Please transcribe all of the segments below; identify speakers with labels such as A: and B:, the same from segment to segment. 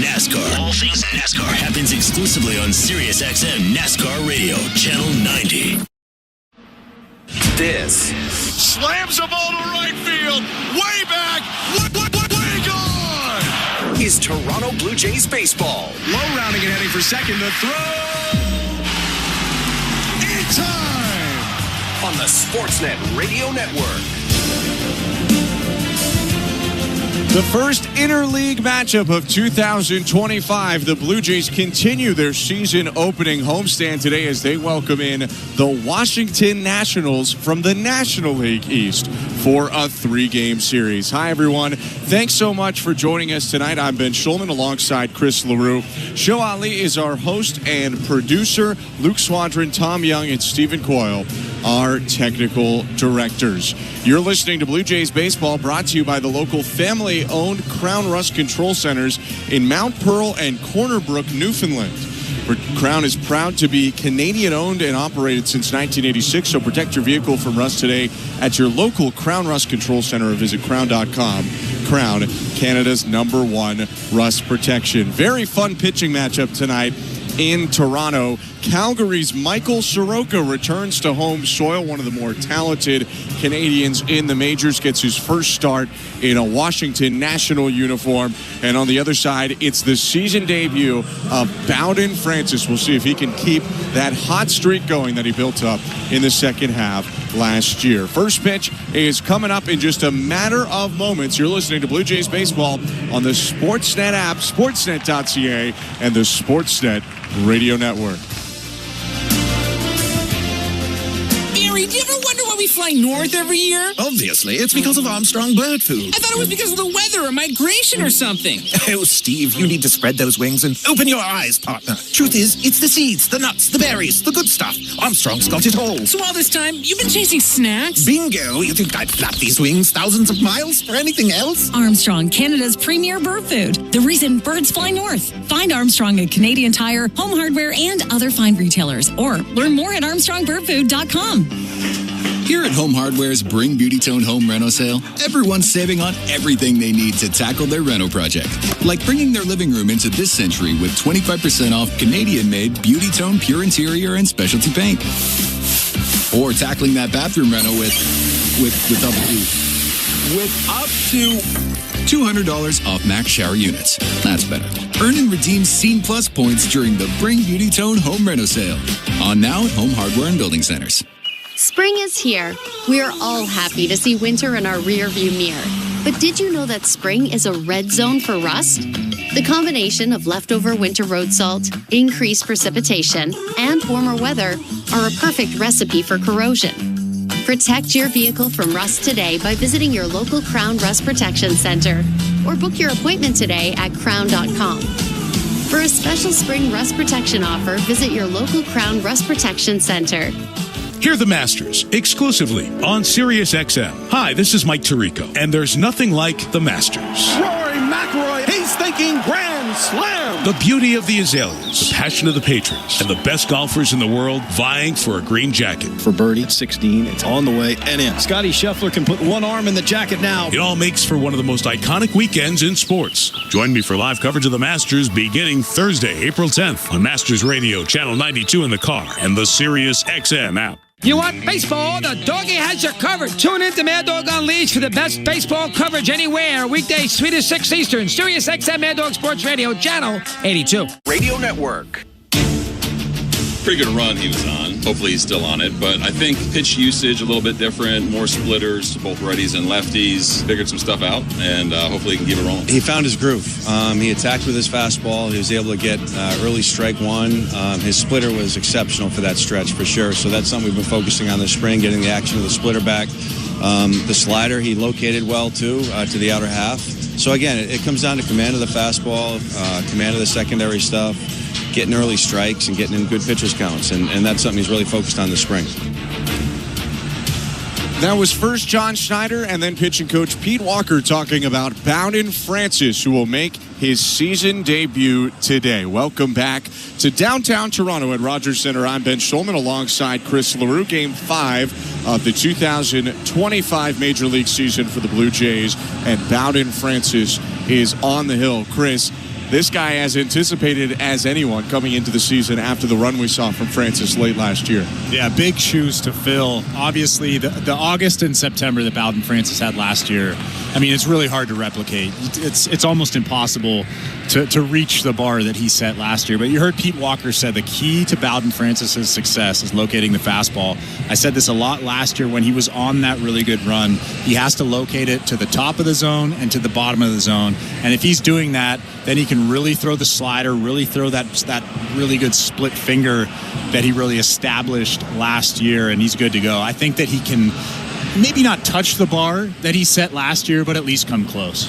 A: NASCAR. All things NASCAR happens exclusively on SiriusXM NASCAR Radio, Channel 90.
B: This
C: slams the ball to right field, way back, way gone.
B: Is Toronto Blue Jays baseball.
C: Low rounding and heading for second. The throw. In time.
B: On the Sportsnet Radio Network.
D: The first interleague matchup of 2025. The Blue Jays continue their season opening homestand today as they welcome in the Washington Nationals from the National League East for a 3-game series. Hi, everyone. Thanks so much for joining us tonight. I'm Ben Schulman alongside Chris LaRue. Show Ali is our host and producer. Luke Swadron, Tom Young, and Stephen Coyle are technical directors. You're listening to Blue Jays Baseball, brought to you by the local family-owned Crown Rust Control Centers in Mount Pearl and Corner Brook, Newfoundland. Crown is proud to be Canadian-owned and operated since 1986, so protect your vehicle from rust today at your local Crown Rust Control Center or visit crown.com. Crown, Canada's #1 rust protection. Very fun pitching matchup tonight in Toronto. Calgary's Michael Soroka returns to home soil. One of the more talented Canadians in the majors gets his first start in a Washington National uniform. And on the other side, it's the season debut of Bowden Francis. We'll see if he can keep that hot streak going that he built up in the second half last year. First pitch is coming up in just a matter of moments. You're listening to Blue Jays Baseball on the Sportsnet app, sportsnet.ca, and the Sportsnet Radio Network.
E: Do you ever wonder why we fly north every year?
F: Obviously, it's because of Armstrong bird food.
E: I thought it was because of the weather or migration or something.
F: Oh, Steve, you need to spread those wings and open your eyes, partner. Truth is, it's the seeds, the nuts, the berries, the good stuff. Armstrong's got it all.
E: So all this time, you've been chasing snacks?
F: Bingo! You think I'd flap these wings thousands of miles for anything else?
G: Armstrong, Canada's premier bird food. The reason birds fly north. Find Armstrong at Canadian Tire, Home Hardware, and other fine retailers. Or learn more at armstrongbirdfood.com.
H: Here at Home Hardware's Bring Beauty Tone Home Reno sale, everyone's saving on everything they need to tackle their reno project. Like bringing their living room into this century with 25% off Canadian-made Beauty Tone Pure Interior and Specialty Paint. Or tackling that bathroom reno with up to $200 off Max shower units. That's better. Earn and redeem Scene Plus points during the Bring Beauty Tone Home Reno sale. On now at Home Hardware and Building Centers.
I: Spring is here. We are all happy to see winter in our rearview mirror. But did you know that spring is a red zone for rust? The combination of leftover winter road salt, increased precipitation, and warmer weather are a perfect recipe for corrosion. Protect your vehicle from rust today by visiting your local Crown Rust Protection Center or book your appointment today at crown.com. For a special spring rust protection offer, visit your local Crown Rust Protection Center.
J: Hear the Masters exclusively on SiriusXM. Hi, this is Mike Tirico, and there's nothing like the Masters.
C: Rory McIlroy, he's thinking grand slam.
J: The beauty of the azaleas, the passion of the patrons, and the best golfers in the world vying for a green jacket.
K: For birdie, 16, it's on the way and in. Scotty Scheffler can put one arm in the jacket now.
J: It all makes for one of the most iconic weekends in sports. Join me for live coverage of the Masters beginning Thursday, April 10th on Masters Radio, Channel 92 in the car, and the SiriusXM app.
L: You want baseball? The doggy has you covered. Tune in to Mad Dog Unleashed for the best baseball coverage anywhere. Weekdays 3 to 6 Eastern. SiriusXM Mad Dog Sports Radio, Channel 82.
B: Radio Network.
M: Pretty good run he was on. Hopefully he's still on it. But I think pitch usage a little bit different, more splitters to both righties and lefties. Figured some stuff out, and hopefully he can keep it rolling.
N: He found his groove. He attacked with his fastball. He was able to get early strike one. His splitter was exceptional for that stretch, for sure. So that's something we've been focusing on this spring, getting the action of the splitter back. The slider, he located well, too, to the outer half. So, again, it comes down to command of the fastball, command of the secondary stuff, getting early strikes and getting in good pitcher's counts. And that's something he's really focused on this spring.
D: That was first John Schneider and then pitching coach Pete Walker talking about Bowden Francis, who will make his season debut today. Welcome back to downtown Toronto at Rogers Center. I'm Ben Schulman alongside Chris LaRue. Game 5 of the 2025 Major League season for the Blue Jays. And Bowden Francis is on the hill. Chris, this guy as anticipated as anyone coming into the season after the run we saw from Francis late last year.
O: Yeah, big shoes to fill. Obviously, the August and September that Bowden Francis had last year, I mean, it's really hard to replicate. It's almost impossible to reach the bar that he set last year. But you heard Pete Walker said the key to Bowden Francis's success is locating the fastball. I said this a lot last year when he was on that really good run. He has to locate it to the top of the zone and to the bottom of the zone. And if he's doing that, then he can really throw the slider, really throw that really good split finger that he really established last year, and he's good to go. I think that he can maybe not touch the bar that he set last year, but at least come close.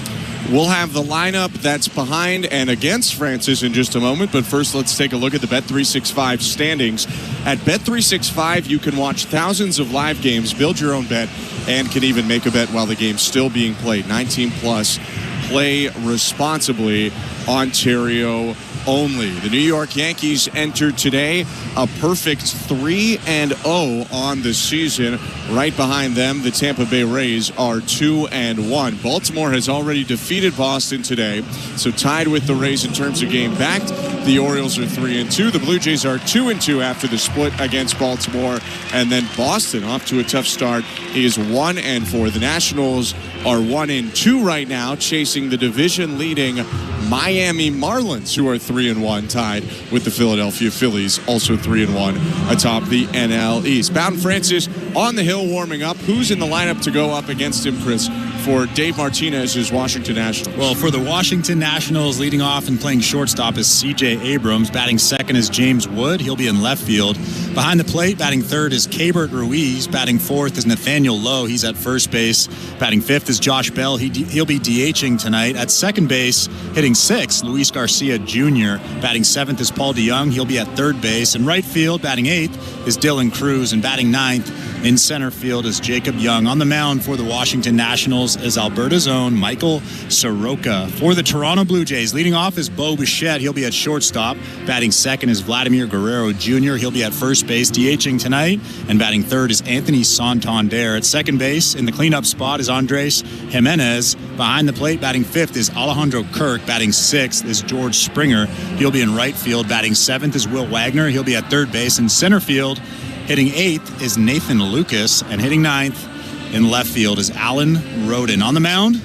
D: We'll have the lineup that's behind and against Francis in just a moment, but first let's take a look at the Bet365 standings. At Bet365, you can watch thousands of live games, build your own bet, and can even make a bet while the game's still being played. 19 plus. Play responsibly. Ontario only. The New York Yankees entered today a perfect 3-0 on the season. Right behind them, the Tampa Bay Rays are 2-1. Baltimore has already defeated Boston today, so tied with the Rays in terms of game backed. The Orioles are 3-2. The Blue Jays are 2-2 after the split against Baltimore. And then Boston, off to a tough start, is 1-4. The Nationals are 1-2 right now, chasing the division-leading Miami Marlins, who are 3-1, tied with the Philadelphia Phillies, also 3-1 atop the NL East. Bowden Francis on the hill warming up. Who's in the lineup to go up against him, Chris, for Dave Martinez's Washington Nationals?
O: Well, for the Washington Nationals, leading off and playing shortstop is C.J. Abrams. Batting second is James Wood. He'll be in left field. Behind the plate, batting third is Keibert Ruiz. Batting fourth is Nathaniel Lowe. He's at first base. Batting fifth is Josh Bell. He'll be DHing tonight. At second base, hitting sixth, Luis Garcia Jr. Batting seventh is Paul DeYoung. He'll be at third base. In right field, batting eighth is Dylan Cruz. And batting ninth in center field is Jacob Young. On the mound for the Washington Nationals is Alberta's own Michael Soroka. For the Toronto Blue Jays, leading off is Bo Bichette. He'll be at shortstop. Batting second is Vladimir Guerrero Jr. He'll be at first base, DHing tonight. And batting third is Anthony Santander. At second base, in the cleanup spot, is Andres Jimenez. Behind the plate, batting fifth is Alejandro Kirk. Batting sixth is George Springer. He'll be in right field. Batting seventh is Will Wagner. He'll be at third base. In center field, hitting eighth is Nathan Lucas. And hitting ninth in left field is Alan Roden. On the mound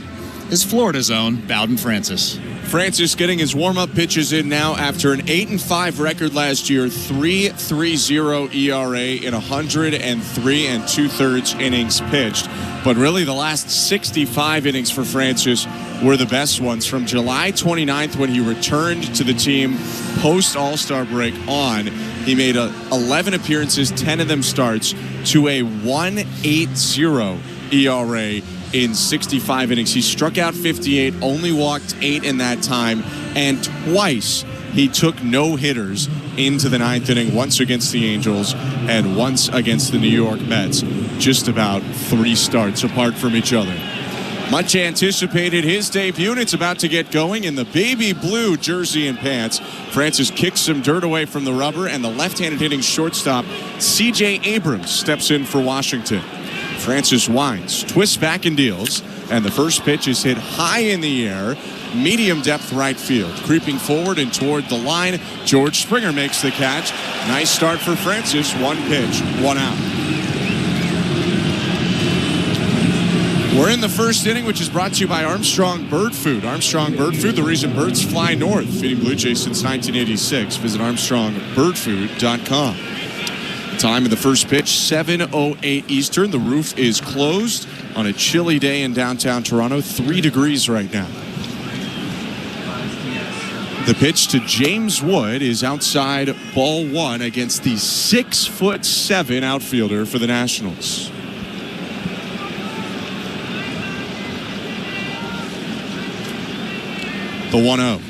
O: is Florida's own Bowden Francis.
D: Francis getting his warm-up pitches in now after an 8-5 record last year, 3.30 ERA in 103 2/3 innings pitched. But really the last 65 innings for Francis were the best ones. From July 29th, when he returned to the team post All-Star break on, he made 11 appearances, 10 of them starts, to a 1.80 ERA in 65 innings. He struck out 58, only walked 8 in that time, and twice he took no-hitters into the ninth inning, once against the Angels and once against the New York Mets, just about 3 starts apart from each other. Much anticipated his debut, and it's about to get going in the baby blue jersey and pants. Francis kicks some dirt away from the rubber, and the left-handed hitting shortstop C.J. Abrams steps in for Washington. Francis winds, twists back and deals, and the first pitch is hit high in the air, medium depth right field. Creeping forward and toward the line, George Springer makes the catch. Nice start for Francis. 1 pitch, 1 out. We're in the first inning, which is brought to you by Armstrong Bird Food. Armstrong Bird Food, the reason birds fly north. Feeding Blue Jays since 1986. Visit ArmstrongBirdFood.com. Time of the first pitch, 7:08 Eastern. The roof is closed on a chilly day in downtown Toronto. 3 degrees right now. The pitch to James Wood is outside, ball 1, against the 6'7" outfielder for the Nationals. The 1-0.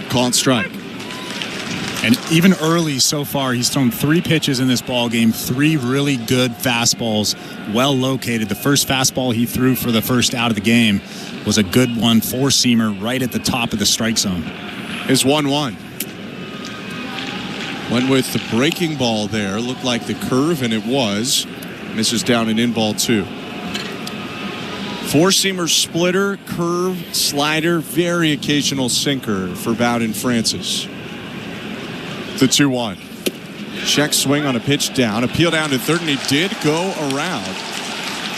D: Called strike.
O: And even early so far, he's thrown 3 pitches in this ball game, 3 really good fastballs, well located. The first fastball he threw for the first out of the game was a good one, 4-seamer right at the top of the strike zone.
D: Is 1-1. Went with the breaking ball there. Looked like the curve, and it was. Misses down and in ball 2. Four-seamer splitter, curve, slider, very occasional sinker for Bowden Francis. The 2-1. Check swing on a pitch down. Appeal down to third, and he did go around.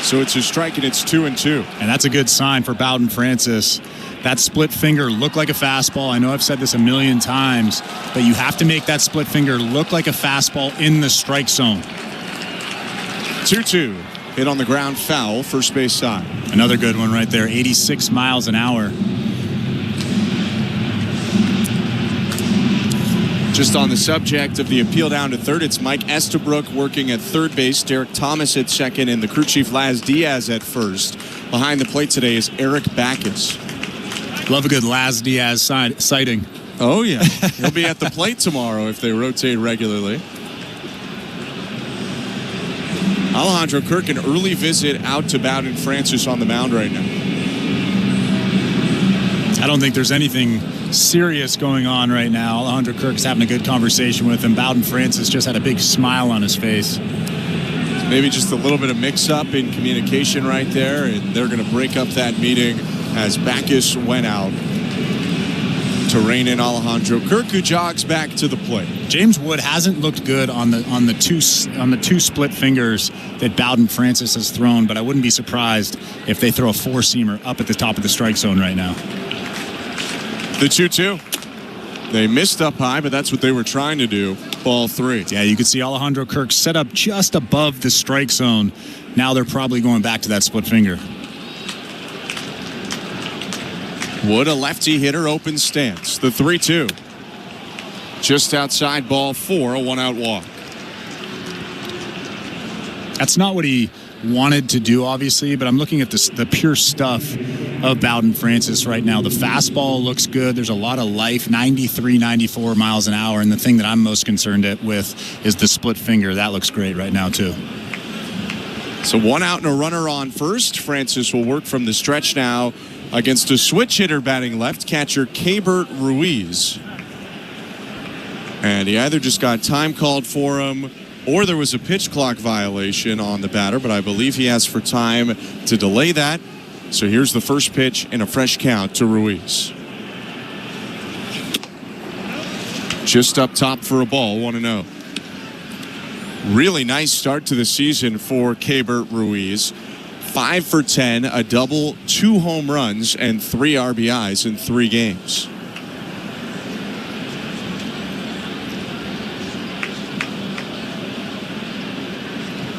D: So it's a strike, and it's 2-2.
O: And that's a good sign for Bowden Francis. That split finger looked like a fastball. I know I've said this a million times, but you have to make that split finger look like a fastball in the strike zone.
D: 2-2. Hit on the ground, foul, first base side.
O: Another good one right there, 86 miles an hour.
D: Just on the subject of the appeal down to third, it's Mike Estabrook working at third base, Derek Thomas at second, and the crew chief Laz Diaz at first. Behind the plate today is Eric Backus.
O: Love a good Laz Diaz sighting.
D: Oh, yeah. He'll be at the plate tomorrow if they rotate regularly. Alejandro Kirk, an early visit out to Bowden Francis on the mound right now.
O: I don't think there's anything serious going on right now. Alejandro Kirk's having a good conversation with him. Bowden Francis just had a big smile on his face.
D: Maybe just a little bit of mix-up in communication right there, and they're going to break up that meeting as Backus went out to rein in Alejandro Kirk, who jogs back to the plate.
O: James Wood hasn't looked good on the two split fingers that Bowden Francis has thrown, but I wouldn't be surprised if they throw a four-seamer up at the top of the strike zone right now.
D: The 2-2. They missed up high, but that's what they were trying to do. Ball 3.
O: Yeah, you could see Alejandro Kirk set up just above the strike zone. Now they're probably going back to that split finger.
D: Wood, a lefty hitter, open stance. The 3-2. Just outside, ball 4, a one-out walk.
O: That's not what he wanted to do, obviously, but I'm looking at the pure stuff of Bowden Francis right now. The fastball looks good. There's a lot of life, 93, 94 miles an hour, and the thing that I'm most concerned with is the split finger. That looks great right now, too.
D: So one out and a runner on first. Francis will work from the stretch now against a switch hitter batting left, catcher Keibert Ruiz. And he either just got time called for him or there was a pitch clock violation on the batter, but I believe he asked for time to delay that. So here's the first pitch and a fresh count to Ruiz. Just up top for a ball, 1-0. Really nice start to the season for Keibert Ruiz. 5 for 10, a double, 2 home runs, and 3 RBIs in 3 games.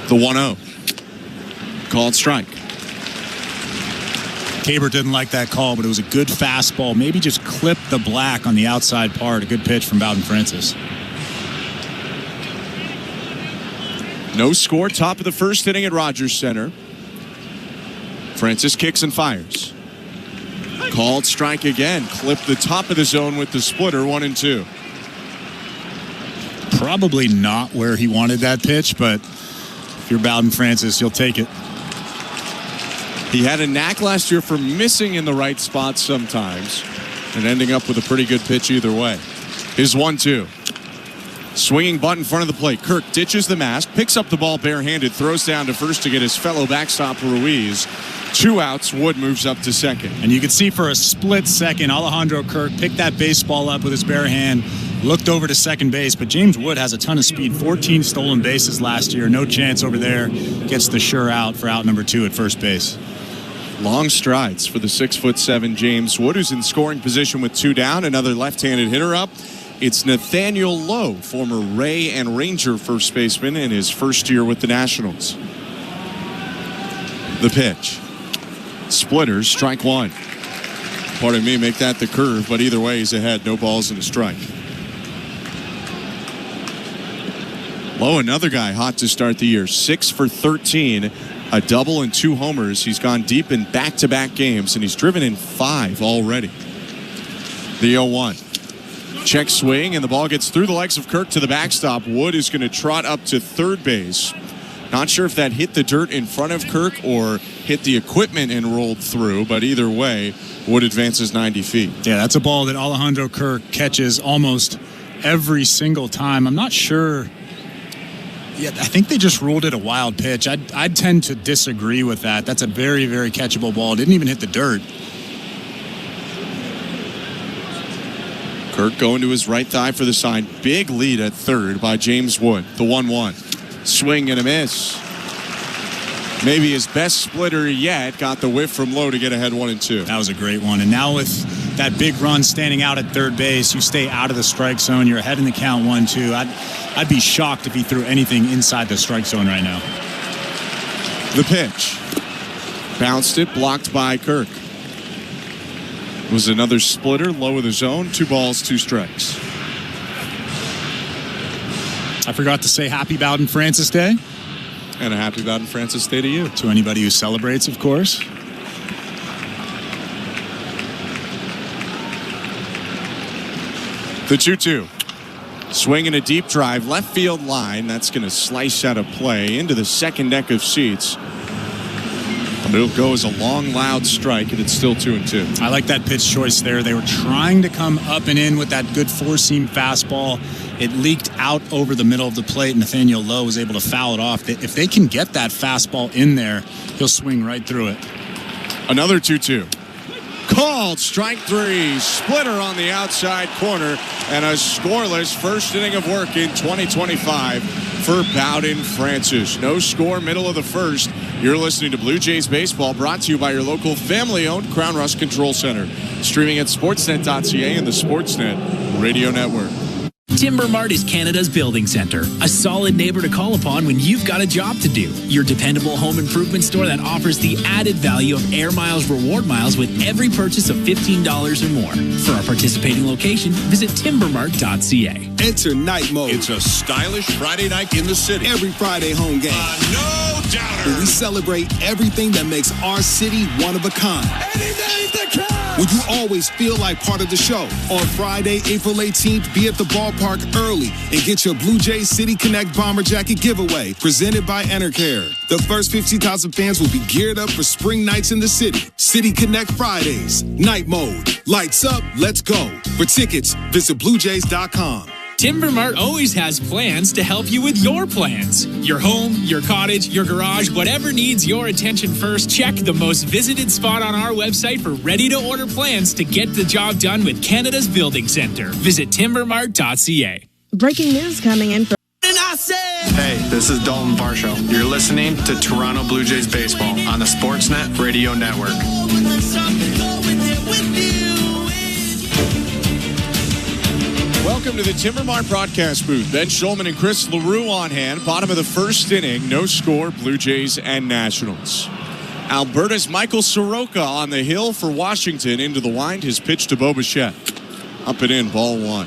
D: The 1-0. Called strike.
O: Keibert didn't like that call, but it was a good fastball. Maybe just clip the black on the outside part. A good pitch from Bowden Francis.
D: No score, top of the first inning at Rogers Center. Francis kicks and fires. Called strike again. Clipped the top of the zone with the splitter, 1-2.
O: Probably not where he wanted that pitch, but if you're Bowden Francis, you'll take it.
D: He had a knack last year for missing in the right spots sometimes and ending up with a pretty good pitch either way. His 1-2. Swinging bunt in front of the plate. Kirk ditches the mask, picks up the ball barehanded, throws down to first to get his fellow backstop Ruiz. 2 outs. Wood moves up to second.
O: And you can see for a split second, Alejandro Kirk picked that baseball up with his bare hand, looked over to second base, but James Wood has a ton of speed. 14 stolen bases last year. No chance over there. Gets the sure out for out number 2 at first base.
D: Long strides for the 6'7" James Wood, who's in scoring position with 2 down. Another left-handed hitter up. It's Nathaniel Lowe, former Ray and Ranger first baseman in his first year with the Nationals. The pitch. Splitters, strike 1. Pardon me, make that the curve, but either way he's ahead. No balls and a strike. Lowe, another guy hot to start the year. 6 for 13, a double and 2 homers. He's gone deep in back-to-back games, and he's driven in 5 already. The 0-1. Check swing, and the ball gets through the legs of Kirk to the backstop. Wood is going to trot up to third base. Not sure if that hit the dirt in front of Kirk or hit the equipment and rolled through, but either way, Wood advances 90 feet.
O: Yeah, that's a ball that Alejandro Kirk catches almost every single time. I'm not sure Yeah, I think they just ruled it a wild pitch. I'd tend to disagree with that. That's a very, very catchable ball. Didn't even hit the dirt.
D: Kirk going to his right thigh for the sign. Big lead at third by James Wood. The 1-1. Swing and a miss. Maybe his best splitter yet. Got the whiff from low to get ahead 1-2.
O: That was a great one. And now with that big run standing out at third base, you stay out of the strike zone. You're ahead in the count 1-2. I'd be shocked if he threw anything inside the strike zone right now.
D: The pitch. Bounced it, blocked by Kirk. It was another splitter, low of the zone. 2 balls, 2 strikes.
O: I forgot to say happy Bowden Francis Day.
D: And a happy Bowden Francis Day to you.
O: To anybody who celebrates, of course.
D: The 2-2. Swing and a deep drive, left field line. That's going to slice out of play into the second deck of seats. But it'll go as a long, loud strike, and it's still 2-2.
O: I like that pitch choice there. They were trying to come up and in with that good four-seam fastball. It leaked out over the middle of the plate. Nathaniel Lowe was able to foul it off. If they can get that fastball in there, he'll swing right through it.
D: Another 2-2. Called strike 3. Splitter on the outside corner, and a scoreless first inning of work in 2025 for Bowden Francis. No score, middle of the first. You're listening to Blue Jays Baseball, brought to you by your local family-owned Crown Rust Control Center. Streaming at sportsnet.ca and the Sportsnet Radio Network.
P: Timber Mart is Canada's building center, a solid neighbor to call upon when you've got a job to do. Your dependable home improvement store that offers the added value of Air Miles reward miles with every purchase of $15 or more. For our participating location, visit timbermart.ca.
Q: Enter Night Mode.
C: It's a stylish Friday night in the city.
Q: Every Friday home game.
C: No doubter.
Q: Where we celebrate everything that makes our city one of a kind. Would you always feel like part of the show? On Friday, April 18th, be at the ballpark early and get your Blue Jays City Connect Bomber Jacket giveaway presented by Enercare. The first 50,000 fans will be geared up for spring nights in the city. City Connect Fridays. Night Mode. Lights up. Let's go. For tickets, visit BlueJays.com.
P: Timber Mart always has plans to help you with your plans. Your home, your cottage, your garage, whatever needs your attention first, check the most visited spot on our website for ready-to-order plans to get the job done with Canada's Building Center. Visit timbermart.ca.
R: Breaking news coming in from...
S: Hey, this is Dalton Varsho. You're listening to Toronto Blue Jays Baseball on the Sportsnet Radio Network.
D: Welcome to the Timber Mart broadcast booth. Ben Schulman and Chris LaRue on hand. Bottom of the first inning. No score, Blue Jays and Nationals. Alberta's Michael Soroka on the hill for Washington. Into the wind. His pitch to Bo Bichette. Up and in, ball 1.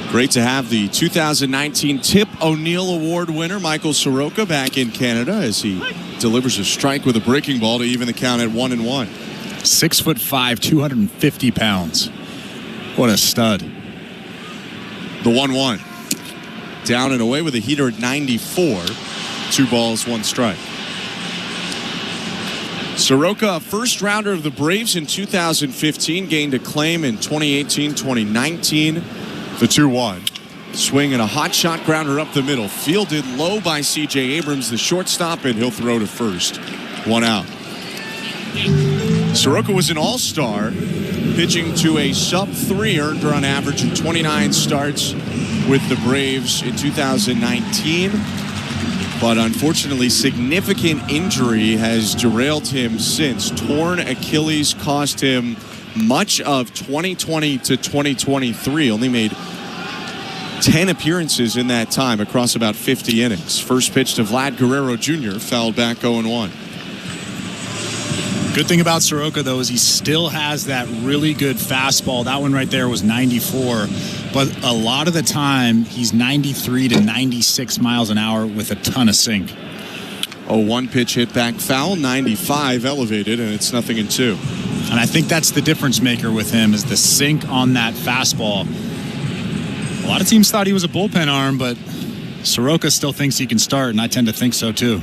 D: Great to have the 2019 Tip O'Neill Award winner, Michael Soroka, back in Canada as he delivers a strike with a breaking ball to even the count at 1-1.
O: 6'5", 250 pounds. What a stud.
D: The 1-1. Down and away with a heater at 94. 2 balls, 1 strike. Soroka, a first rounder of the Braves in 2015, gained acclaim in 2018, 2019. The 2-1. Swing and a hot shot grounder up the middle. Fielded low by C.J. Abrams, the shortstop, and he'll throw to first. 1 out. Soroka was an all-star, pitching to a sub-3 earned run average in 29 starts with the Braves in 2019. But unfortunately, significant injury has derailed him since. Torn Achilles cost him much of 2020 to 2023. Only made 10 appearances in that time across about 50 innings. First pitch to Vlad Guerrero Jr. fouled back 0-1.
O: Good thing about Soroka, though, is he still has that really good fastball. That one right there was 94. But a lot of the time, he's 93 to 96 miles an hour with a ton of sink.
D: One pitch hit back foul, 95 elevated, and it's 0-2.
O: And I think that's the difference maker with him is the sink on that fastball. A lot of teams thought he was a bullpen arm, but Soroka still thinks he can start, and I tend to think so too.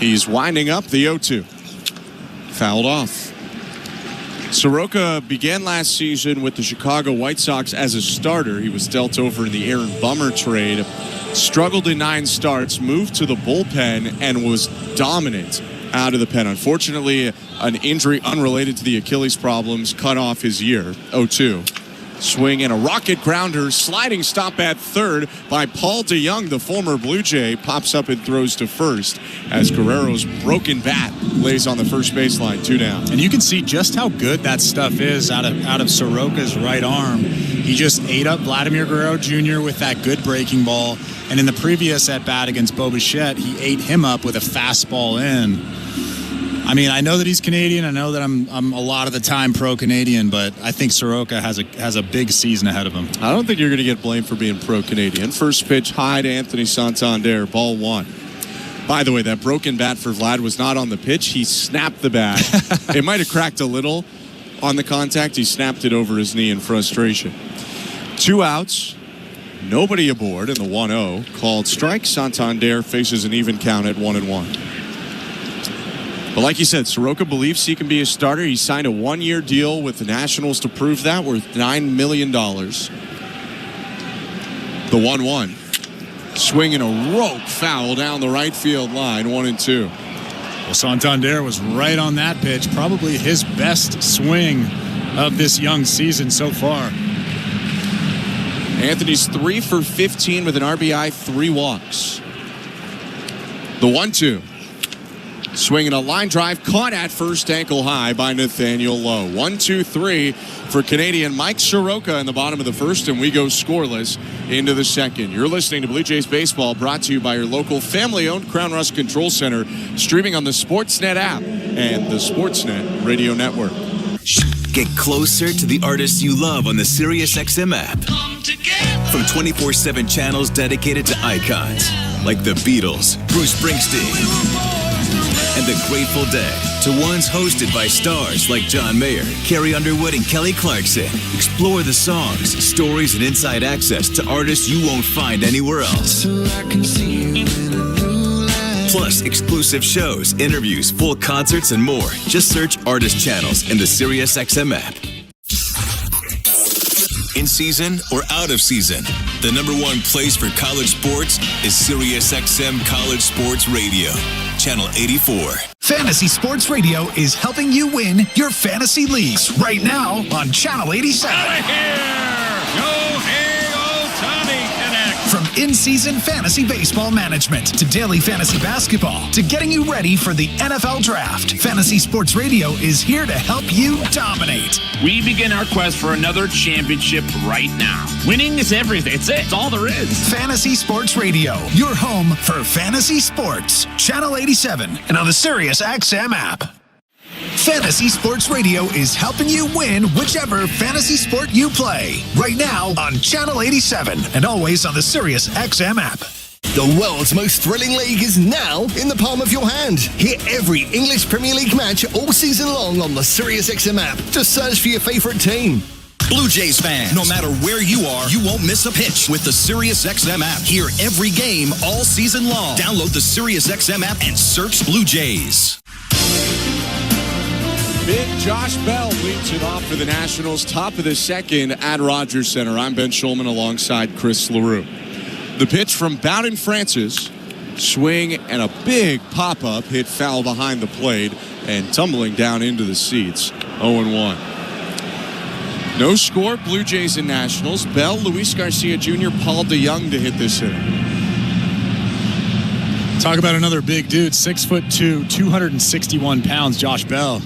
D: He's winding up the 0-2. Fouled off. Soroka began last season with the Chicago White Sox as a starter. He was dealt over in the Aaron Bummer trade, struggled in 9 starts, moved to the bullpen, and was dominant out of the pen. Unfortunately, an injury unrelated to the Achilles problems cut off his year. 0-2. Swing and a rocket grounder, sliding stop at third by Paul DeYoung, the former Blue Jay, pops up and throws to first as Guerrero's broken bat lays on the first baseline, 2 down.
O: And you can see just how good that stuff is out of Soroka's right arm. He just ate up Vladimir Guerrero Jr. with that good breaking ball. And in the previous at-bat against Bo Bichette, he ate him up with a fastball in. I mean, I know that he's Canadian. I know that I'm a lot of the time pro-Canadian, but I think Soroka has a big season ahead of him.
D: I don't think you're going to get blamed for being pro-Canadian. First pitch high to Anthony Santander, ball 1. By the way, that broken bat for Vlad was not on the pitch. He snapped the bat. It might have cracked a little on the contact. He snapped it over his knee in frustration. 2 outs, nobody aboard in the 1-0. Called strike. Santander faces an even count at 1-1. But like you said, Soroka believes he can be a starter. He signed a 1-year deal with the Nationals to prove that, worth $9 million. The 1-1. Swing and a rope foul down the right field line, 1-2.
O: Well, Santander was right on that pitch. Probably his best swing of this young season so far.
D: Anthony's 3 for 15 with an RBI, 3 walks. The 1-2. Swinging a line drive, caught at first, ankle high by Nathaniel Lowe. 1-2-3 for Canadian Mike Soroka in the bottom of the first, and we go scoreless into the second. You're listening to Blue Jays Baseball, brought to you by your local family-owned Crown Rust Control Center, streaming on the Sportsnet app and the Sportsnet Radio Network.
A: Get closer to the artists you love on the SiriusXM app. From 24/7 channels dedicated to icons like the Beatles, Bruce Springsteen, and the Grateful Dead, to ones hosted by stars like John Mayer, Carrie Underwood, and Kelly Clarkson. Explore the songs, stories, and inside access to artists you won't find anywhere else. Plus, exclusive shows, interviews, full concerts, and more. Just search Artist Channels in the SiriusXM app. In season or out of season, the #1 place for college sports is SiriusXM College Sports Radio, Channel 84.
F: Fantasy Sports Radio is helping you win your fantasy leagues right now on Channel 87.
C: Out of here! Go, hey, Ohtani Connect!
F: From in-season fantasy baseball management to daily fantasy basketball to getting you ready for the NFL Draft, Fantasy Sports Radio is here to help you dominate.
T: We begin our quest for another championship right now. Winning is everything. It's all there is.
F: Fantasy Sports Radio, your home for fantasy sports. Channel 87 and on the SiriusXM app. Fantasy Sports Radio is helping you win whichever fantasy sport you play. Right now on Channel 87 and always on the SiriusXM app.
U: The world's most thrilling league is now in the palm of your hand. Hear every English Premier League match all season long on the SiriusXM app. Just search for your favorite team.
V: Blue Jays fans, no matter where you are, you won't miss a pitch with the SiriusXM app. Hear every game all season long. Download the SiriusXM app and search Blue Jays.
D: Big Josh Bell leads it off for the Nationals, top of the second at Rogers Center. I'm Ben Schulman alongside Chris LaRue. The pitch from Bowden Francis, swing and a big pop-up, hit foul behind the plate and tumbling down into the seats. 0-1. No score, Blue Jays and Nationals. Bell, Luis Garcia Jr., Paul DeYoung to hit this inning.
O: Talk about another big dude, 6'2", 261 pounds, Josh Bell.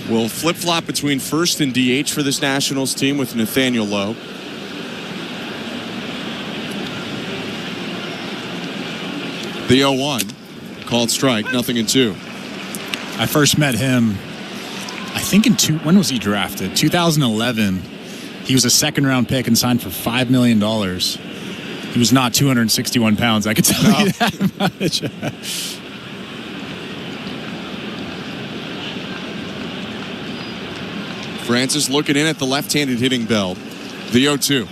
D: Will flip-flop between first and DH for this Nationals team with Nathaniel Lowe. The 0-1, called strike, 0-2.
O: I first met him, I think when was he drafted? 2011. He was a second-round pick and signed for $5 million. He was not 261 pounds, I could tell you that much.
D: Francis looking in at the left-handed hitting Bell. The 0-2.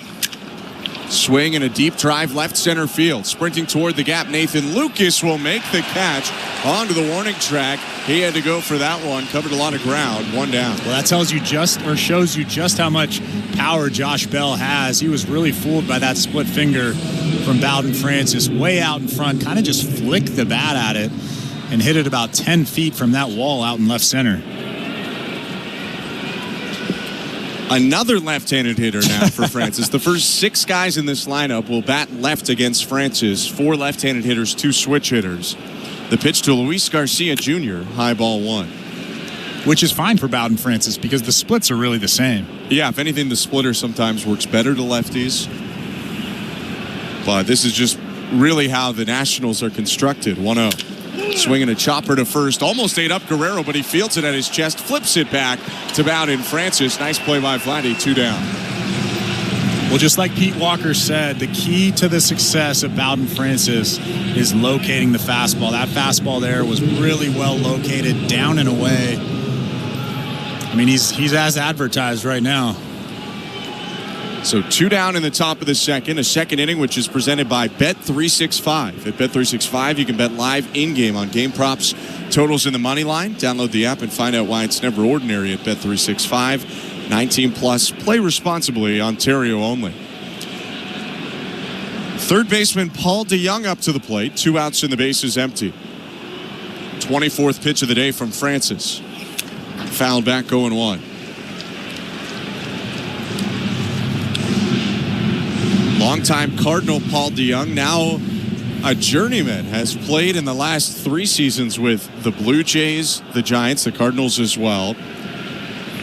D: Swing and a deep drive left center field. Sprinting toward the gap, Nathan Lucas will make the catch onto the warning track He had to go for that one. Covered a lot of ground. One down.
O: Well, that tells you shows you just how much power Josh Bell has. He was really fooled by that split finger from Bowden Francis. Way out in front. Kind of just flicked the bat at it and hit it about 10 feet from that wall out in left center.
D: Another left-handed hitter now for Francis. The first 6 guys in this lineup will bat left against Francis. 4 left-handed hitters, 2 switch hitters. The pitch to Luis Garcia Jr., high ball 1.
O: Which is fine for Bowden Francis because the splits are really the same.
D: Yeah, if anything, the splitter sometimes works better to lefties. But this is just really how the Nationals are constructed. 1-0. Swinging a chopper to first. Almost ate up Guerrero, but he fields it at his chest. Flips it back to Bowden Francis. Nice play by Vladdy. 2 down.
O: Well, just like Pete Walker said, the key to the success of Bowden Francis is locating the fastball. That fastball there was really well located, down and away. I mean, he's as advertised right now.
D: So 2 down in the top of the second. A second inning, which is presented by Bet365. At Bet365, you can bet live in-game on game props, totals in the money line. Download the app and find out why it's never ordinary at Bet365. 19 plus. Play responsibly. Ontario only. Third baseman Paul DeYoung up to the plate. 2 outs and the bases empty. 24th pitch of the day from Francis. Fouled back, 0-1. Longtime Cardinal Paul DeYoung, now a journeyman, has played in the last 3 seasons with the Blue Jays, the Giants, the Cardinals as well,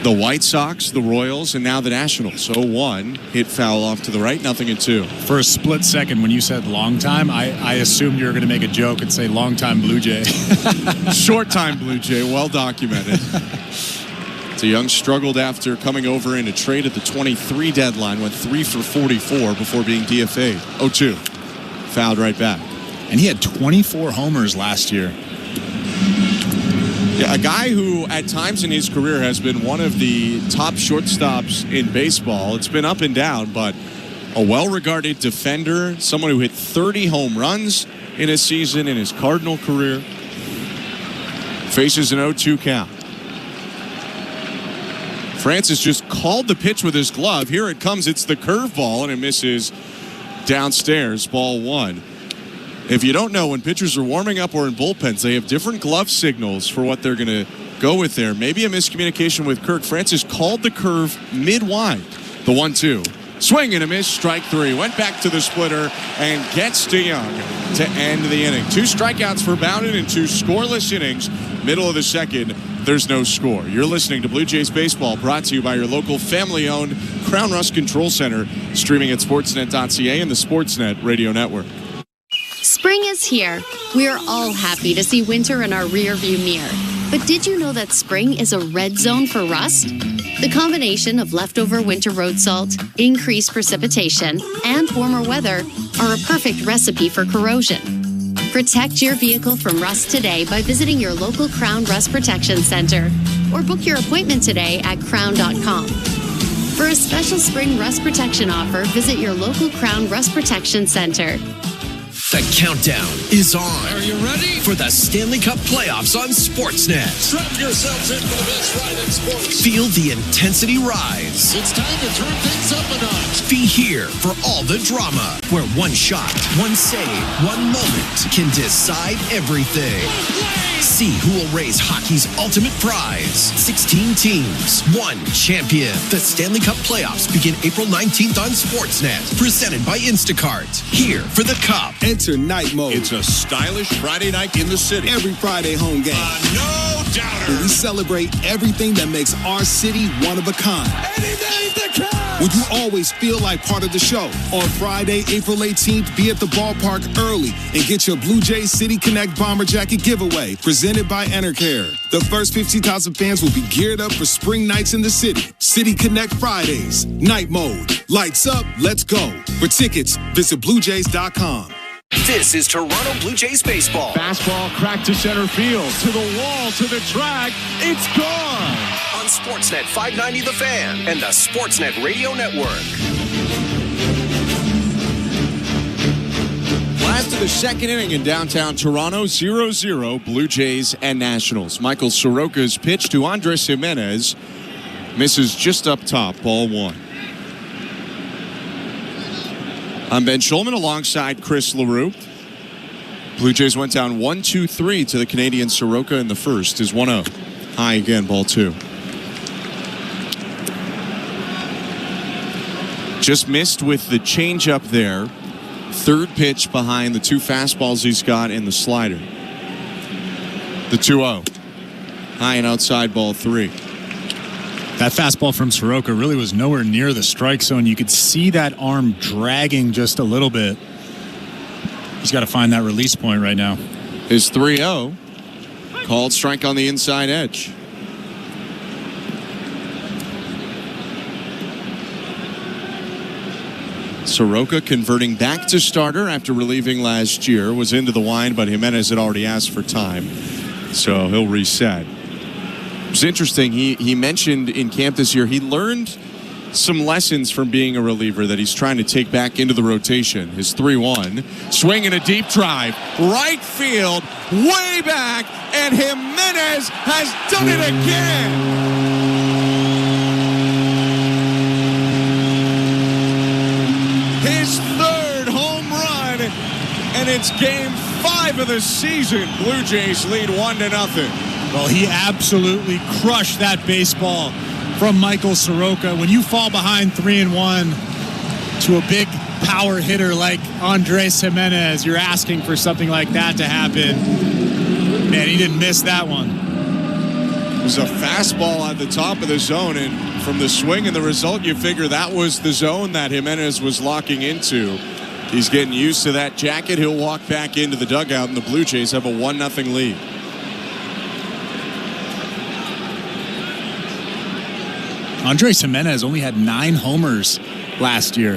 D: the White Sox, the Royals, and now the Nationals. 0-1, hit foul off to the right, 0-2.
O: For a split second, when you said long time, I assumed you were going to make a joke and say long time Blue Jay.
D: Short time Blue Jay, well documented. DeYoung struggled after coming over in a trade at the 23 deadline, went 3 for 44 before being DFA'd. 0-2, fouled right back.
O: And he had 24 homers last year.
D: Yeah, a guy who at times in his career has been one of the top shortstops in baseball. It's been up and down, but a well-regarded defender, someone who hit 30 home runs in a season in his Cardinal career. Faces an 0-2 count. Francis just called the pitch with his glove. Here it comes. It's the curveball, and it misses downstairs. Ball 1. If you don't know, when pitchers are warming up or in bullpens, they have different glove signals for what they're going to go with there. Maybe a miscommunication with Kirk. Francis called the curve mid-wide. The 1-2. Swing and a miss. Strike 3. Went back to the splitter and gets DeYoung to end the inning. 2 strikeouts for Bowden and 2 scoreless innings. Middle of the second, there's no score. You're listening to Blue Jays Baseball, brought to you by your local family-owned Crown Rust Control Center, streaming at sportsnet.ca and the Sportsnet Radio Network.
I: Spring is here. We are all happy to see winter in our rearview mirror. But did you know that spring is a red zone for rust? The combination of leftover winter road salt, increased precipitation, and warmer weather are a perfect recipe for corrosion. Protect your vehicle from rust today by visiting your local Crown Rust Protection Center or book your appointment today at crown.com. For a special spring rust protection offer, visit your local Crown Rust Protection Center.
V: The countdown is on.
C: Are you ready?
V: For the Stanley Cup playoffs on Sportsnet.
C: Strap yourselves in for the best ride in sports.
V: Feel the intensity rise.
C: It's time to turn things up a notch.
V: Be here for all the drama, where one shot, one save, one moment can decide everything. See who will raise hockey's ultimate prize. 16 teams, one champion. The Stanley Cup playoffs begin April 19th on Sportsnet. Presented by Instacart. Here for the Cup.
Q: Enter Night Mode.
C: It's a stylish Friday night in the city.
Q: Every Friday home game.
C: No doubter.
Q: Where we celebrate everything that makes our city one of a kind. Would you always feel like part of the show? On Friday, April 18th, be at the ballpark early and get your Blue Jays City Connect Bomber Jacket giveaway presented by Enercare. The first 50,000 fans will be geared up for spring nights in the city. City Connect Fridays. Night Mode. Lights up. Let's go. For tickets, visit BlueJays.com.
B: This is Toronto Blue Jays baseball.
D: Fastball cracked to center field. To the wall, to the track. It's gone.
B: On Sportsnet 590 The Fan and the Sportsnet Radio Network.
D: left of the second inning in downtown Toronto, 0-0, Blue Jays and Nationals. Michael Soroka's pitch to Andres Jimenez misses just up top, ball one. I'm Ben Schulman alongside Chris LaRue. Blue Jays went down 1-2-3 to the Canadian Soroka in the first. Is 1-0. High again, ball two. Just missed with the changeup there. Third pitch behind the two fastballs he's got in the slider. The 2-0. High and outside, ball three.
O: That fastball from Soroka really was nowhere near the strike zone. You could see that arm dragging just a little bit. He's got to find that release point right now.
D: Is 3-0. Called strike on the inside edge. Soroka converting back to starter after relieving last year. Was into the wind, but Jimenez had already asked for time, so he'll reset. It's interesting. He mentioned in camp this year he learned some lessons from being a reliever that he's trying to take back into the rotation. His 3-1. Swing and a deep drive. Right field. Way back. And Jimenez has done it again. His third home run. And it's game 5 of the season. Blue Jays lead 1-0.
O: Well, he absolutely crushed that baseball from Michael Soroka. When you fall behind 3-1 to a big power hitter like Andres Jimenez, you're asking for something like that to happen. Man, he didn't miss that one.
D: It was a fastball at the top of the zone, and from the swing and the result, you figure that was the zone that Jimenez was locking into. He's getting used to that jacket. He'll walk back into the dugout, and the Blue Jays have a 1-0 lead.
O: Andres Jimenez only had 9 homers last year.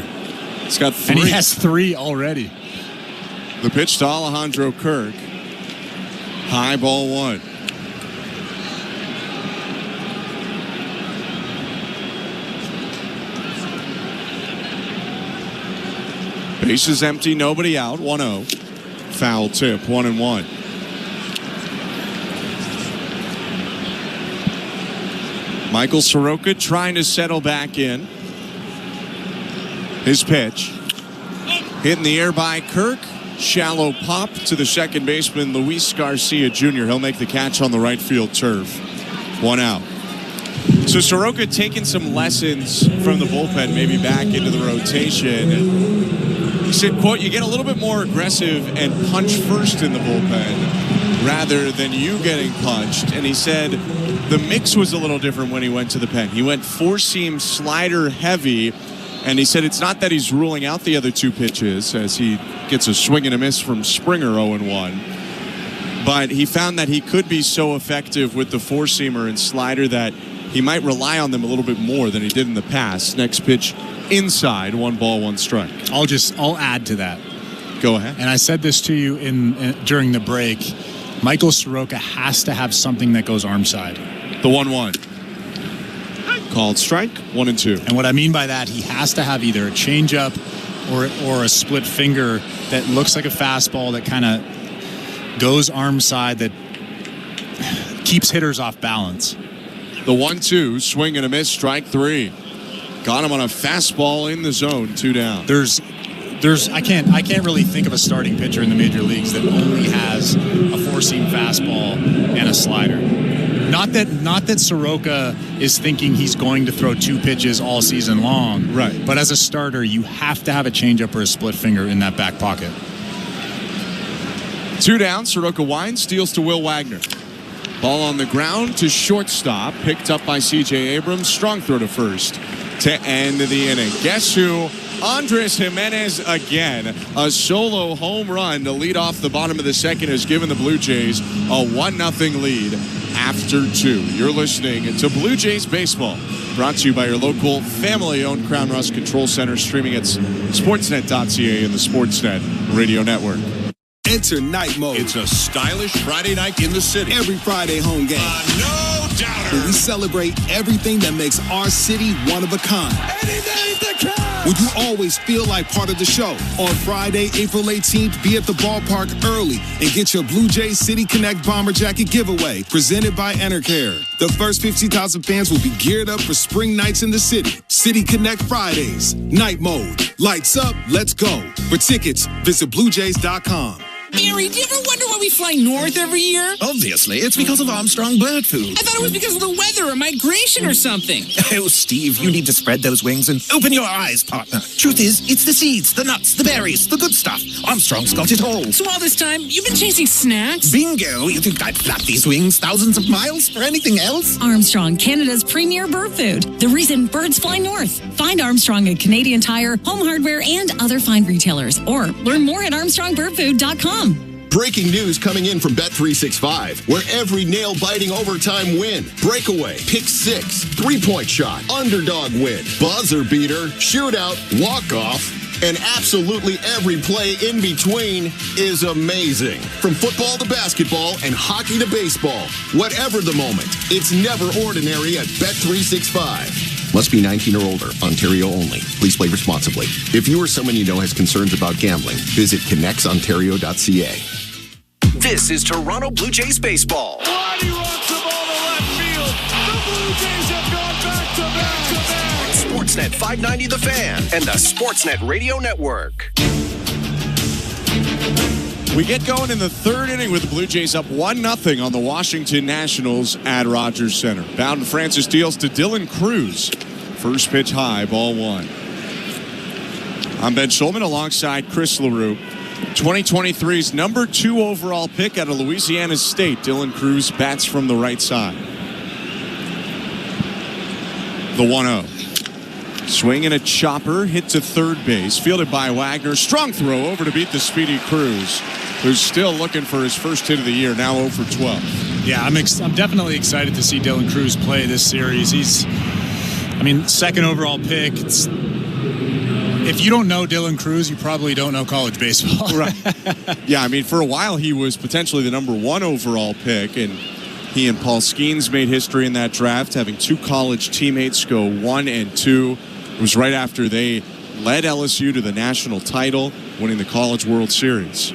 D: He's got 3.
O: And he has 3 already.
D: The pitch to Alejandro Kirk. High, ball 1. Bases empty, nobody out, 1-0. Foul tip, 1-1. Michael Soroka trying to settle back in. His pitch. Hit in the air by Kirk. Shallow pop to the second baseman, Luis Garcia Jr. He'll make the catch on the right field turf. 1 out. So Soroka taking some lessons from the bullpen, maybe back into the rotation. He said, quote, you get a little bit more aggressive and punch first in the bullpen rather than you getting punched. And he said the mix was a little different when he went to the pen. He went 4-seam slider heavy, and he said it's not that he's ruling out the other 2 pitches as he gets a swing and a miss from Springer 0-1. But he found that he could be so effective with the 4-seamer and slider that he might rely on them a little bit more than he did in the past. Next pitch inside, 1 ball, 1 strike.
O: I'll add to that.
D: Go ahead.
O: And I said this to you during the break. Michael Soroka has to have something that goes arm side.
D: The 1-1. Called strike, 1-2.
O: And what I mean by that, he has to have either a changeup or a split finger that looks like a fastball that kind of goes arm side that keeps hitters off balance.
D: The 1-2, swing and a miss, strike 3. Got him on a fastball in the zone, 2 down.
O: I can't really think of a starting pitcher in the major leagues that only has a 4-seam fastball and a slider. Not that Soroka is thinking he's going to throw 2 pitches all season long.
D: Right.
O: But as a starter, you have to have a changeup or a split finger in that back pocket.
D: 2 down, Soroka winds, steals to Will Wagner. Ball on the ground to shortstop, picked up by C.J. Abrams. Strong throw to first to end the inning. Guess who? Andres Jimenez again. A solo home run to lead off the bottom of the second has given the Blue Jays a 1-0 lead after 2. You're listening to Blue Jays Baseball, brought to you by your local family-owned Crown Rust Control Center, streaming at sportsnet.ca and the Sportsnet Radio Network.
Q: Enter night mode.
C: It's a stylish Friday night in the city.
Q: Every Friday home game.
C: No doubter.
Q: Where we celebrate everything that makes our city one of a kind.
C: And he made the catch.
Q: Would you always feel like part of the show? On Friday, April 18th, be at the ballpark early and get your Blue Jays City Connect Bomber Jacket giveaway presented by Enercare. The first 50,000 fans will be geared up for spring nights in the city. City Connect Fridays, night mode, lights up, let's go. For tickets, visit BlueJays.com.
E: Barry, do you ever wonder why we fly north every year?
G: Obviously, it's because of Armstrong Bird Food.
E: I thought it was because of the weather or migration or something.
G: Oh, Steve, you need to spread those wings and open your eyes, partner. Truth is, it's the seeds, the nuts, the berries, the good stuff. Armstrong's got it all.
E: So all this time, you've been chasing snacks?
G: Bingo! You think I'd flap these wings thousands of miles for anything else?
W: Armstrong, Canada's premier bird food. The reason birds fly north. Find Armstrong at Canadian Tire, Home Hardware, and other fine retailers. Or learn more at armstrongbirdfood.com.
X: Breaking news coming in from Bet365, where every nail-biting overtime win, breakaway, pick six, three-point shot, underdog win, buzzer beater, shootout, walk-off, and absolutely every play in between is amazing. From football to basketball and hockey to baseball, whatever the moment, it's never ordinary at Bet365. Must be 19 or older. Ontario only. Please play responsibly. If you or someone you know has concerns about gambling, visit connectsontario.ca.
B: This is Toronto Blue Jays baseball.
C: Roddy rocks the ball to left field. The Blue Jays have gone back-to-back.
B: Sportsnet 590 The Fan and the Sportsnet Radio Network.
D: We get going in the third inning with the Blue Jays up 1-0 on the Washington Nationals at Rogers Center. Bowden Francis deals to Dylan Cruz. First pitch high, ball one. I'm Ben Schulman alongside Chris LaRue. 2023's number 2 overall pick out of Louisiana State. Dylan Cruz bats from the right side. The 1-0. Swing and a chopper, hit to third base. Fielded by Wagner. Strong throw over to beat the speedy Cruz, who's still looking for his first hit of the year, now 0 for 12.
O: Yeah, I'm definitely excited to see Dylan Cruz play this series. He's, second overall pick. If you don't know Dylan Cruz, you probably don't know college baseball.
D: Right. Yeah, for a while he was potentially the number 1 overall pick, and he and Paul Skeens made history in that draft, having 2 college teammates go 1 and 2. It was right after they led LSU to the national title, winning the College World Series.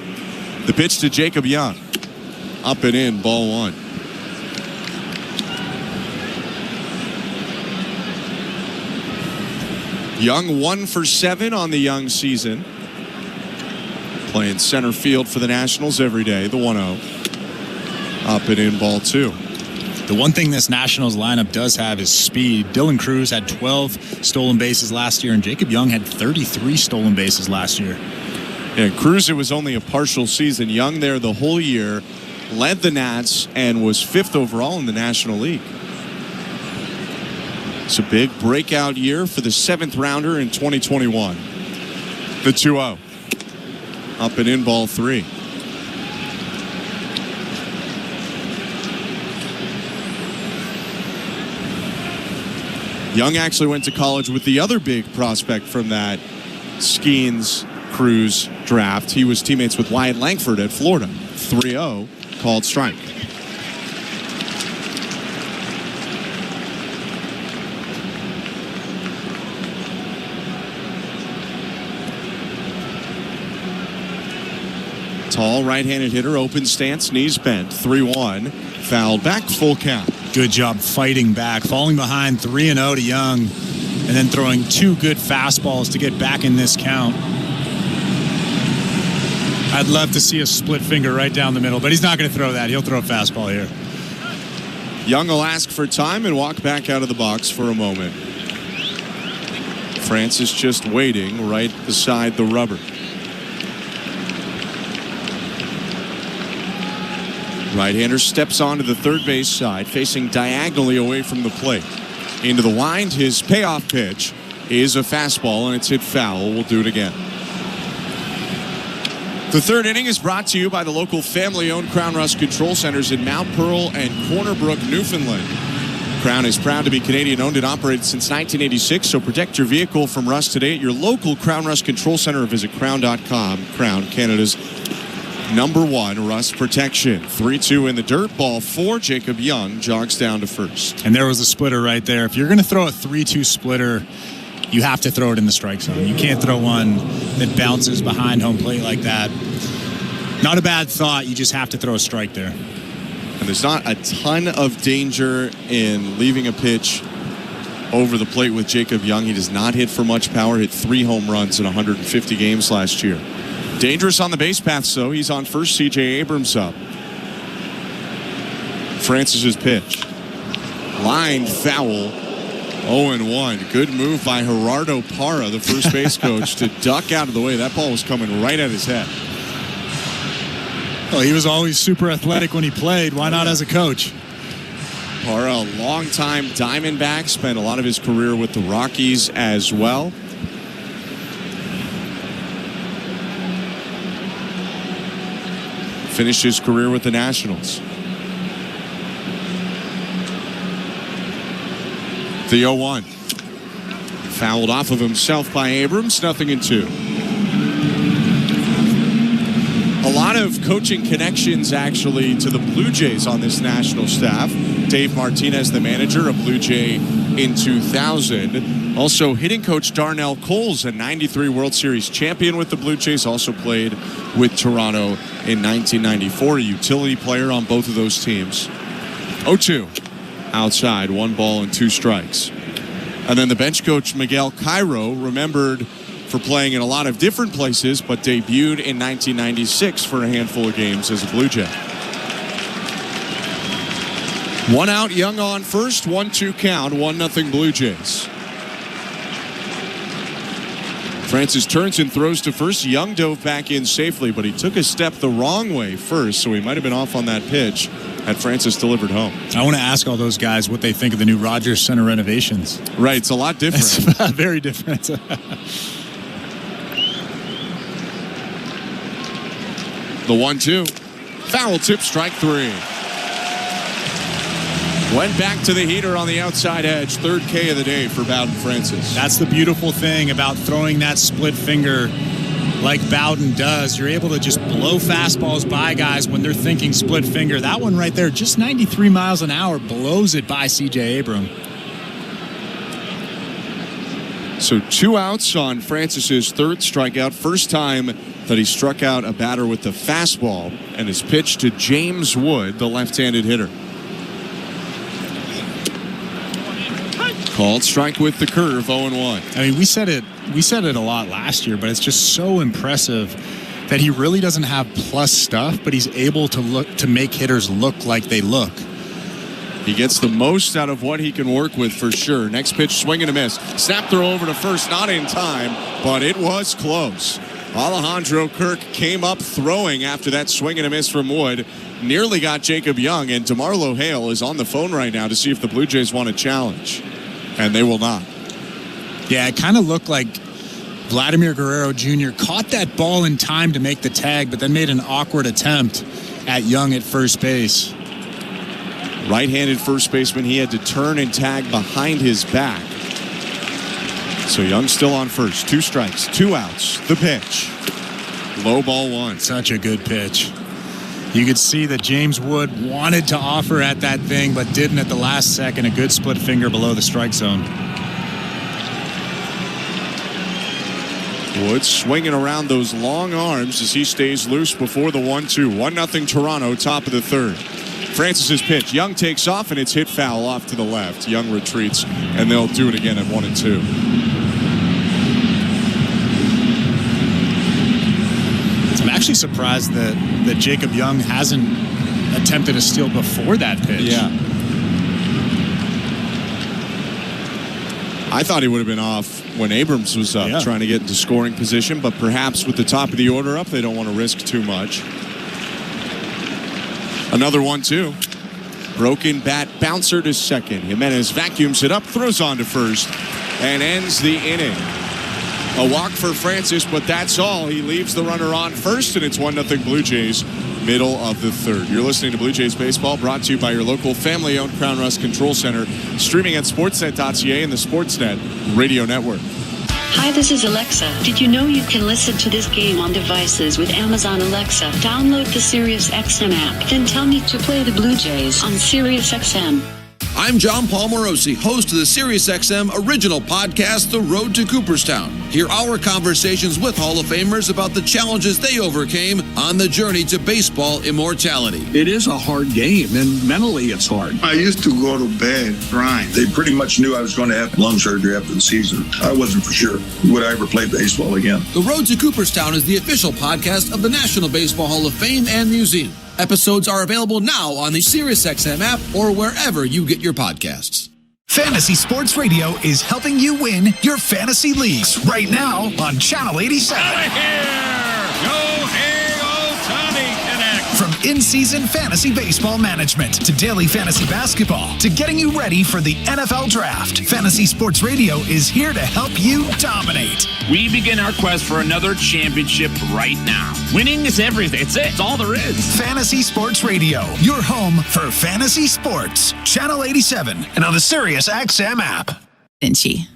D: The pitch to Jacob Young. Up and in, ball one. Young 1 for 7 on the Young season. Playing center field for the Nationals every day, the 1-0. Up and in, ball 2.
O: The one thing this Nationals lineup does have is speed. Dylan Cruz had 12 stolen bases last year, and Jacob Young had 33 stolen bases last year.
D: Yeah, Cruz, it was only a partial season. Young there the whole year, led the Nats, and was 5th overall in the National League. It's a big breakout year for the 7th rounder in 2021. The 2-0. Up and in, ball 3. Young actually went to college with the other big prospect from that Skeens Cruz draft. He was teammates with Wyatt Langford at Florida. 3-0, called strike. Tall right-handed hitter, open stance, knees bent, 3-1, fouled back, full count.
O: Good job fighting back, falling behind 3-0 to Young, and then throwing 2 good fastballs to get back in this count. I'd love to see a split finger right down the middle, but he's not going to throw that. He'll throw a fastball here.
D: Young will ask for time and walk back out of the box for a moment. Francis just waiting right beside the rubber. Right-hander steps onto the third base side, facing diagonally away from the plate. Into the wind, his payoff pitch is a fastball, and it's hit foul. We'll do it again. The third inning is brought to you by the local family-owned Crown Rust Control Centers in Mount Pearl and Corner Brook, Newfoundland. Crown is proud to be Canadian-owned and operated since 1986, so protect your vehicle from rust today at your local Crown Rust Control Center or visit crown.com. Crown, Canada's Number 1, Russ protection. 3-2 in the dirt. Ball 4. Jacob Young jogs down to first.
O: And there was a splitter right there. If you're going to throw a 3-2 splitter, you have to throw it in the strike zone. You can't throw one that bounces behind home plate like that. Not a bad thought. You just have to throw a strike there.
D: And there's not a ton of danger in leaving a pitch over the plate with Jacob Young. He does not hit for much power. Hit 3 home runs in 150 games last year. Dangerous on the base paths, though. He's on first. C.J. Abrams up. Francis's pitch. Line foul. 0-1. Good move by Gerardo Parra, the first base coach, to duck out of the way. That ball was coming right at his head.
O: Well, he was always super athletic when he played. Why not as a coach?
D: Parra, a longtime Diamondback, spent a lot of his career with the Rockies as well. Finished his career with the Nationals. The 0-1. Fouled off of himself by Abrams, 0-2. A lot of coaching connections, actually, to the Blue Jays on this national staff. Dave Martinez, the manager, a Blue Jay in 2000. Also, hitting coach Darnell Coles, a 93 World Series champion with the Blue Jays, also played with Toronto in 1994. A utility player on both of those teams. 0-2. Outside, 1 ball and 2 strikes. And then the bench coach, Miguel Cairo, remembered for playing in a lot of different places, but debuted in 1996 for a handful of games as a Blue Jay. 1 out, Young on first, 1-2 count, 1-0 Blue Jays. Francis turns and throws to first. Young dove back in safely, but he took a step the wrong way first, so he might have been off on that pitch had Francis delivered home.
O: I want to ask all those guys what they think of the new Rogers Center renovations.
D: Right, it's a lot different.
O: It's very different.
D: The 1-2. Foul tip, strike 3. Went back to the heater on the outside edge. 3rd K of the day for Bowden Francis.
O: That's the beautiful thing about throwing that split finger like Bowden does. You're able to just blow fastballs by guys when they're thinking split finger. That one right there, just 93 miles an hour, blows it by C.J. Abrams.
D: So 2 outs on Francis's 3rd strikeout. First time that he struck out a batter with the fastball, and his pitch to James Wood, the left-handed hitter. Called strike with the curve, 0-1.
O: I mean, we said it a lot last year, but it's just so impressive that he really doesn't have plus stuff, but he's able to make hitters look like they look.
D: He gets the most out of what he can work with for sure. Next pitch, swing and a miss. Snap throw over to first, not in time, but it was close. Alejandro Kirk came up throwing after that swing and a miss from Wood. Nearly got Jacob Young, and DeMarlo Hale is on the phone right now to see if the Blue Jays want a challenge. And they will not.
O: Yeah, it kind of looked like Vladimir Guerrero Jr. caught that ball in time to make the tag, but then made an awkward attempt at Young at first base.
D: Right-handed first baseman, he had to turn and tag behind his back. So Young still on first. 2 strikes, 2 outs. The pitch. Low ball 1.
O: Such a good pitch. You could see that James Wood wanted to offer at that thing, but didn't at the last second. A good split finger below the strike zone.
D: Wood swinging around those long arms as he stays loose before the 1-2. 1-0 Toronto, top of the 3rd. Francis's pitch. Young takes off, and it's hit foul off to the left. Young retreats, and they'll do it again at 1-2.
O: I'm actually surprised that Jacob Young hasn't attempted a steal before that pitch.
D: Yeah. I thought he would have been off when Abrams was up, trying to get into scoring position, but perhaps with the top of the order up, they don't want to risk too much. Another 1-2. Broken bat bouncer to second. Jimenez vacuums it up, throws on to first, and ends the inning. A walk for Francis, but that's all. He leaves the runner on first, and it's 1-0 Blue Jays, middle of the 3rd. You're listening to Blue Jays Baseball, brought to you by your local family-owned Crown Rust Control Center, streaming at sportsnet.ca and the Sportsnet Radio Network.
H: Hi, this is Alexa. Did you know you can listen to this game on devices with Amazon Alexa? Download the SiriusXM app, then tell me to play the Blue Jays on SiriusXM.
J: I'm John Paul Morosi, host of the SiriusXM original podcast, The Road to Cooperstown. Hear our conversations with Hall of Famers about the challenges they overcame on the journey to baseball immortality.
K: It is a hard game, and mentally it's hard.
L: I used to go to bed crying. They pretty much knew I was going to have lung surgery after the season. I wasn't for sure. Would I ever play baseball again?
J: The Road to Cooperstown is the official podcast of the National Baseball Hall of Fame and Museum. Episodes are available now on the SiriusXM app or wherever you get your podcasts.
F: Fantasy Sports Radio is helping you win your fantasy leagues right now on Channel 87.
C: Out of here! Go Hey Connect!
F: From in-season fantasy baseball management to daily fantasy basketball to getting you ready for the NFL Draft, Fantasy Sports Radio is here to help you dominate.
T: We begin our quest for another championship right now. Winning is everything. It's all there is.
F: Fantasy Sports Radio, your home for fantasy sports. Channel 87 and on the SiriusXM app.
Y: Didn't she?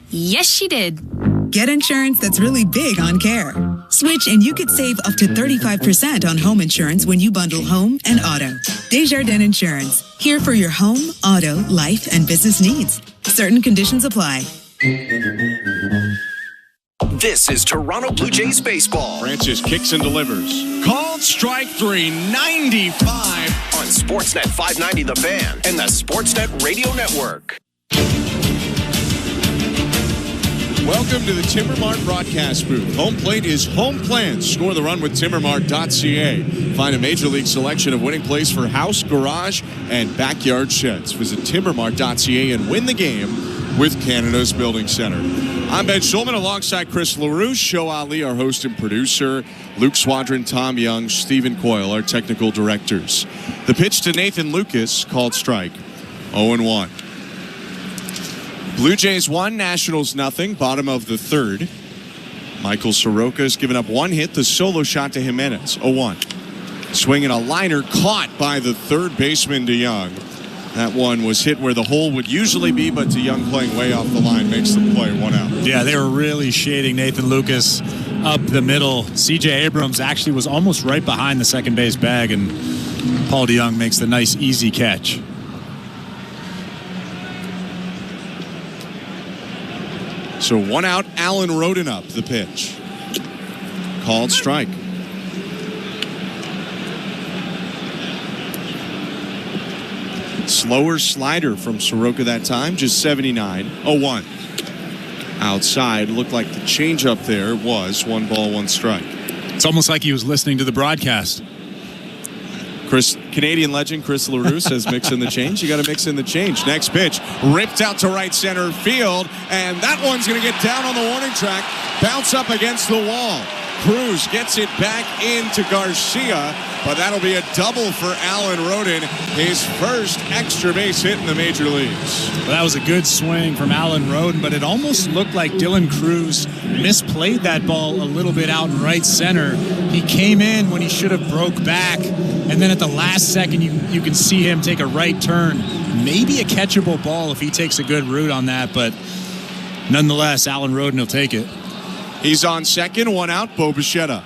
Z: Yes, she did.
Y: Get insurance that's really big on care. Switch and you could save up to 35% on home insurance when you bundle home and auto. Desjardins Insurance, here for your home, auto, life, and business needs. Certain conditions apply.
B: This is Toronto Blue Jays baseball.
D: Francis kicks and delivers. Called strike 3, 95.
B: On Sportsnet 590 The Fan and the Sportsnet Radio Network.
D: Welcome to the Timbermart broadcast booth. Home plate is home plans. Score the run with Timbermart.ca. Find a major league selection of winning plays for house, garage, and backyard sheds. Visit Timbermart.ca and win the game with Canada's Building Center. I'm Ben Schulman alongside Chris LaRouche, Show Ali, our host and producer, Luke Swadron, Tom Young, Stephen Coyle, our technical directors. The pitch to Nathan Lucas, called strike, 0-1. Blue Jays 1, Nationals nothing, bottom of the third. Michael Soroka has given up one hit, the solo shot to Jimenez, 0-1. Swinging a liner caught by the third baseman DeYoung. That one was hit where the hole would usually be, but DeYoung playing way off the line makes the play, 1 out.
O: Yeah, they were really shading Nathan Lucas up the middle. C.J. Abrams actually was almost right behind the second base bag, and Paul DeYoung makes the nice, easy catch.
D: So 1 out, Alan Roden up the pitch. Called strike. Slower slider from Soroka that time, just 79. 0-1. Outside, looked like the changeup there was 1 ball, 1 strike.
O: It's almost like he was listening to the broadcast.
D: Canadian legend Chris LaRouche says mix in the change. You got to mix in the change. Next pitch, ripped out to right center field, and that one's going to get down on the warning track, bounce up against the wall. Cruz gets it back into Garcia, but that'll be a double for Alan Roden, his first extra base hit in the major leagues.
O: Well, that was a good swing from Alan Roden, but it almost looked like Dylan Cruz misplayed that ball a little bit out in right center. He came in when he should have broke back, and then at the last second you can see him take a right turn. Maybe a catchable ball if he takes a good route on that, but nonetheless, Alan Roden will take it.
D: He's on second, 1 out, Bo Bichette.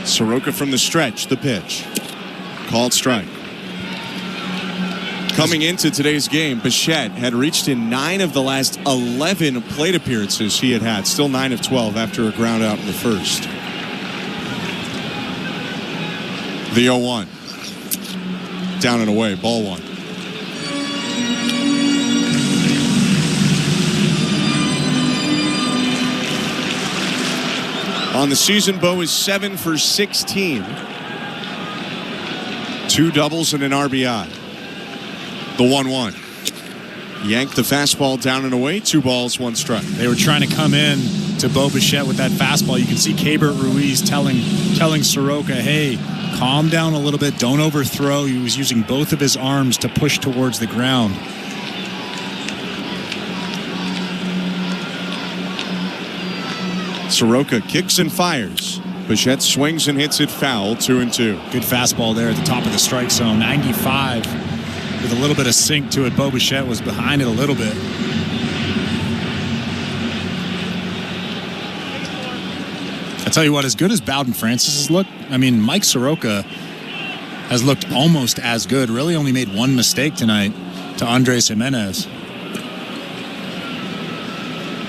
D: Soroka from the stretch, the pitch. Called strike. Coming into today's game, Bichette had reached in 9 of the last 11 plate appearances he had. Still 9 of 12 after a ground out in the first. The 0-1. Down and away, ball 1. On the season, Bo is 7 for 16. 2 doubles and an RBI. The 1-1. Yanked the fastball down and away. 2 balls, 1 strike.
O: They were trying to come in to Bo Bichette with that fastball. You can see Keibert Ruiz telling Soroka, hey, calm down a little bit. Don't overthrow. He was using both of his arms to push towards the ground.
D: Soroka kicks and fires. Bichette swings and hits it foul, 2-2.
O: Good fastball there at the top of the strike zone. 95 with a little bit of sink to it. Bo Bichette was behind it a little bit. I tell you what, as good as Bowden Francis has looked, I mean, Mike Soroka has looked almost as good. Really only made one mistake tonight to Andres Jimenez.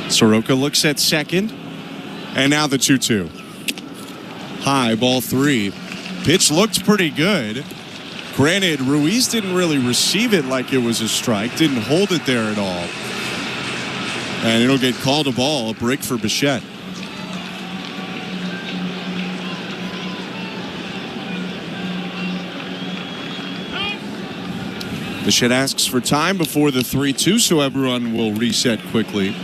D: Soroka looks at second. And now the 2-2. High, ball 3. Pitch looked pretty good. Granted, Ruiz didn't really receive it like it was a strike. Didn't hold it there at all. And it'll get called a ball. A break for Bichette. Bichette asks for time before the 3-2, so everyone will reset quickly.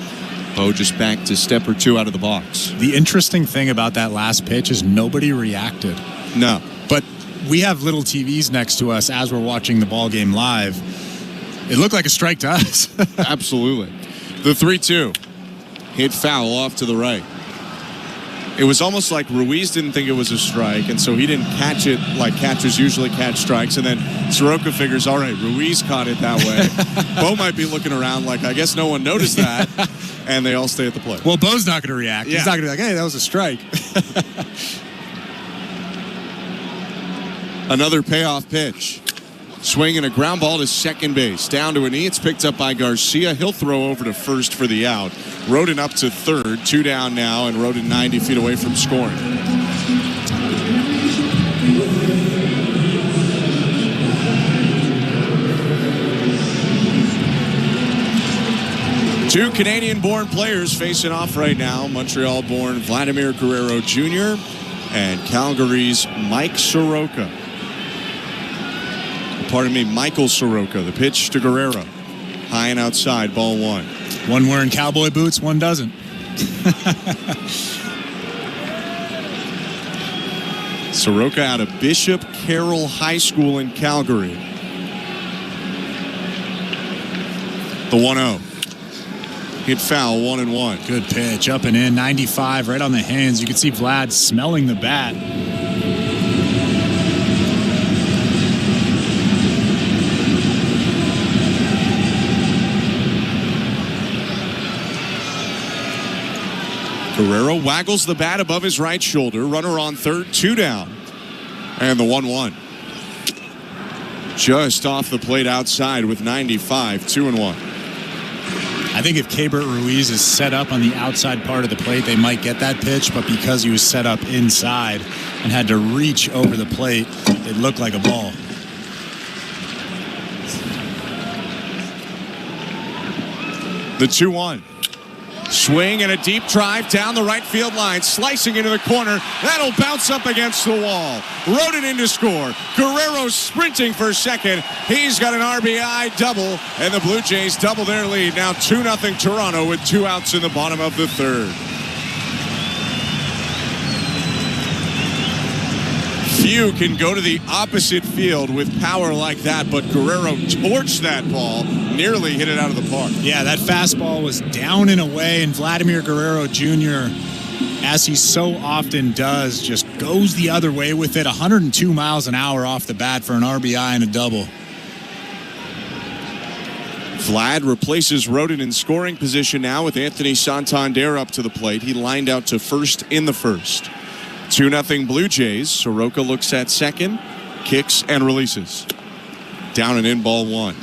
D: Bo just backed a step or two out of the box.
O: The interesting thing about that last pitch is nobody reacted.
D: No.
O: But we have little TVs next to us as we're watching the ball game live. It looked like a strike to us.
D: Absolutely. The 3-2. Hit foul off to the right. It was almost like Ruiz didn't think it was a strike, and so he didn't catch it like catchers usually catch strikes. And then Soroka figures, all right, Ruiz caught it that way. Bo might be looking around like, I guess no one noticed that. And they all stay at the plate.
O: Well, Bo's not going to react.
D: Yeah.
O: He's not going to be like, hey, that was a strike.
D: Another payoff pitch. Swing and a ground ball to second base. Down to a knee. It's picked up by Garcia. He'll throw over to first for the out. Rodin up to third. 2 down now, and Rodin 90 feet away from scoring. Two Canadian-born players facing off right now. Montreal-born Vladimir Guerrero Jr. and Calgary's Mike Soroka. Pardon me, Michael Soroka. The pitch to Guerrero. High and outside, ball 1.
O: One wearing cowboy boots, one doesn't.
D: Soroka out of Bishop Carroll High School in Calgary. The 1-0. Hit foul, 1-1.
O: Good pitch, up and in, 95, right on the hands. You can see Vlad smelling the bat.
D: Guerrero waggles the bat above his right shoulder. Runner on third, 2 down. And the 1-1. Just off the plate outside with 95, 2-1.
O: I think if Keibert Ruiz is set up on the outside part of the plate, they might get that pitch, but because he was set up inside and had to reach over the plate, it looked like a ball.
D: The 2-1. Swing and a deep drive down the right field line, slicing into the corner. That'll bounce up against the wall. Rodin in to score. Guerrero sprinting for second. He's got an RBI double, and the Blue Jays double their lead. Now 2-0 Toronto with 2 outs in the bottom of the third. Few can go to the opposite field with power like that, but Guerrero torched that ball, nearly hit it out of the park.
O: Yeah, that fastball was down and away, and Vladimir Guerrero Jr., as he so often does, just goes the other way with it. 102 miles an hour off the bat for an RBI and a double.
D: Vlad replaces Rodin in scoring position now with Anthony Santander up to the plate. He lined out to first in the first. 2-0 Blue Jays. Soroka looks at second, kicks and releases. Down and in, ball 1.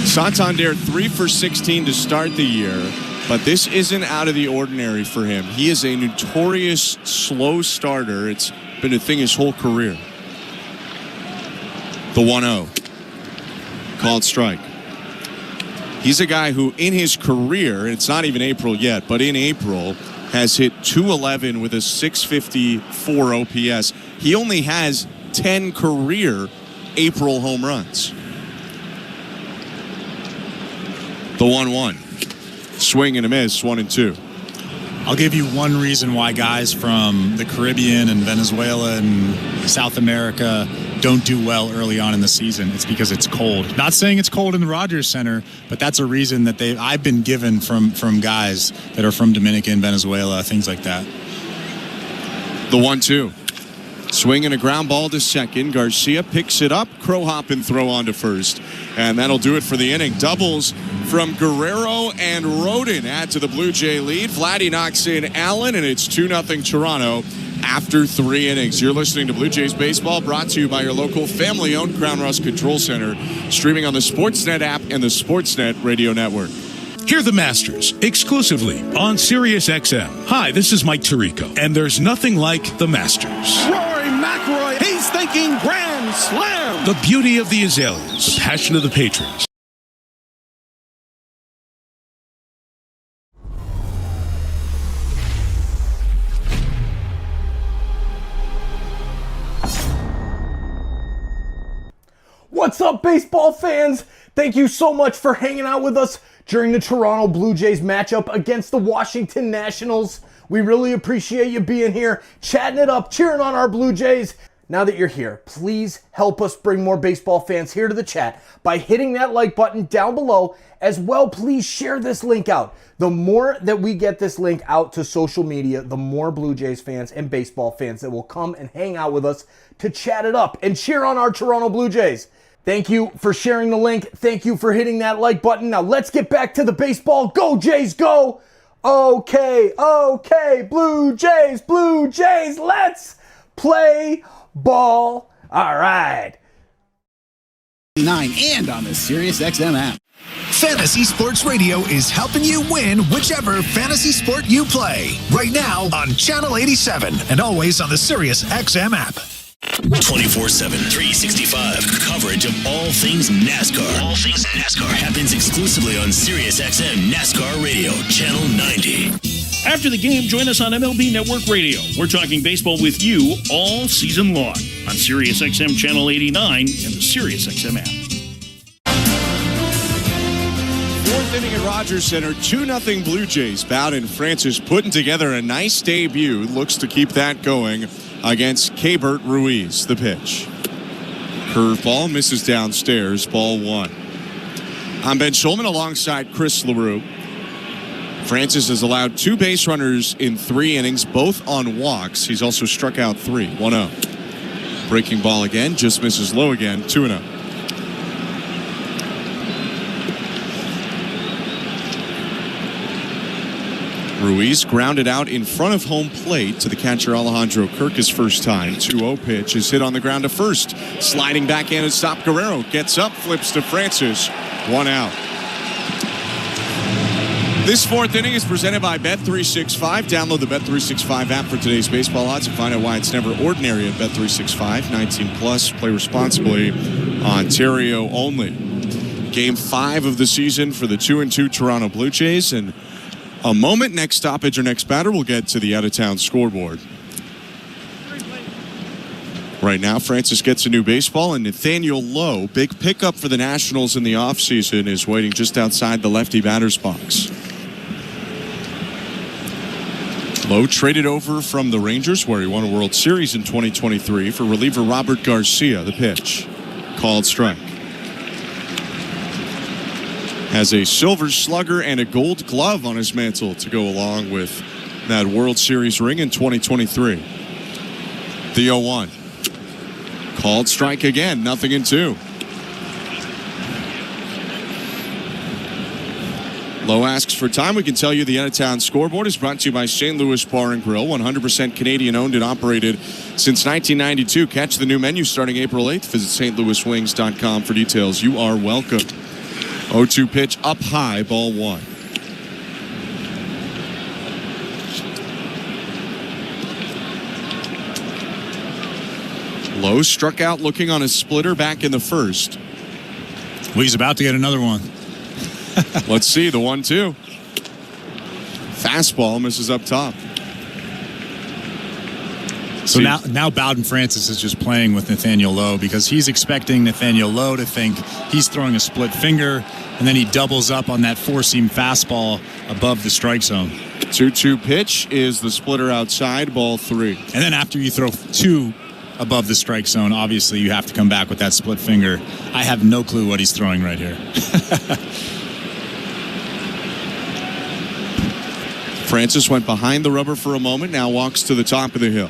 D: Santander 3 for 16 to start the year, but this isn't out of the ordinary for him. He is a notorious slow starter. It's been a thing his whole career. The 1-0. Called strike. He's a guy who, in his career, it's not even April yet, but in April, has hit .211 with a .654 OPS. He only has 10 career April home runs. The 1-1. Swing and a miss, 1-2.
O: I'll give you one reason why guys from the Caribbean and Venezuela and South America don't do well early on in the season. It's because it's cold. Not saying it's cold in the Rogers Center, but that's a reason that I've been given from guys that are from Dominican, Venezuela, things like that.
D: The 1-2. Swing and a ground ball to second. Garcia picks it up. Crow hop and throw on to first. And that'll do it for the inning. Doubles from Guerrero and Rodin add to the Blue Jay lead. Vladdy knocks in Allen, and it's 2-0 Toronto after 3 innings. You're listening to Blue Jays Baseball, brought to you by your local family-owned Crown Rust Control Center, streaming on the Sportsnet app and the Sportsnet Radio Network.
A: Hear the Masters exclusively on Sirius XM. Hi, this is Mike Tirico, and there's nothing like the Masters.
C: Rory McIlroy, he's thinking grand slam.
A: The beauty of the azaleas, the passion of the Patriots.
M: What's up, baseball fans? Thank you so much for hanging out with us during the Toronto Blue Jays matchup against the Washington Nationals. We really appreciate you being here, chatting it up, cheering on our Blue Jays. Now that you're here, please help us bring more baseball fans here to the chat by hitting that like button down below. As well, please share this link out. The more that we get this link out to social media, the more Blue Jays fans and baseball fans that will come and hang out with us to chat it up and cheer on our Toronto Blue Jays. Thank you for sharing the link. Thank you for hitting that like button. Now let's get back to the baseball. Go Jays, go! Okay, Blue Jays, let's play ball. All right.
N: 9 and on the Sirius XM app.
F: Fantasy Sports Radio is helping you win whichever fantasy sport you play. Right now on Channel 87 and always on the Sirius XM app.
P: 24/7, 365 coverage of all things NASCAR. All things NASCAR happens exclusively on Sirius XM NASCAR Radio, Channel 90.
R: After the game, join us on MLB Network Radio. We're talking baseball with you all season long on Sirius XM Channel 89 and the Sirius XM app.
D: Fourth inning at Rogers Center, 2-0 Blue Jays. Bowden Francis putting together a nice debut. Looks to keep that going against Keibert Ruiz. The pitch. Curveball misses downstairs. Ball 1. I'm Ben Schulman alongside Chris LaRue. Francis has allowed 2 base runners in 3 innings, both on walks. He's also struck out 3. 1-0. Breaking ball again. Just misses low again. 2-0. Ruiz grounded out in front of home plate to the catcher Alejandro Kirk his first time. 2-0 pitch is hit on the ground to first. Sliding backhand and stop. Guerrero gets up, flips to Francis. 1 out. This 4th inning is presented by Bet365. Download the Bet365 app for today's baseball odds and find out why it's never ordinary at Bet365. 19 plus. Play responsibly. Ontario only. Game 5 of the season for the 2-2 Toronto Blue Jays, and a moment, next stoppage or next batter, we'll get to the out-of-town scoreboard. Right now, Francis gets a new baseball, and Nathaniel Lowe, big pickup for the Nationals in the offseason, is waiting just outside the lefty batter's box. Lowe traded over from the Rangers, where he won a World Series in 2023, for reliever Robert Garcia. The pitch. Called strike. Has a silver slugger and a gold glove on his mantle to go along with that World Series ring in 2023. The 0-1. Called strike again. 0-2. Lowe asks for time. We can tell you the out-of-town scoreboard is brought to you by St. Louis Bar and Grill. 100% Canadian owned and operated since 1992. Catch the new menu starting April 8th. Visit stlouiswings.com for details. You are welcome. 0-2 pitch up high, ball 1. Lowe struck out looking on a splitter back in the first.
O: Well, he's about to get another one.
D: Let's see, the 1-2. Fastball misses up top.
O: So now Bowden Francis is just playing with Nathaniel Lowe because he's expecting Nathaniel Lowe to think he's throwing a split finger, and then he doubles up on that four-seam fastball above the strike zone.
D: 2-2 pitch is the splitter outside, ball 3.
O: And then after you throw 2 above the strike zone, obviously you have to come back with that split finger. I have no clue what he's throwing right here.
D: Francis went behind the rubber for a moment, now walks to the top of the hill.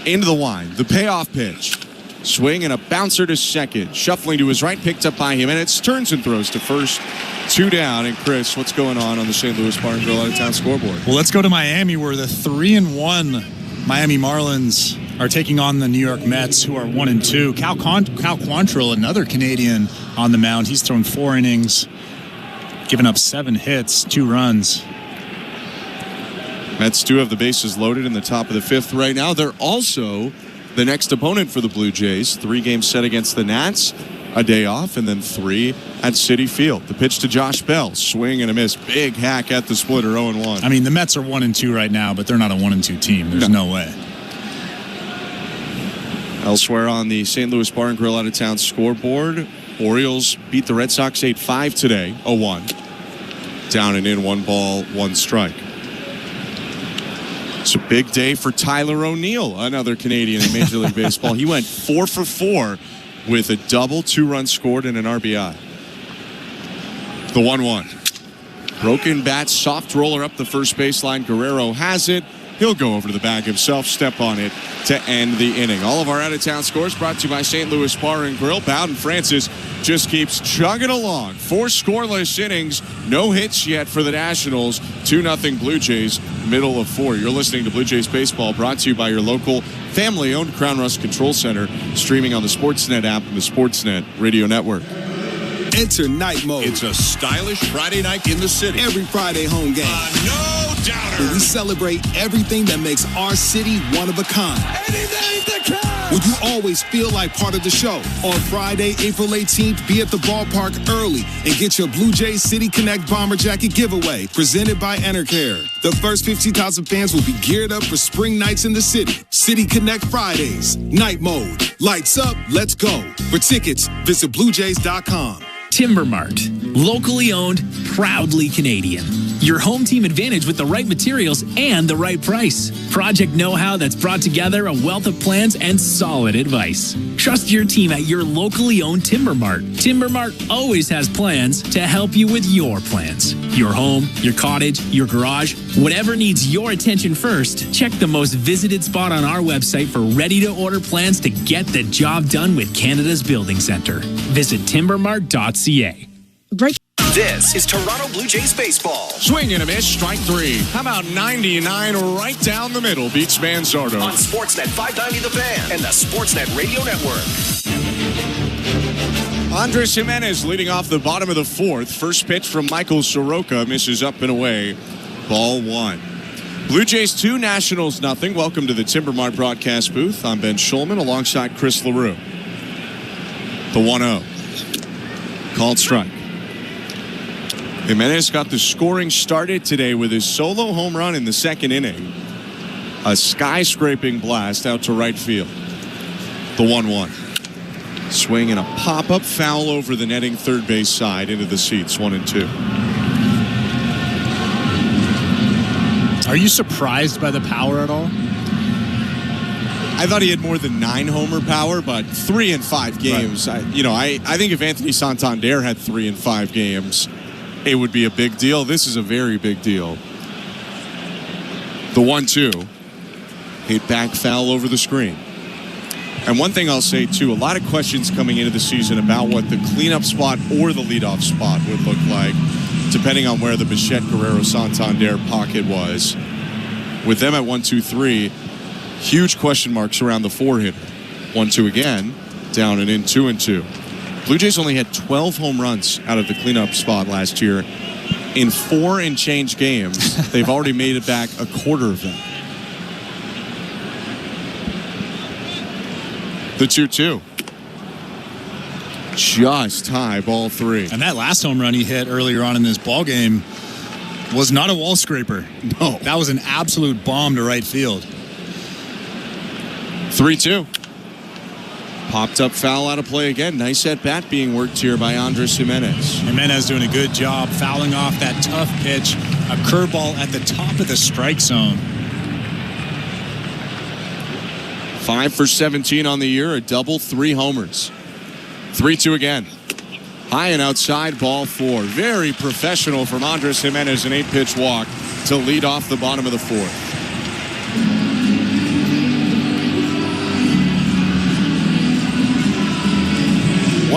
D: Into the line. The payoff pitch. Swing and a bouncer to second. Shuffling to his right, picked up by Jimenez. Turns and throws to first. 2 down. And Chris, what's going on the St. Louis Bar and Grill out-of-town scoreboard?
O: Well, let's go to Miami, where the 3-1 Miami Marlins are taking on the New York Mets, who are 1-2. Cal Quantrill, another Canadian on the mound. He's thrown 4 innings, given up 7 hits, 2 runs.
D: Mets do have the bases loaded in the top of the 5th right now. They're also the next opponent for the Blue Jays. 3 games set against the Nats, a day off, and then 3 at Citi Field. The pitch to Josh Bell, swing and a miss. Big hack at the splitter, 0-1.
O: I mean, the Mets are 1-2 right now, but they're not a 1-2 team. There's no way.
D: Elsewhere on the St. Louis Bar and Grill out-of-town scoreboard, Orioles beat the Red Sox 8-5 today, 0-1. Down and in, 1 ball, 1 strike. It's a big day for Tyler O'Neill, another Canadian in Major League Baseball. He went 4 for 4 with a double, 2 runs scored, and an RBI. The 1-1. Broken bat, soft roller up the first baseline. Guerrero has it. He'll go over to the bag himself, step on it to end the inning. All of our out-of-town scores brought to you by St. Louis Bar and Grill. Bowden Francis just keeps chugging along. 4 scoreless innings, no hits yet for the Nationals. 2-0 Blue Jays, middle of 4. You're listening to Blue Jays Baseball, brought to you by your local family-owned Crown Rust Control Center, streaming on the Sportsnet app and the Sportsnet Radio Network.
E: Enter Night Mode.
C: It's a stylish Friday night in the city.
E: Every Friday home game.
C: No doubter.
E: Where we celebrate everything that makes our city one of a kind.
C: Anything that counts.
E: Would you always feel like part of the show? On Friday, April 18th, be at the ballpark early and get your Blue Jays City Connect Bomber Jacket giveaway presented by Enercare. The first 50,000 fans will be geared up for spring nights in the city. City Connect Fridays. Night Mode. Lights up. Let's go. For tickets, visit BlueJays.com.
I: Timber Mart. Locally owned, proudly Canadian. Your home team advantage with the right materials and the right price. Project know-how that's brought together a wealth of plans and solid advice. Trust your team at your locally owned Timber Mart. Timber Mart always has plans to help you with your plans. Your home, your cottage, your garage, whatever needs your attention first, check the most visited spot on our website for ready-to-order plans to get the job done with Canada's Building Center. Visit timbermart.ca.
B: This is Toronto Blue Jays baseball.
D: Swing and a miss, strike 3. How about 99 right down the middle? Beats Manzardo.
B: On Sportsnet 590 The Fan and the Sportsnet Radio Network.
D: Andres Jimenez leading off the bottom of the 4th. First pitch from Michael Soroka misses up and away. Ball 1. Blue Jays 2, Nationals nothing. Welcome to the Timber Mart broadcast booth. I'm Ben Schulman alongside Chris LaRue. The 1-0. Called strike. Jimenez got the scoring started today with his solo home run in the 2nd inning. A skyscraping blast out to right field. The 1-1. Swing and a pop-up foul over the netting third base side into the seats, 1-2.
O: Are you surprised by the power at all?
D: I thought he had more than 9 homer power, but 3 in 5 games. Right. I think if Anthony Santander had 3 in 5 games, it would be a big deal. This is a very big deal. The 1-2. Hit back foul over the screen. And one thing I'll say, too, a lot of questions coming into the season about what the cleanup spot or the leadoff spot would look like, depending on where the Bichette Guerrero Santander pocket was. With them at 1-2-3, huge question marks around the 4-hitter. 1-2 again, down and in, 2-2. Blue Jays only had 12 home runs out of the cleanup spot last year. In 4 and change games, they've already made it back a quarter of them. The 2-2. Just high, ball 3.
O: And that last home run he hit earlier on in this ball game was not a wall scraper.
D: No.
O: That was an absolute bomb to right field.
D: 3-2. Popped up foul out of play again. Nice at bat being worked here by Andres Jimenez.
O: Jimenez doing a good job fouling off that tough pitch. A curveball at the top of the strike zone.
D: 5 for 17 on the year, a double, 3 homers. 3-2 again. High and outside, ball 4. Very professional from Andres Jimenez, an 8-pitch walk to lead off the bottom of the 4th.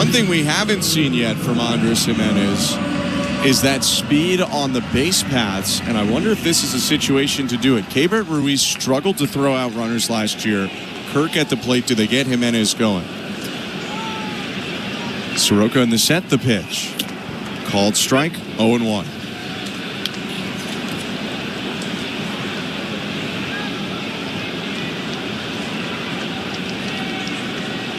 D: One thing we haven't seen yet from Andres Jimenez is that speed on the base paths, and I wonder if this is a situation to do it. Keibert Ruiz struggled to throw out runners last year. Kirk at the plate. Do they get Jimenez going? Soroka in the set, the pitch. Called strike, 0-1.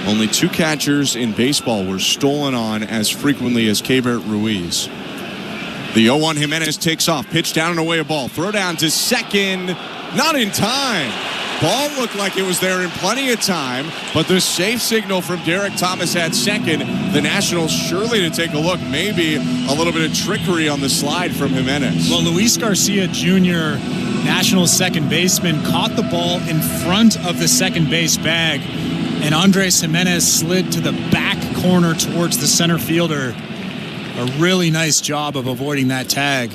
D: Only 2 catchers in baseball were stolen on as frequently as Keibert Ruiz. The 0-1 Jimenez takes off. Pitch down and away a ball. Throw down to second. Not in time. Ball looked like it was there in plenty of time, but the safe signal from Derek Thomas at second. The Nationals surely to take a look. Maybe a little bit of trickery on the slide from Jimenez.
O: Well, Luis Garcia Jr., Nationals second baseman, caught the ball in front of the second base bag, and Andres Jimenez slid to the back corner towards the center fielder. A really nice job of avoiding that tag.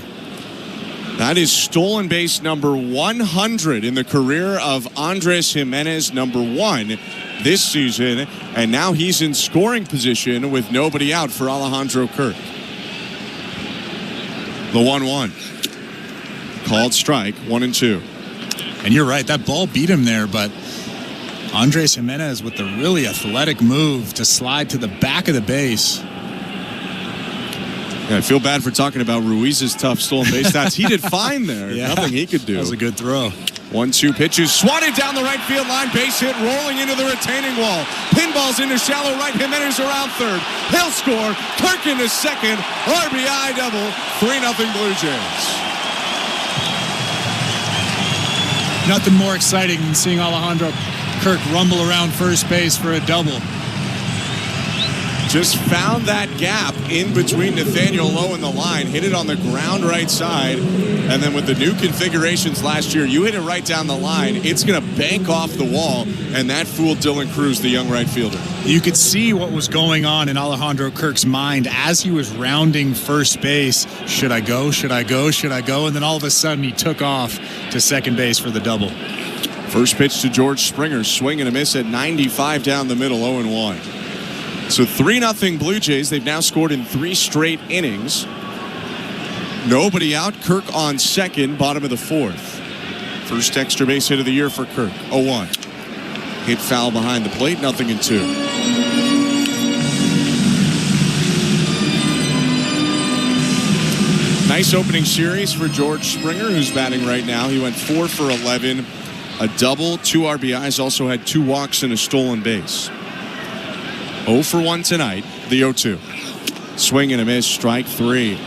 D: That is stolen base number 100 in the career of Andres Jimenez, number 1 this season. And now he's in scoring position with nobody out for Alejandro Kirk. The 1-1. Called strike, 1-2.
O: And you're right, that ball beat him there, but Andres Jimenez with the really athletic move to slide to the back of the base.
D: Yeah, I feel bad for talking about Ruiz's tough stolen base stats. He did fine there.
O: Yeah.
D: Nothing he could do.
O: That was a good throw.
D: 1-2 pitches. Swatted down the right field line. Base hit. Rolling into the retaining wall. Pinballs into shallow right. Jimenez around third. He'll score. Kirk into second. RBI double. 3-0 Blue Jays.
O: Nothing more exciting than seeing Alejandro Kirk rumble around first base for a double.
D: Just found that gap in between Nathaniel Lowe and the line, hit it on the ground right side, and then with the new configurations last year, you hit it right down the line, it's going to bank off the wall, and that fooled Dylan Cruz, the young right fielder.
O: You could see what was going on in Alejandro Kirk's mind as he was rounding first base. Should I go? Should I go? Should I go? And then all of a sudden he took off to second base for the double.
D: First pitch to George Springer, swing and a miss at 95 down the middle, 0-1. So 3-0 Blue Jays. They've now scored in 3 straight innings. Nobody out. Kirk on second, bottom of the 4th. First extra base hit of the year for Kirk. 0-1. Hit foul behind the plate, 0-2. Nice opening series for George Springer, who's batting right now. He went 4 for 11, a double, 2 RBIs, also had 2 walks and a stolen base. 0 for 1 tonight, the 0-2. Swing and a miss, strike 3.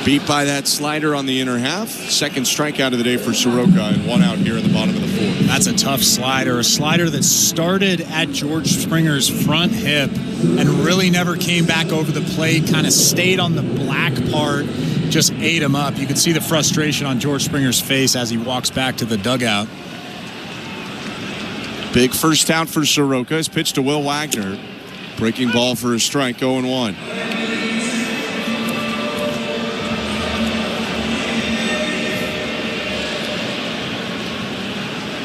D: Beat by that slider on the inner half. Second strikeout of the day for Soroka, and 1 out here in the bottom of the 4th.
O: That's a tough slider. A slider that started at George Springer's front hip and really never came back over the plate, kind of stayed on the black part, just ate him up. You could see the frustration on George Springer's face as he walks back to the dugout.
D: Big first out for Soroka. His pitch to Will Wagner. Breaking ball for a strike, 0-1.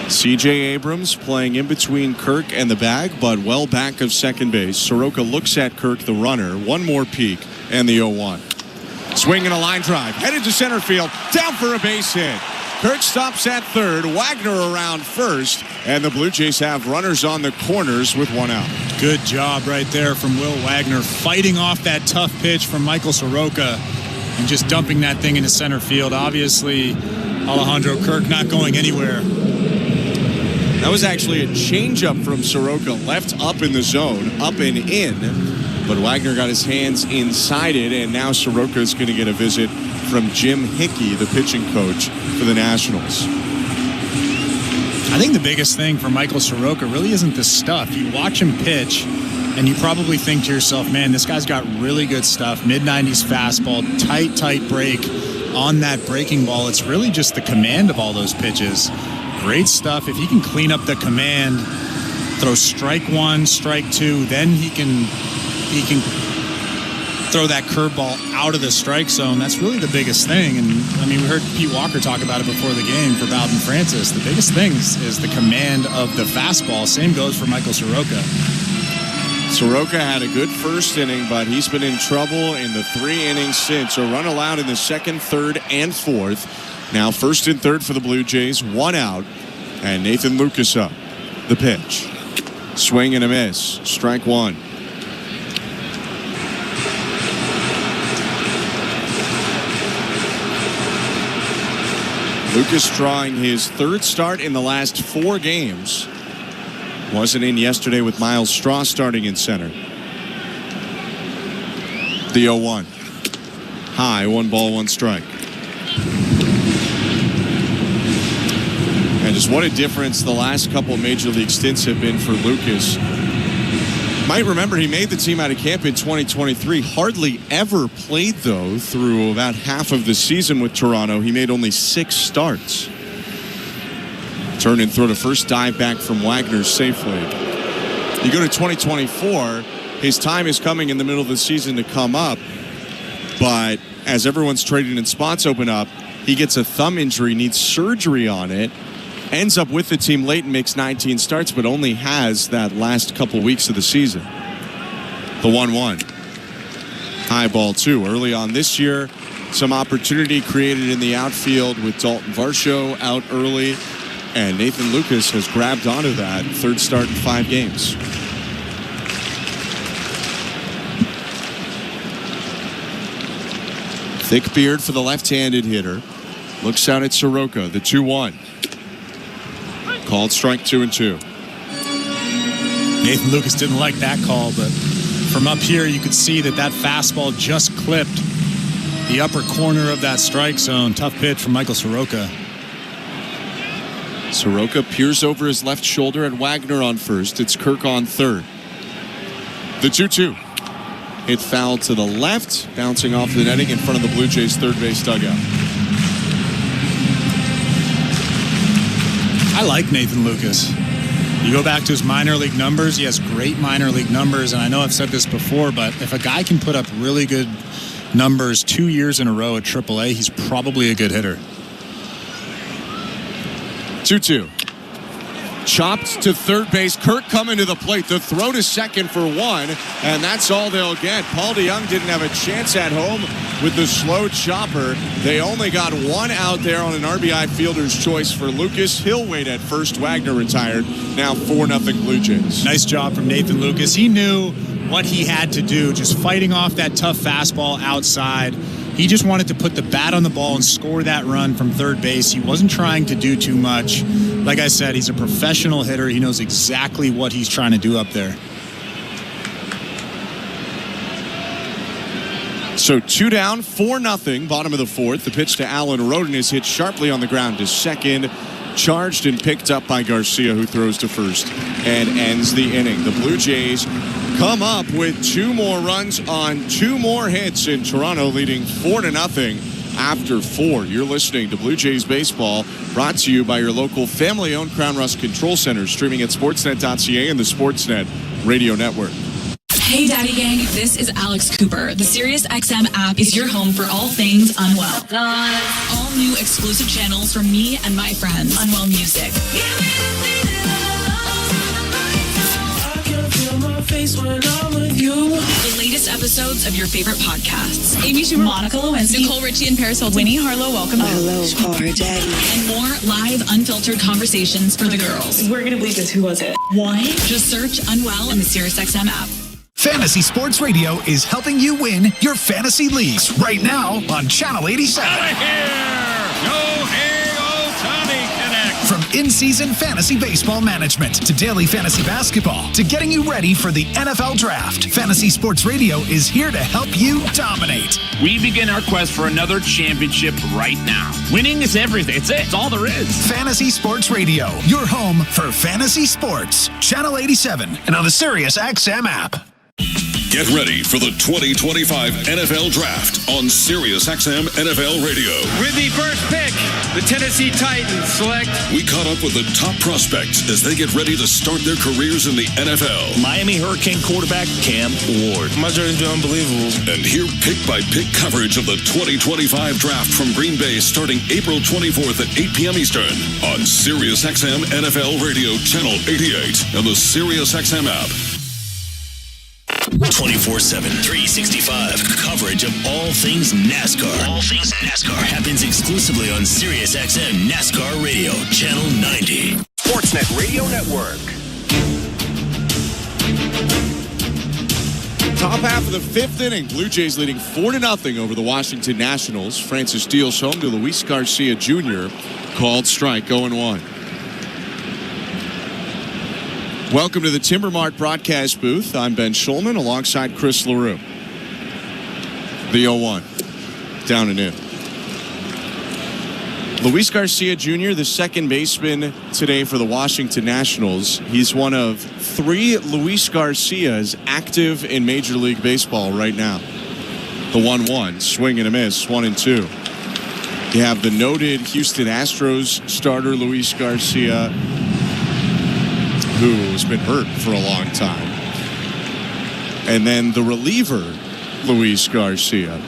D: C.J. Abrams playing in between Kirk and the bag, but well back of second base. Soroka looks at Kirk, the runner. One more peek, and the 0-1. Swing and a line drive. Headed to center field. Down for a base hit. Kirk stops at third, Wagner around first, and the Blue Jays have runners on the corners with 1 out.
O: Good job right there from Will Wagner, fighting off that tough pitch from Michael Soroka and just dumping that thing into center field. Obviously, Alejandro Kirk not going anywhere.
D: That was actually a changeup from Soroka, left up in the zone, up and in, but Wagner got his hands inside it, and now Soroka is going to get a visit from Jim Hickey, the pitching coach for the Nationals.
O: I think the biggest thing for Michael Soroka really isn't the stuff. You watch him pitch, and you probably think to yourself, man, this guy's got really good stuff. Mid-90s fastball, tight break on that breaking ball. It's really just the command of all those pitches. Great stuff. If he can clean up the command, throw strike 1, strike 2, then he can throw that curveball out of the strike zone. That's really the biggest thing. And I mean, we heard Pete Walker talk about it before the game for Bowden Francis. The biggest thing is the command of the fastball. Same goes for Michael Soroka.
D: Soroka had a good first inning, but he's been in trouble in the 3 innings since. A run allowed in the second, third, and fourth. Now first and third for the Blue Jays, 1 out. And Nathan Lucas up. The pitch. Swing and a miss. Strike 1. Lucas drawing his 3rd start in the last 4 games. Wasn't in yesterday with Miles Straw starting in center. The 0-1. High, 1 ball, 1 strike. And just what a difference the last couple major league stints have been for Lucas. Might remember he made the team out of camp in 2023. Hardly ever played, though, through about half of the season with Toronto. He made only 6 starts. Turn and throw to first, dive back from Wagner safely. You go to 2024, his time is coming in the middle of the season to come up. But as everyone's trading and spots open up, he gets a thumb injury, needs surgery on it. Ends up with the team late and makes 19 starts, but only has that last couple weeks of the season. The 1-1. High ball 2. Early on this year, some opportunity created in the outfield with Dalton Varsho out early. And Nathan Lucas has grabbed onto that. 3rd start in 5 games. Thick beard for the left-handed hitter. Looks out at Soroka, the 2-1. Called strike 2 and 2.
O: Nathan Lucas didn't like that call, but from up here you could see that fastball just clipped the upper corner of that strike zone. Tough pitch from Michael Soroka.
D: Soroka peers over his left shoulder at Wagner on first. It's Kirk on third. The 2-2. Hit foul to the left, bouncing off the netting in front of the Blue Jays' third base dugout.
O: I like Nathan Lucas. You go back to his minor league numbers, he has great minor league numbers, and I know I've said this before, but if a guy can put up really good numbers 2 years in a row at AAA, he's probably a good hitter.
D: 2-2. Chopped to third base. Kirk coming to the plate. The throw to second for 1, and that's all they'll get. Paul DeJong didn't have a chance at home with the slow chopper. They only got 1 out there on an RBI fielder's choice for Lucas. He'll wait at first. Wagner retired. Now 4-0 Blue Jays.
O: Nice job from Nathan Lucas. He knew what he had to do, just fighting off that tough fastball outside. He just wanted to put the bat on the ball and score that run from third base. He wasn't trying to do too much. Like I said, he's a professional hitter. He knows exactly what he's trying to do up there.
D: So 2 down, 4-0, bottom of the 4th. The pitch to Allen Roden is hit sharply on the ground to second. Charged and picked up by Garcia, who throws to first and ends the inning. The Blue Jays come up with 2 more runs on 2 more hits in Toronto, leading 4-0 after 4. You're listening to Blue Jays Baseball, brought to you by your local family-owned Crown Rust Control Center, streaming at sportsnet.ca and the Sportsnet Radio Network.
Z: Hey Daddy Gang, this is Alex Cooper. The SiriusXM app is your home for all things Unwell. All new exclusive channels from me and my friends. Unwell Music. The latest episodes of your favorite podcasts. Amy Schumer, Monica Lewinsky, Nicole Richie and Paris Hilton, Winnie Harlow, welcome back.
Y: Hello, poor daddy.
Z: And more live, unfiltered conversations for the girls.
G: We're going to believe this. Who was it?
Z: Why? Just search Unwell in the SiriusXM app.
F: Fantasy Sports Radio is helping you win your fantasy leagues right now on Channel 87.
C: Out of here! Go Hey Ohtani Connect!
F: From in-season fantasy baseball management to daily fantasy basketball to getting you ready for the NFL Draft, Fantasy Sports Radio is here to help you dominate.
T: We begin our quest for another championship right now. Winning is everything. It's all there is.
F: Fantasy Sports Radio, your home for fantasy sports. Channel 87 and on the SiriusXM app.
Q: Get ready for the 2025 NFL Draft on SiriusXM NFL Radio.
S: With the first pick, the Tennessee Titans select.
Q: We caught up with the top prospects as they get ready to start their careers in the NFL.
P: Miami Hurricane quarterback Cam Ward.
S: My journey's been unbelievable.
Q: And hear pick-by-pick coverage of the 2025 Draft from Green Bay starting April 24th at 8 p.m. Eastern on SiriusXM NFL Radio Channel 88 and the SiriusXM app.
P: 24/7, 365. Coverage of all things NASCAR. All things NASCAR happens exclusively on SiriusXM NASCAR Radio, Channel 90.
B: Sportsnet Radio Network.
D: Top half of the fifth inning. Blue Jays leading 4-0 over the Washington Nationals. Francis deals home to Luis Garcia Jr. Called strike, 0-1. Welcome to the Timber Mart broadcast booth. I'm Ben Schulman alongside Chris LaRue. The 0-1. Down and in. Luis Garcia Jr., the second baseman today for the Washington Nationals. He's one of 3 Luis Garcias active in Major League Baseball right now. The 1-1, swing and a miss, 1-2. You have the noted Houston Astros starter Luis Garcia, who has been hurt for a long time. And then the reliever, Luis Garcia.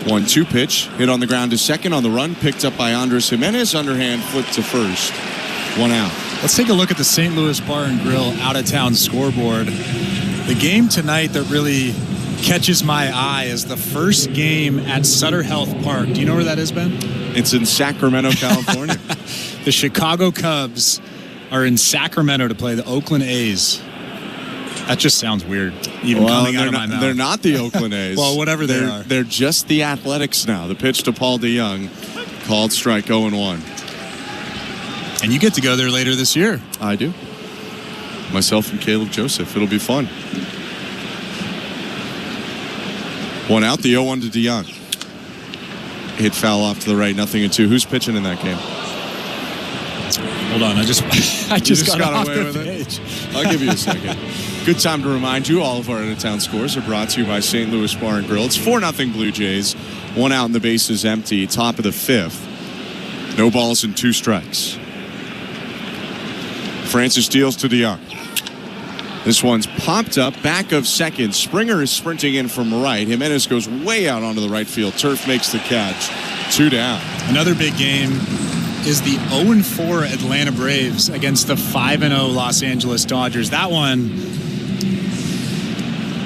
D: 1-2 pitch, hit on the ground to second on the run, picked up by Andres Jimenez, underhand flipped to first. 1 out.
O: Let's take a look at the St. Louis Bar and Grill out-of-town scoreboard. The game tonight that really catches my eye is the first game at Sutter Health Park. Do you know where that is, Ben?
D: It's in Sacramento, California.
O: The Chicago Cubs are in Sacramento to play the Oakland A's. That just sounds weird, even coming out of my mouth.
D: They're not the Oakland A's.
O: Well, whatever they are.
D: They're just the Athletics now. The pitch to Paul DeYoung, called strike, 0-1.
O: And you get to go there later this year.
D: I do. Myself and Caleb Joseph. It'll be fun. 1 out, the 0-1 to DeYoung. Hit foul off to the right, 0-2. Who's pitching in that game?
O: Hold on, I just got
D: away with it. I'll give you a second. Good time to remind you, all of our out-of-town scores are brought to you by St. Louis Bar and Grill. It's 4-0 Blue Jays. 1 out and the base is empty. Top of the fifth. No balls and 2 strikes. Francis deals to DeYoung. This one's popped up, back of second. Springer is sprinting in from right. Jimenez goes way out onto the right field. Turf makes the catch. 2 down.
O: Another big game is the 0-4 Atlanta Braves against the 5-0 Los Angeles Dodgers. That one,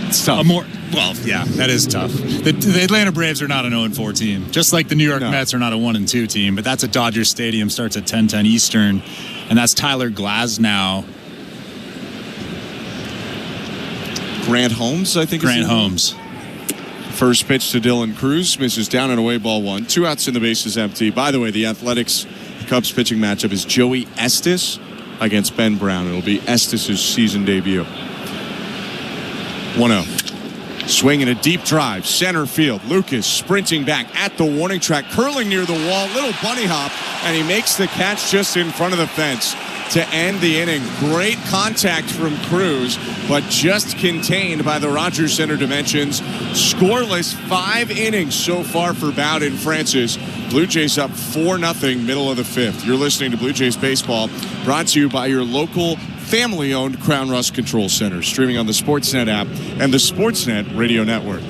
D: it's tough.
O: That is tough. The Atlanta Braves are not an 0-4 team, just like the New York Mets are not a 1-2 team. But that's at Dodger Stadium. Starts at 10:10 Eastern, and that's Tyler Glasnow.
D: Grant Holmes, I think.
O: Grant Holmes.
D: First pitch to Dylan Cruz, misses down and away, ball 1. 2 outs and the base is empty. By the way, the Athletics Cubs pitching matchup is Joey Estes against Ben Brown. It'll be Estes' season debut. 1-0. Swing and a deep drive, center field. Lucas sprinting back at the warning track, curling near the wall, little bunny hop, and he makes the catch just in front of the fence to end the inning. Great contact from Cruz, but just contained by the Rogers Center dimensions. Scoreless 5 innings so far for Bowden Francis. Blue Jays up 4-0, middle of the fifth. You're listening to Blue Jays Baseball, brought to you by your local family-owned Crown Rust Control Center, streaming on the Sportsnet app and the Sportsnet Radio Network.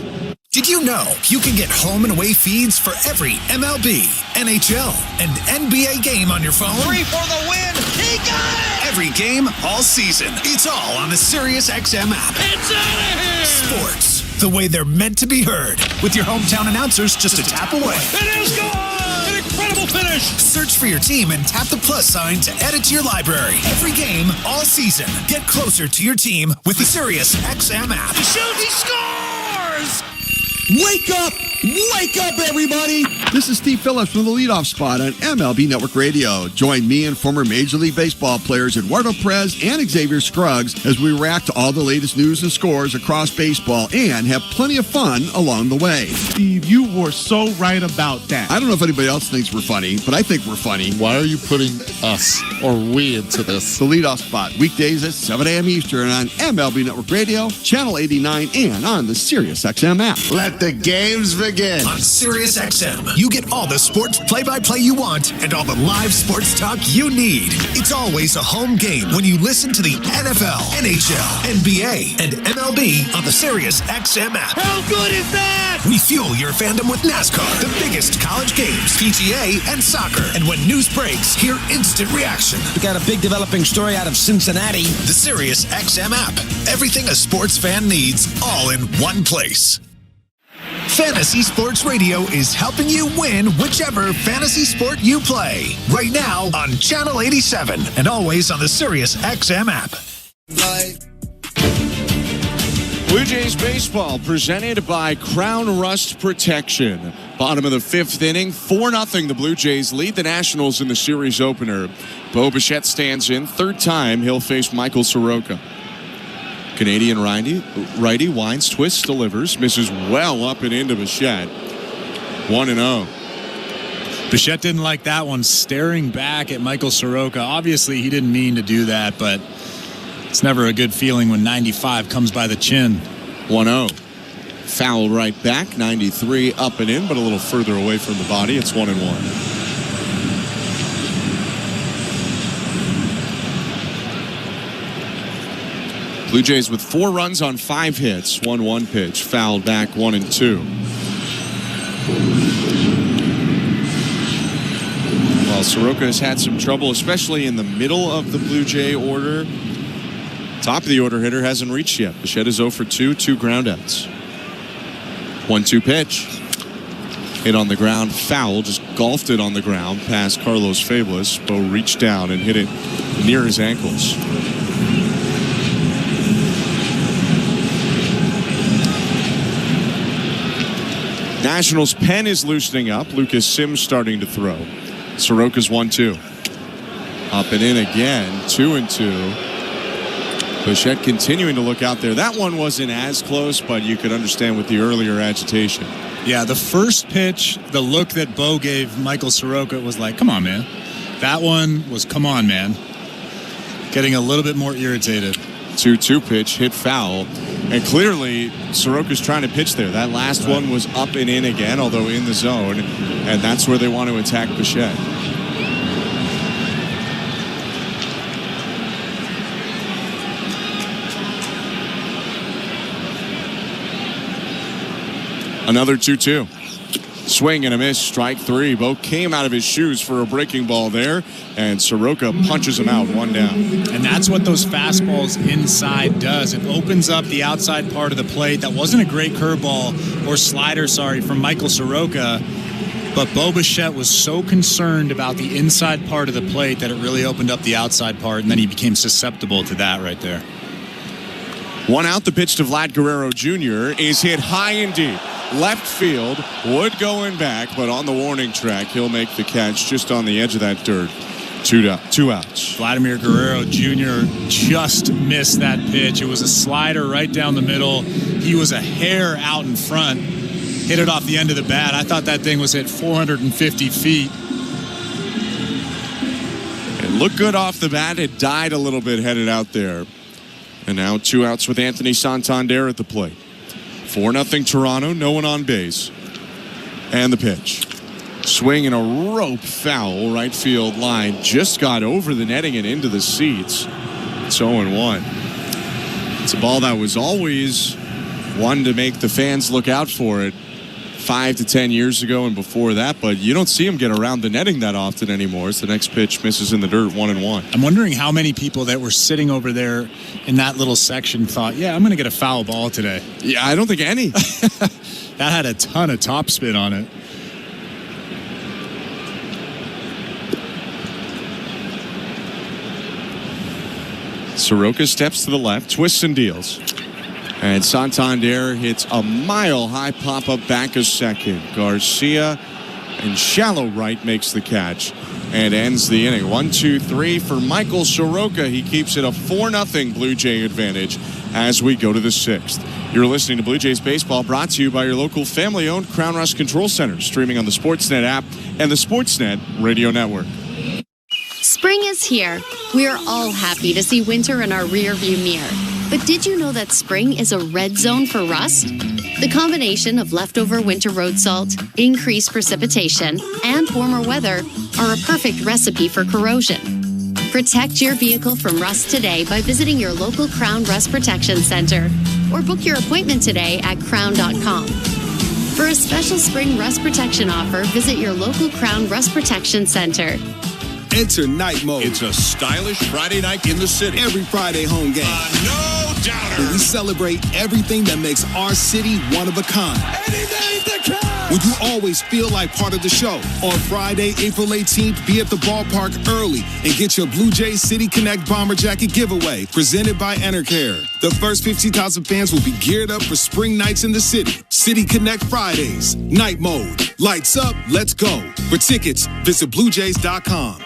F: Did you know you can get home and away feeds for every MLB, NHL, and NBA game on your phone?
C: 3 for the win. He got it!
F: Every game, all season. It's all on the SiriusXM app.
C: It's out of here!
F: Sports, the way they're meant to be heard. With your hometown announcers just a tap away.
C: It is gone! An incredible finish!
F: Search for your team and tap the plus sign to add it to your library. Every game, all season. Get closer to your team with the SiriusXM app.
C: He shoots, he scores!
G: Wake up! Wake up, everybody! This is Steve Phillips from the leadoff spot on MLB Network Radio. Join me and former Major League Baseball players Eduardo Perez and Xavier Scruggs as we react to all the latest news and scores across baseball and have plenty of fun along the way.
H: Steve, you were so right about that.
G: I don't know if anybody else thinks we're funny, but I think we're funny.
U: Why are you putting us or we into this?
G: The leadoff spot, weekdays at 7 a.m. Eastern on MLB Network Radio, Channel 89, and on the SiriusXM app.
U: Let the games begin. again.
F: On Sirius XM, you get all the sports play-by-play you want and all the live sports talk you need. It's always a home game when you listen to the NFL, NHL, NBA, and MLB on the Sirius XM app.
C: How good is that?
F: We fuel your fandom with NASCAR, the biggest college games, PGA, and soccer. And when news breaks, hear instant reaction.
J: We got a big developing story out of Cincinnati.
F: The Sirius XM app. Everything a sports fan needs, all in one place. Fantasy Sports Radio is helping you win whichever fantasy sport you play. Right now on Channel 87 and always on the Sirius XM app.
D: Blue Jays baseball presented by Crown Rust Protection. Bottom of the fifth inning, 4-0. The Blue Jays lead the Nationals in the series opener. Bo Bichette stands in. Third time he'll face Michael Soroka. Canadian righty winds, twists, delivers, misses well up and into Bichette. 1-0.
O: Bichette didn't like that one, staring back at Michael Soroka. Obviously, he didn't mean to do that, but it's never a good feeling when 95 comes by the chin.
D: 1-0. Foul right back. 93 up and in, but a little further away from the body. It's 1-1. Blue Jays with 4 runs on 5 hits. 1-1 pitch. Fouled back 1-2. Well, Soroka has had some trouble, especially in the middle of the Blue Jay order. Top of the order hitter hasn't reached yet. Bichette is 0 for 2, 2 groundouts. 1-2 pitch. Hit on the ground, foul, just golfed it on the ground past Carlos Fabulous. Bo reached down and hit it near his ankles. Nationals' pen is loosening up. Lucas Sims starting to throw. Soroka's 1-2. Up and in again, 2-2. Bichette continuing to look out there. That one wasn't as close, but you could understand with the earlier agitation.
O: Yeah, the first pitch, the look that Bo gave Michael Soroka was like, come on, man. That one was, come on, man. Getting a little bit more irritated.
D: 2-2 pitch, hit foul. And clearly, Soroka's trying to pitch there. That last one was up and in again, although in the zone. And that's where they want to attack Bichette. Another 2-2. Swing and a miss, strike 3. Bo came out of his shoes for a breaking ball there, and Soroka punches him out, 1 down.
O: And that's what those fastballs inside does. It opens up the outside part of the plate. That wasn't a great curveball or slider, from Michael Soroka, but Bo Bichette was so concerned about the inside part of the plate that it really opened up the outside part, and then he became susceptible to that right there.
D: 1 out, the pitch to Vlad Guerrero Jr. is hit high and deep. Left field, Wood going back, but on the warning track, he'll make the catch just on the edge of that dirt. 2 outs.
O: Vladimir Guerrero Jr. just missed that pitch. It was a slider right down the middle. He was a hair out in front. Hit it off the end of the bat. I thought that thing was at 450 feet.
D: It looked good off the bat. It died a little bit headed out there. And now 2 outs with Anthony Santander at the plate. 4-0 Toronto, no one on base. And the pitch. Swing and a rope foul, right field line. Just got over the netting and into the seats. It's 0-1. It's a ball that was always one to make the fans look out for it 5 to 10 years ago and before that, but you don't see him get around the netting that often anymore. As the next pitch misses in the dirt, 1-1.
O: I'm wondering how many people that were sitting over there in that little section thought, yeah, I'm going to get a foul ball today.
D: Yeah, I don't think any.
O: That had a ton of topspin on it.
D: Soroka steps to the left, twists and deals. And Santander hits a mile-high pop-up back of second. Garcia in shallow right makes the catch and ends the inning. 1-2-3 for Michael Soroka. He keeps it a 4-0 Blue Jay advantage as we go to the 6th. You're listening to Blue Jays Baseball, brought to you by your local family-owned Crown Rust Control Center, streaming on the Sportsnet app and the Sportsnet Radio Network.
K: Spring is here. We are all happy to see winter in our rearview mirror.
A: But did you know that spring is a red zone for rust? The combination of leftover winter road salt, increased precipitation, and warmer weather are a perfect recipe for corrosion. Protect your vehicle from rust today by visiting your local Crown Rust Protection Center or book your appointment today at crown.com. For a special spring rust protection offer, visit your local Crown Rust Protection Center.
E: Enter Night Mode.
Q: It's a stylish Friday night in the city.
E: Every Friday home game.
Q: No doubter.
E: Where we celebrate everything that makes our city one of a kind.
Q: Anything that counts.
E: Would you always feel like part of the show? On Friday, April 18th, be at the ballpark early and get your Blue Jays City Connect Bomber Jacket giveaway presented by Enercare. The first 50,000 fans will be geared up for spring nights in the city. City Connect Fridays. Night Mode. Lights up. Let's go. For tickets, visit BlueJays.com.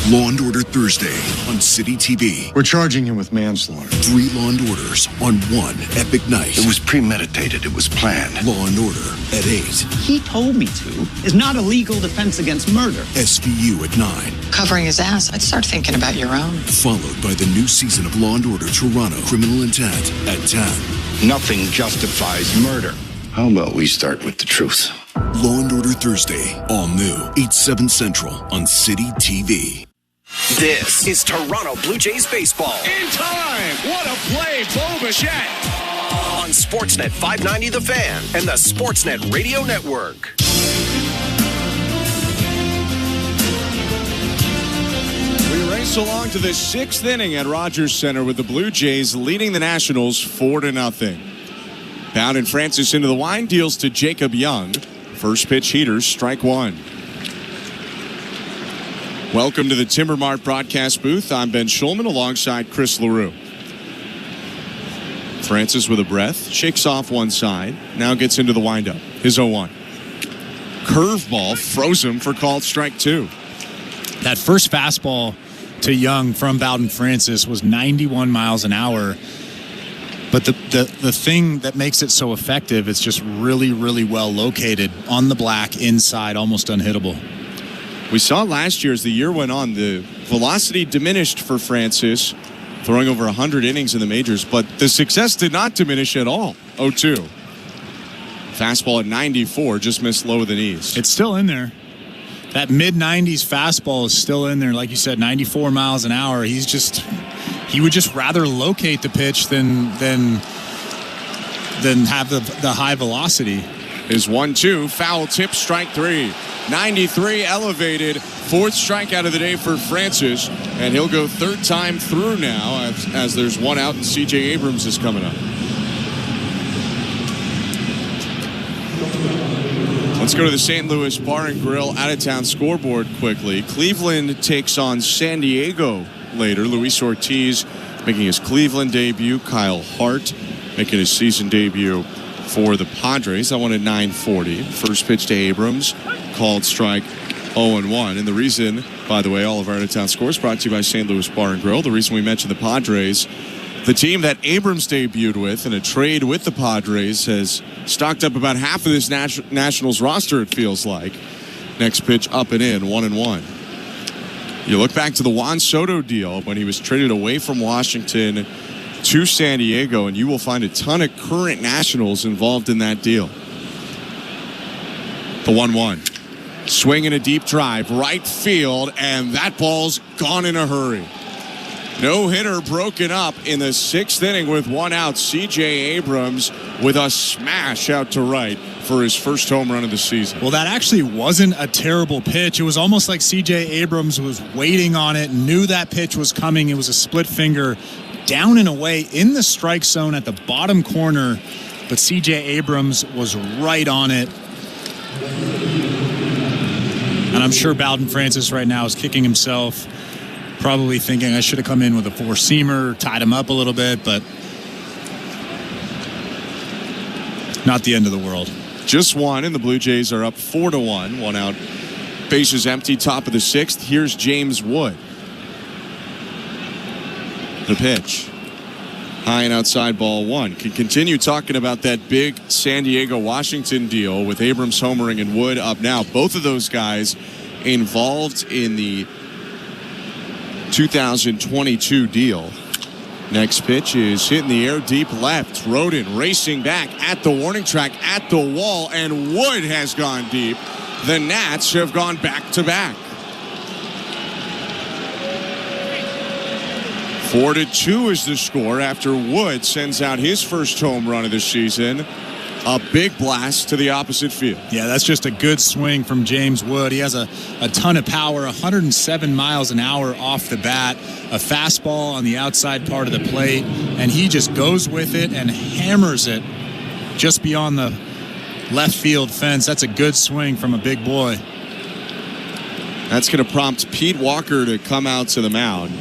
K: Law & Order Thursday on City TV.
L: We're charging him with manslaughter.
K: 3 Law & Orders on one epic night.
L: It was premeditated. It was planned.
K: Law & Order at 8.
V: He told me to is not a legal defense against murder.
K: SVU at 9.
W: Covering his ass, I'd start thinking about your own.
K: Followed by the new season of Law & Order Toronto Criminal Intent at 10.
L: Nothing justifies murder. How about we start with the truth?
K: Law & Order Thursday, all new, 8/7 Central on City TV.
B: This is Toronto Blue Jays baseball.
D: In time! What a play, Bo Bichette!
B: On Sportsnet 590 The Fan and the Sportsnet Radio Network.
D: We race along to the 6th inning at Rogers Center with the Blue Jays leading the Nationals 4-0. Bowden Francis into the wind, deals to Jacob Young. First pitch heaters, strike one. Welcome to the Timber Mart broadcast booth. I'm Ben Schulman alongside Chris LaRue. Francis with a breath, shakes off one side, now gets into the windup. His 0-1. Curveball froze him for called strike two.
O: That first fastball to Young from Bowden Francis was 91 miles an hour. But the thing that makes it so effective, it's just really, really well located on the black, inside, almost unhittable.
D: We saw last year as the year went on, the velocity diminished for Francis, throwing over 100 innings in the majors, but the success did not diminish at all. 0-2. Fastball at 94, just missed low of the knees.
O: It's still in there. That mid-90s fastball is still in there. Like you said, 94 miles an hour. He would just rather locate the pitch than have the high velocity.
D: Is 1-2, foul tip, strike three. 93 elevated, fourth strikeout of the day for Francis, and he'll go third time through now as there's one out and C.J. Abrams is coming up. Let's go to the St. Louis Bar and Grill out-of-town scoreboard quickly. Cleveland takes on San Diego later. Luis Ortiz making his Cleveland debut. Kyle Hart making his season debut for the Padres. That one at 9:40. First pitch to Abrams, called strike 0-1. And the reason, by the way, all of our out-of-town scores brought to you by St. Louis Bar and Grill. The reason we mentioned the Padres, the team that Abrams debuted with in a trade with the Padres, has stocked up about half of this Nationals roster, it feels like. Next pitch up and in, 1-1. You look back to the Juan Soto deal when he was traded away from Washington to San Diego, and you will find a ton of current Nationals involved in that deal. The 1-1. Swing and a deep drive, right field, and that ball's gone in a hurry. No hitter broken up in the 6th inning with one out. C.J. Abrams with a smash out to right for his first home run of the season.
O: Well, that actually wasn't a terrible pitch. It was almost like C.J. Abrams was waiting on it, knew that pitch was coming. It was a split finger down and away in the strike zone at the bottom corner, but C.J. Abrams was right on it. And I'm sure Bowden Francis right now is kicking himself, probably thinking I should have come in with a four-seamer, tied him up a little bit, but not the end of the world.
D: Just one, and the Blue Jays are up 4-1. One out, bases empty, top of the 6th. Here's James Wood. The pitch. High and outside, ball one. Can continue talking about that big San Diego-Washington deal with Abrams homering and Wood up now. Both of those guys involved in the 2022 deal. Next pitch is hit in the air deep left. Roden racing back at the warning track, at the wall, and Wood has gone deep. The Nats have gone back-to-back. 4-2 is the score after Wood sends out his first home run of the season. A big blast to the opposite field.
O: Yeah, that's just a good swing from James Wood. He has a ton of power, 107 miles an hour off the bat, a fastball on the outside part of the plate, and he just goes with it and hammers it just beyond the left field fence. That's a good swing from a big boy.
D: That's going to prompt Pete Walker to come out to the mound.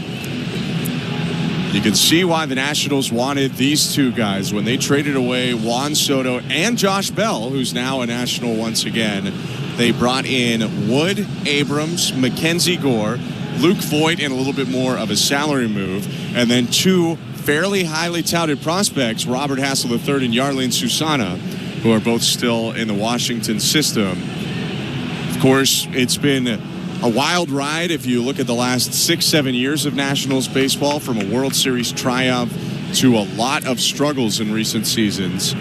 D: You can see why the Nationals wanted these two guys when they traded away Juan Soto and Josh Bell, who's now a National once again. They brought in Wood, Abrams, Mackenzie Gore, Luke Voigt, and a little bit more of a salary move, and then two fairly highly touted prospects, Robert Hassel III and Yarlin Susana, who are both still in the Washington system. Of course, it's been a wild ride if you look at the last 6-7 years of Nationals baseball, from a World Series triumph to a lot of struggles in recent seasons.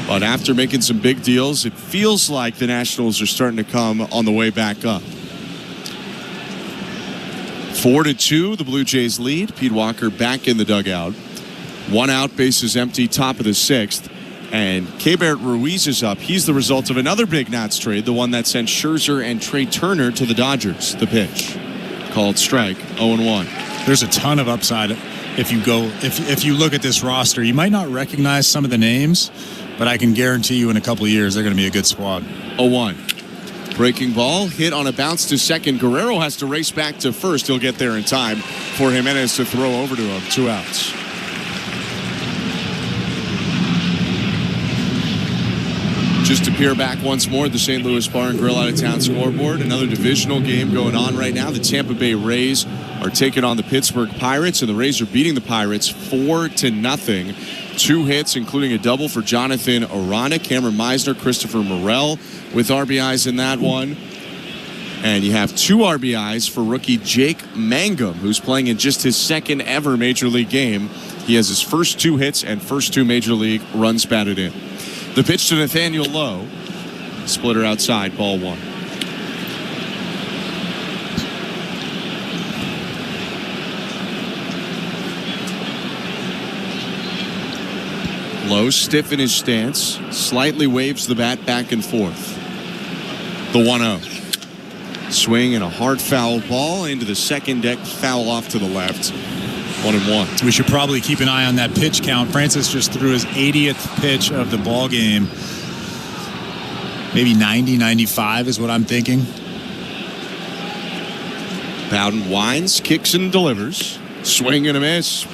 D: But after making some big deals, it feels like the Nationals are starting to come on the way back up. 4-2, the Blue Jays lead. Pete Walker back in the dugout. 1 out, bases empty, top of the 6th. And Keibert Ruiz is up. He's the result of another big Nats trade, the one that sent Scherzer and Trey Turner to the Dodgers. The pitch, called strike, 0-1.
O: There's a ton of upside if you look at this roster. You might not recognize some of the names, but I can guarantee you in a couple of years they're going to be a good squad.
D: 0-1. Breaking ball, hit on a bounce to second. Guerrero has to race back to first. He'll get there in time for Jimenez to throw over to him. 2 outs. Just to peer back once more at the St. Louis Bar and Grill out-of-town scoreboard. Another divisional game going on right now. The Tampa Bay Rays are taking on the Pittsburgh Pirates, and the Rays are beating the Pirates 4-0. 2 hits, including a double for Jonathan Arana, Cameron Meisner, Christopher Morel with RBIs in that one. And you have 2 RBIs for rookie Jake Mangum, who's playing in just his second ever Major League game. He has his first 2 hits and first 2 Major League runs batted in. The pitch to Nathaniel Lowe. Splitter outside, ball 1. Lowe stiff in his stance, slightly waves the bat back and forth. The 1-0. Swing and a hard foul ball into the second deck, foul off to the left. 1-1.
O: We should probably keep an eye on that pitch count. Francis just threw his 80th pitch of the ball game. Maybe 90, 95 is what I'm thinking.
D: Bowden winds, kicks and delivers. Swing and a miss.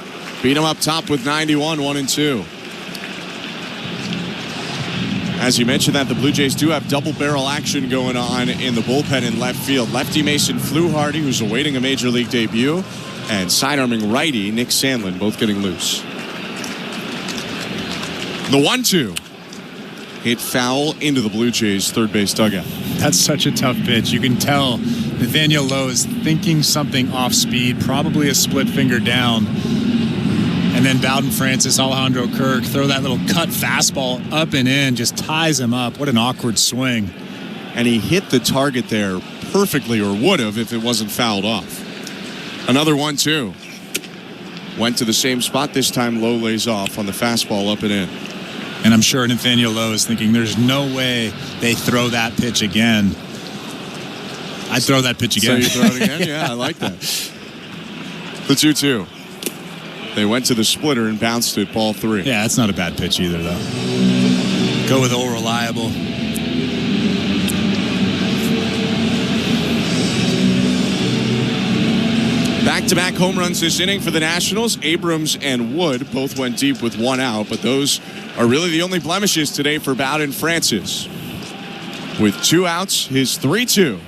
D: Beat him up top with 91, 1-2. As you mentioned that, the Blue Jays do have double barrel action going on in the bullpen in left field. Lefty Mason Fluharty, who's awaiting a Major League debut, and side-arming righty Nick Sandlin, both getting loose. The 1-2. Hit foul into the Blue Jays' third base dugout.
O: That's such a tough pitch. You can tell Nathaniel Lowe is thinking something off speed, probably a split finger down. And then Bowden Francis, Alejandro Kirk, throw that little cut fastball up and in, just ties him up. What an awkward swing.
D: And he hit the target there perfectly, or would have if it wasn't fouled off. Another 1-2. Went to the same spot. This time Lowe lays off on the fastball up and in.
O: And I'm sure Nathaniel Lowe is thinking there's no way they throw that pitch again. I'd throw that pitch again.
D: So you throw it again? Yeah, I like that. The 2-2. They went to the splitter and bounced it, ball 3.
O: Yeah, that's not a bad pitch either, though. Go with old reliable.
D: Back-to-back home runs this inning for the Nationals. Abrams and Wood both went deep with 1 out, but those are really the only blemishes today for Bowden Francis. With 2 outs, his 3-2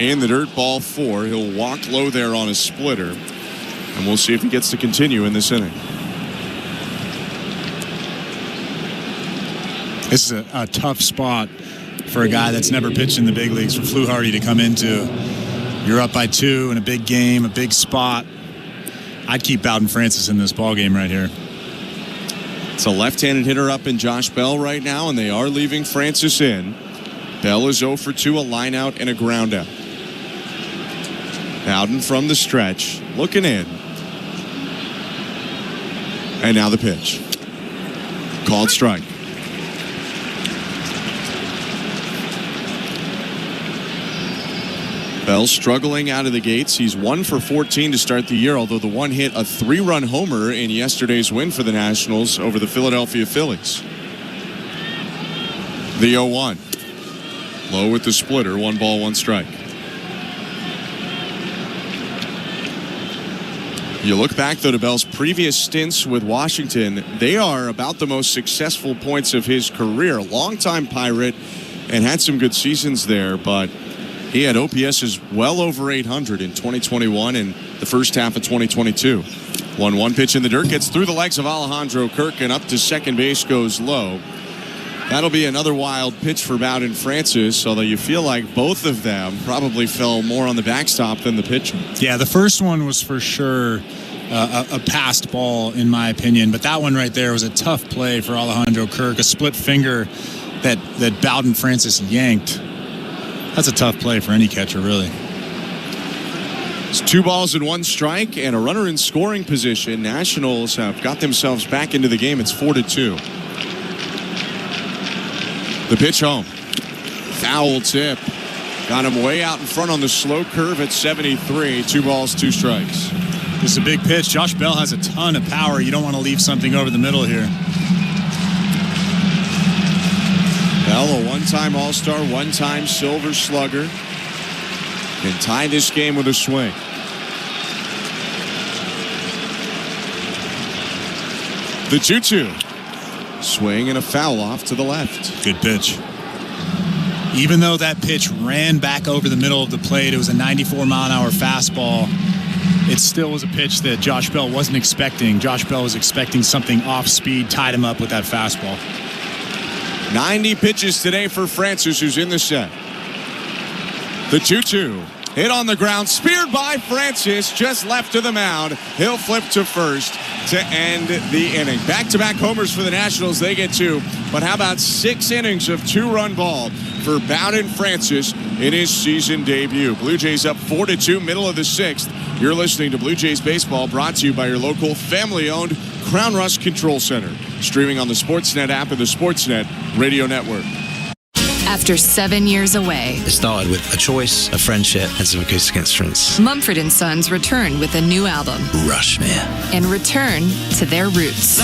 D: in the dirt, ball 4. He'll walk low there on a splitter, and we'll see if he gets to continue in this inning.
O: This is a tough spot for a guy that's never pitched in the big leagues for Fluharty to come into. You're up by 2 in a big game, a big spot. I'd keep Bowden Francis in this ballgame right here.
D: It's a left-handed hitter up in Josh Bell right now, and they are leaving Francis in. Bell is 0 for 2, a line out and a ground out. Bowden from the stretch, looking in. And now the pitch. Called strike. Bell struggling out of the gates. He's 1 for 14 to start the year, although the one hit a 3-run homer in yesterday's win for the Nationals over the Philadelphia Phillies. The 0-1. Low with the splitter, 1 ball, 1 strike. You look back, though, to Bell's previous stints with Washington. They are about the most successful points of his career. Longtime Pirate and had some good seasons there, but he had OPSs well over 800 in 2021 and the first half of 2022. 1-1 pitch in the dirt, gets through the legs of Alejandro Kirk and up to second base, goes low. That'll be another wild pitch for Bowden Francis, although you feel like both of them probably fell more on the backstop than the pitcher.
O: Yeah, the first one was for sure a passed ball, in my opinion, but that one right there was a tough play for Alejandro Kirk, a split finger that Bowden Francis yanked. That's a tough play for any catcher, really.
D: It's 2 balls and 1 strike and a runner in scoring position. Nationals have got themselves back into the game. It's 4-2. The pitch home. Foul tip. Got him way out in front on the slow curve at 73. 2 balls, 2 strikes.
O: This is a big pitch. Josh Bell has a ton of power. You don't want to leave something over the middle here.
D: Bell, a one-time All-Star, one-time Silver Slugger. Can tie this game with a swing. The 2-2. Swing and a foul off to the left.
O: Good pitch. Even though that pitch ran back over the middle of the plate, it was a 94-mile-an-hour fastball. It still was a pitch that Josh Bell wasn't expecting. Josh Bell was expecting something off speed, tied him up with that fastball.
D: 90 pitches today for Francis, who's in the set. The 2-2. Hit on the ground, speared by Francis, just left of the mound. He'll flip to first to end the inning. Back-to-back homers for the Nationals. They get 2. But how about 6 innings of 2-run ball for Bowden Francis in his season debut? Blue Jays up 4-2, middle of the 6th. You're listening to Blue Jays Baseball, brought to you by your local family-owned Crown Rust Control Center. Streaming on the Sportsnet app and the Sportsnet Radio Network.
I: After 7 years away,
J: It started with a choice, a friendship, and some acoustic instruments.
I: Mumford & Sons returned with a new album.
J: Rushmere.
I: And return to their roots.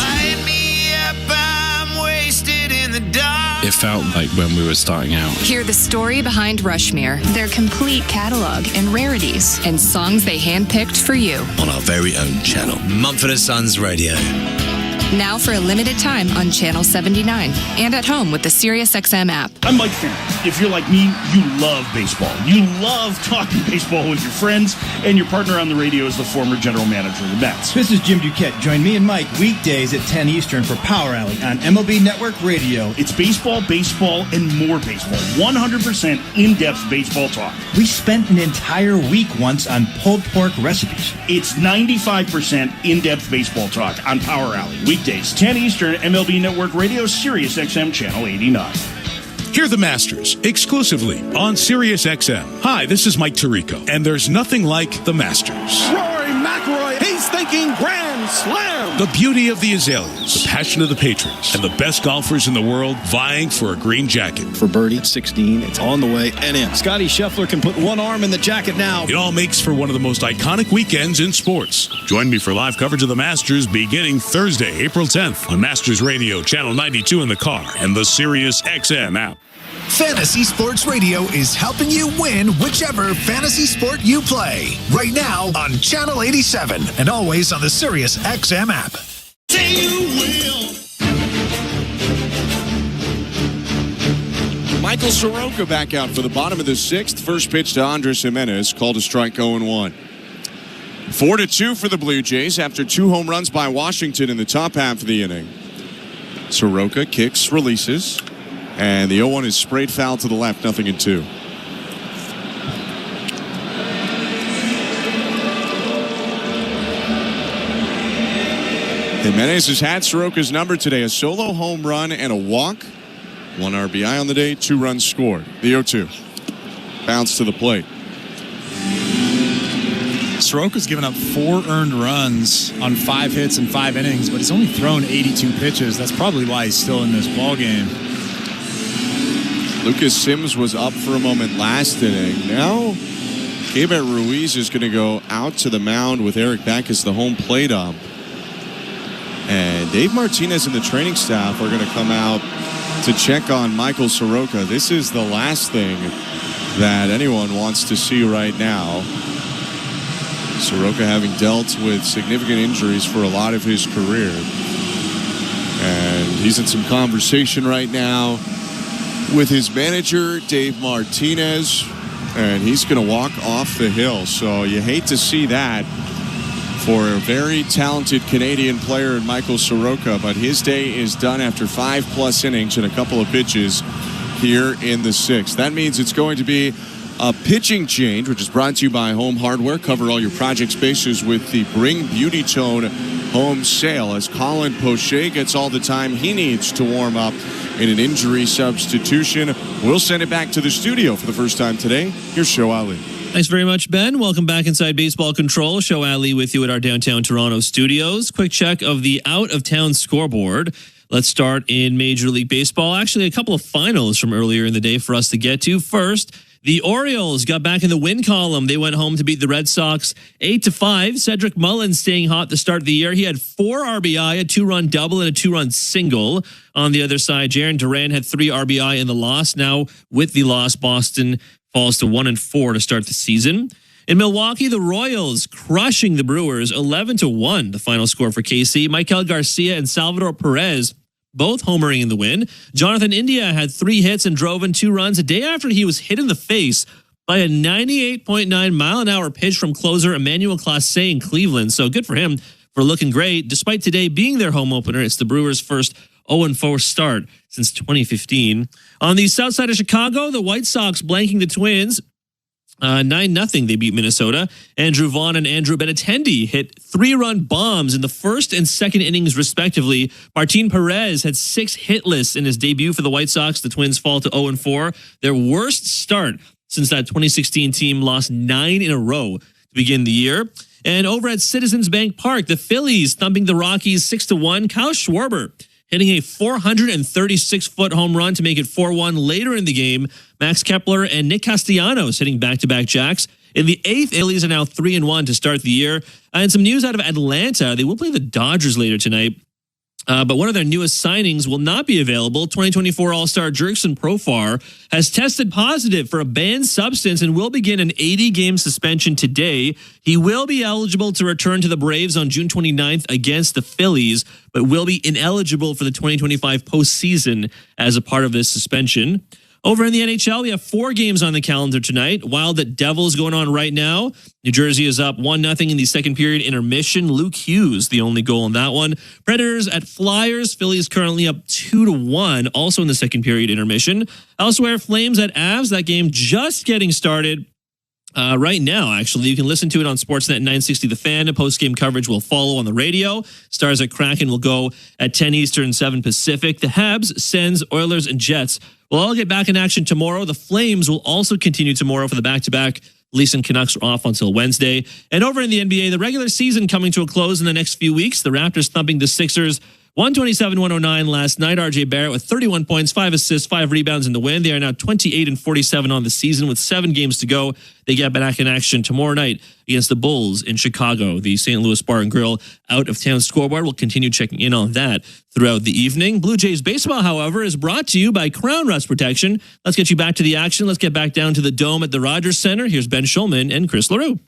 M: It felt like when we were starting out.
I: Hear the story behind Rushmere, their complete catalog and rarities, and songs they handpicked for you.
J: On our very own channel, Mumford & Sons Radio.
I: Now for a limited time on Channel 79 and at home with the SiriusXM app.
N: I'm Mike Farron. If you're like me, you love baseball. You love talking baseball with your friends, and your partner on the radio is the former general manager of the Mets.
R: This is Jim Duquette. Join me and Mike weekdays at 10 Eastern for Power Alley on MLB Network Radio.
N: It's baseball, and more baseball. 100% in-depth baseball talk.
R: We spent an entire week once on pulled pork recipes.
N: It's 95% in-depth baseball talk on Power Alley. Weekdays, 10 Eastern, MLB Network Radio, SiriusXM Channel 89.
X: Hear the Masters exclusively on SiriusXM. Hi, this is Mike Tirico, and there's nothing like the Masters.
C: Rory McIlroy, he's thinking grand slam.
X: The beauty of the azaleas, the passion of the patrons, and the best golfers in the world vying for a green jacket.
Y: For birdie, 16, it's on the way and in. Scotty Scheffler can put one arm in the jacket now.
X: It all makes for one of the most iconic weekends in sports. Join me for live coverage of the Masters beginning Thursday, April 10th on Masters Radio, Channel 92 in the car, and the SiriusXM app.
F: Fantasy Sports Radio is helping you win whichever fantasy sport you play. Right now on Channel 87 and always on the SiriusXM app.
C: Say you will.
D: Michael Soroka back out for the bottom of the 6th. First pitch to Andres Jimenez, called a strike, 0-1. 4-2 for the Blue Jays after 2 home runs by Washington in the top half of the inning. Soroka kicks, releases. And the 0-1 is sprayed foul to the left, 0-2. Jimenez has had Soroka's number today. A solo home run and a walk. 1 RBI on the day, 2 runs scored. The 0-2. Bounce to the plate.
O: Soroka's given up 4 earned runs on 5 hits in 5 innings, but he's only thrown 82 pitches. That's probably why he's still in this ballgame.
D: Lucas Sims was up for a moment last inning. Now, Keibert Ruiz is going to go out to the mound with Eric Backus, the home plate ump. And Dave Martinez and the training staff are going to come out to check on Michael Soroka. This is the last thing that anyone wants to see right now. Soroka having dealt with significant injuries for a lot of his career. And he's in some conversation right now with his manager, Dave Martinez. And he's going to walk off the hill. So you hate to see that for a very talented Canadian player in Michael Soroka, but his day is done after 5+ innings and a couple of pitches here in the 6th. That means it's going to be a pitching change, which is brought to you by Home Hardware. Cover all your project spaces with the Bring Beauty Tone home sale, as Colin Poche gets all the time he needs to warm up in an injury substitution. We'll send it back to the studio for the first time today. Here's Show Ali.
G: Thanks very much, Ben. Welcome back inside Baseball Control. Show Ali with you at our downtown Toronto studios. Quick check of the out-of-town scoreboard. Let's start in Major League Baseball. Actually, a couple of finals from earlier in the day for us to get to. First, the Orioles got back in the win column. They went home to beat the Red Sox 8-5. Cedric Mullins staying hot to start the year. He had 4 RBI, a 2-run double, and a 2-run single. On the other side, Jarren Duran had 3 RBI in the loss. Now, with the loss, Boston falls to 1-4 to start the season. In Milwaukee, the Royals crushing the Brewers 11-1. The final score for KC. Michael Garcia and Salvador Perez both homering in the win. Jonathan India had 3 hits and drove in 2 runs a day after he was hit in the face by a 98.9 mile-an-hour pitch from closer Emmanuel Clase in Cleveland. So good for him for looking great. Despite today being their home opener, it's the Brewers' first 0-4 start since 2015. On the south side of Chicago, the White Sox blanking the Twins. 9-0 they beat Minnesota. Andrew Vaughn and Andrew Benintendi hit 3-run bombs in the first and second innings respectively. Martin Perez had 6 hitless in his debut for the White Sox. The Twins fall to 0-4. Their worst start since that 2016 team lost 9 in a row to begin the year. And over at Citizens Bank Park, the Phillies thumping the Rockies 6-1. Kyle Schwarber hitting a 436-foot home run to make it 4-1 later in the game. Max Kepler and Nick Castellanos hitting back-to-back jacks. In the 8th, Phillies are now 3-1 to start the year. And some news out of Atlanta. They will play the Dodgers later tonight. But one of their newest signings will not be available. 2024 All-Star Jurickson Profar has tested positive for a banned substance and will begin an 80-game suspension today. He will be eligible to return to the Braves on June 29th against the Phillies, but will be ineligible for the 2025 postseason as a part of this suspension. Over in the NHL, we have 4 games on the calendar tonight. Wild at Devils going on right now. New Jersey is up 1-0 in the second period intermission. Luke Hughes, the only goal in that one. Predators at Flyers. Phillies currently up 2-1, also in the second period intermission. Elsewhere, Flames at Avs. That game just getting started. Right now, actually. You can listen to it on Sportsnet 960 The Fan. Post-game coverage will follow on the radio. Stars at Kraken will go at 10 Eastern, 7 Pacific. The Habs, Sens, Oilers, and Jets will all get back in action tomorrow. The Flames will also continue tomorrow for the back-to-back. Leafs and Canucks are off until Wednesday. And over in the NBA, the regular season coming to a close in the next few weeks. The Raptors thumping the Sixers 127-109 last night. RJ Barrett with 31 points, 5 assists, 5 rebounds in the win. They are now 28-47 on the season with 7 games to go. They get back in action tomorrow night against the Bulls in Chicago. The St. Louis Bar and Grill out-of-town scoreboard will continue checking in on that throughout the evening. Blue Jays baseball, however, is brought to you by Crown Rust Protection. Let's get you back to the action. Let's get back down to the Dome at the Rogers Center. Here's Ben Schulman and Chris LaRue.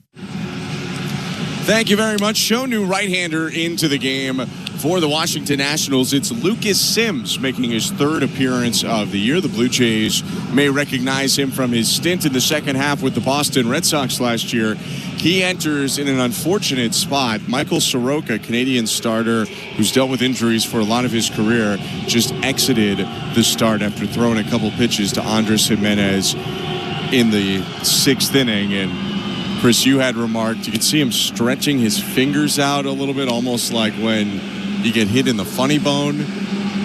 D: Thank you very much. Show new right-hander into the game for the Washington Nationals. It's Lucas Sims making his 3rd appearance of the year. The Blue Jays may recognize him from his stint in the second half with the Boston Red Sox last year. He enters in an unfortunate spot. Michael Soroka, Canadian starter who's dealt with injuries for a lot of his career, just exited the start after throwing a couple pitches to Andres Jimenez in the 6th inning. And Chris, you had remarked you could see him stretching his fingers out a little bit, almost like when you get hit in the funny bone,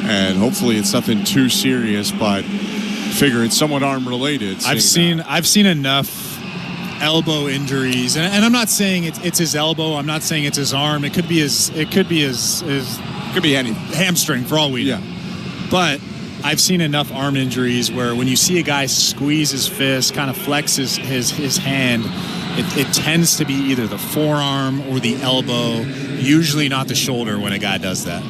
D: and hopefully it's nothing too serious, but figure it's somewhat arm related.
O: I've seen enough elbow injuries, and I'm not saying it's his elbow. I'm not saying it's his arm. It could be his
D: any
O: hamstring for all we know. But I've seen enough arm injuries where when you see a guy squeeze his fist, kind of flex his hand, it tends to be either the forearm or the elbow, usually not the shoulder when a guy does that.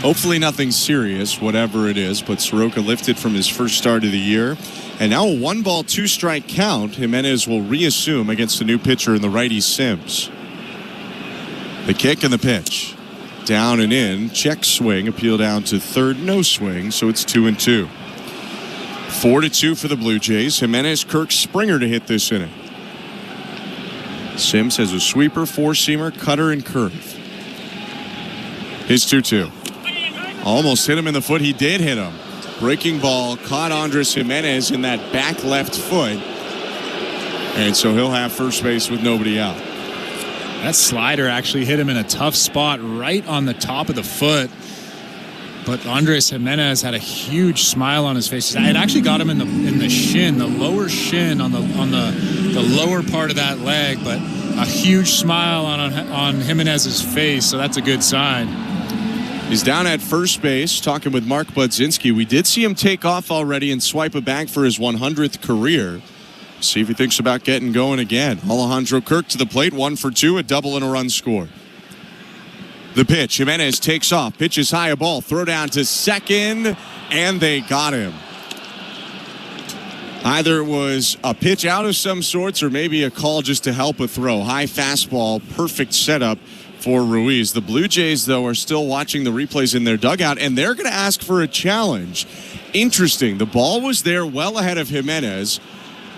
D: Hopefully nothing serious, whatever it is, but Soroka lifted from his first start of the year. And now a 1-ball, 2-strike count. Jimenez will reassume against the new pitcher in the righty Sims. The kick and the pitch. Down and in. Check swing. Appeal down to third. No swing. So it's 2-2. 4-2 for the Blue Jays. Jimenez, Kirk, Springer to hit this inning. Sims has a sweeper, four-seamer, cutter, and curve. His 2-2. Almost hit him in the foot. He did hit him. Breaking ball caught Andres Jimenez in that back left foot. And so he'll have first base with nobody out.
O: That slider actually hit him in a tough spot right on the top of the foot. But Andres Jimenez had a huge smile on his face. It actually got him in the shin, the lower shin on the lower part of that leg, but a huge smile on Jimenez's face, so that's a good sign.
D: He's down at first base talking with Mark Budzinski. We did see him take off already and swipe a bag for his 100th career. See if he thinks about getting going again. Alejandro Kirk to the plate, 1 for 2, a double and a run scored. The pitch, Jimenez takes off, pitches high, a ball, throw down to second, and they got him. Either it was a pitch out of some sorts or maybe a call just to help a throw. High fastball, perfect setup for Ruiz. The Blue Jays, though, are still watching the replays in their dugout, and they're going to ask for a challenge. Interesting. The ball was there well ahead of Jimenez,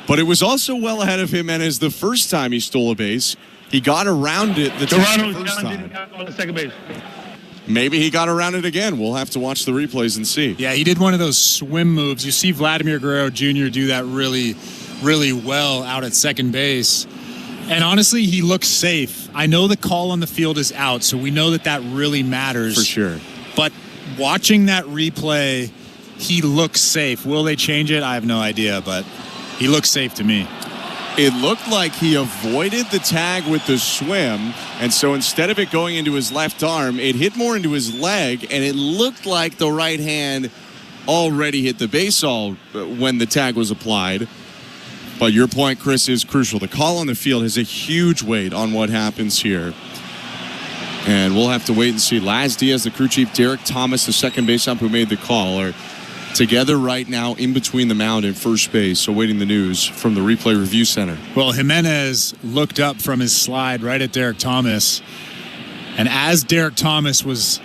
D: but it was also well ahead of Jimenez the first time he stole a base. He got around it the first time.
H: On the second base.
D: Maybe he got around it again. We'll have to watch the replays and see.
O: Yeah, he did one of those swim moves. You see Vladimir Guerrero Jr. do that really, really well out at second base. And honestly, he looks safe. I know the call on the field is out, so we know that really matters.
D: For sure.
O: But watching that replay, he looks safe. Will they change it? I have no idea, but he looks safe to me.
D: It looked like he avoided the tag with the swim, and so instead of it going into his left arm, it hit more into his leg, and it looked like the right hand already hit the base when the tag was applied. But your point, Chris, is crucial. The call on the field has a huge weight on what happens here. And we'll have to wait and see. Laz Diaz, the crew chief, Derek Thomas, the second base ump who made the call, are together right now in between the mound and first base, awaiting the news from the replay review center.
O: Well, Jimenez looked up from his slide right at Derek Thomas. And as Derek Thomas was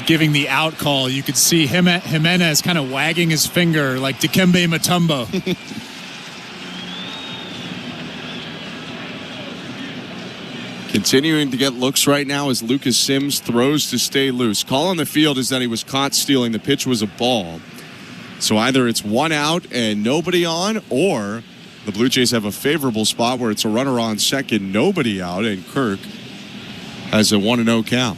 O: giving the out call, you could see Jimenez kind of wagging his finger like Dikembe Mutombo.
D: Continuing to get looks right now as Lucas Sims throws to stay loose. Call on the field is that he was caught stealing. The pitch was a ball. So either it's 1 out and nobody on, or the Blue Jays have a favorable spot where it's a runner on second, nobody out, and Kirk has a 1-0 count.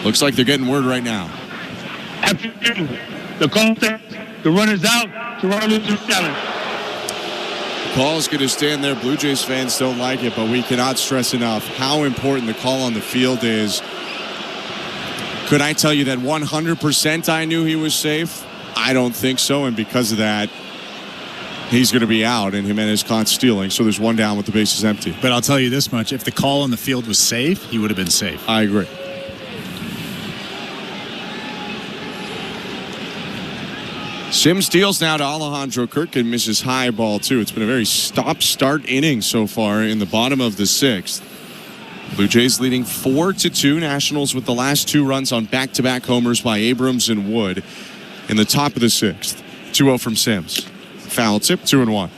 D: Looks like they're getting word right now.
H: After the call says the runner's out, Toronto's a challenge.
D: Call's going to stand there. Blue Jays fans don't like it, but we cannot stress enough how important the call on the field is. Could I tell you that 100% I knew he was safe? I don't think so, and because of that, he's going to be out, and Jimenez caught stealing, so there's 1 down with the bases empty.
O: But I'll tell you this much. If the call on the field was safe, he would have been safe.
D: I agree. Sims deals now to Alejandro Kirk and misses high ball, too. It's been a very stop-start inning so far in the bottom of the 6th. Blue Jays leading 4-2. Nationals with the last 2 runs on back-to-back homers by Abrams and Wood in the top of the 6th. 2-0 from Sims. Foul tip, 2-1.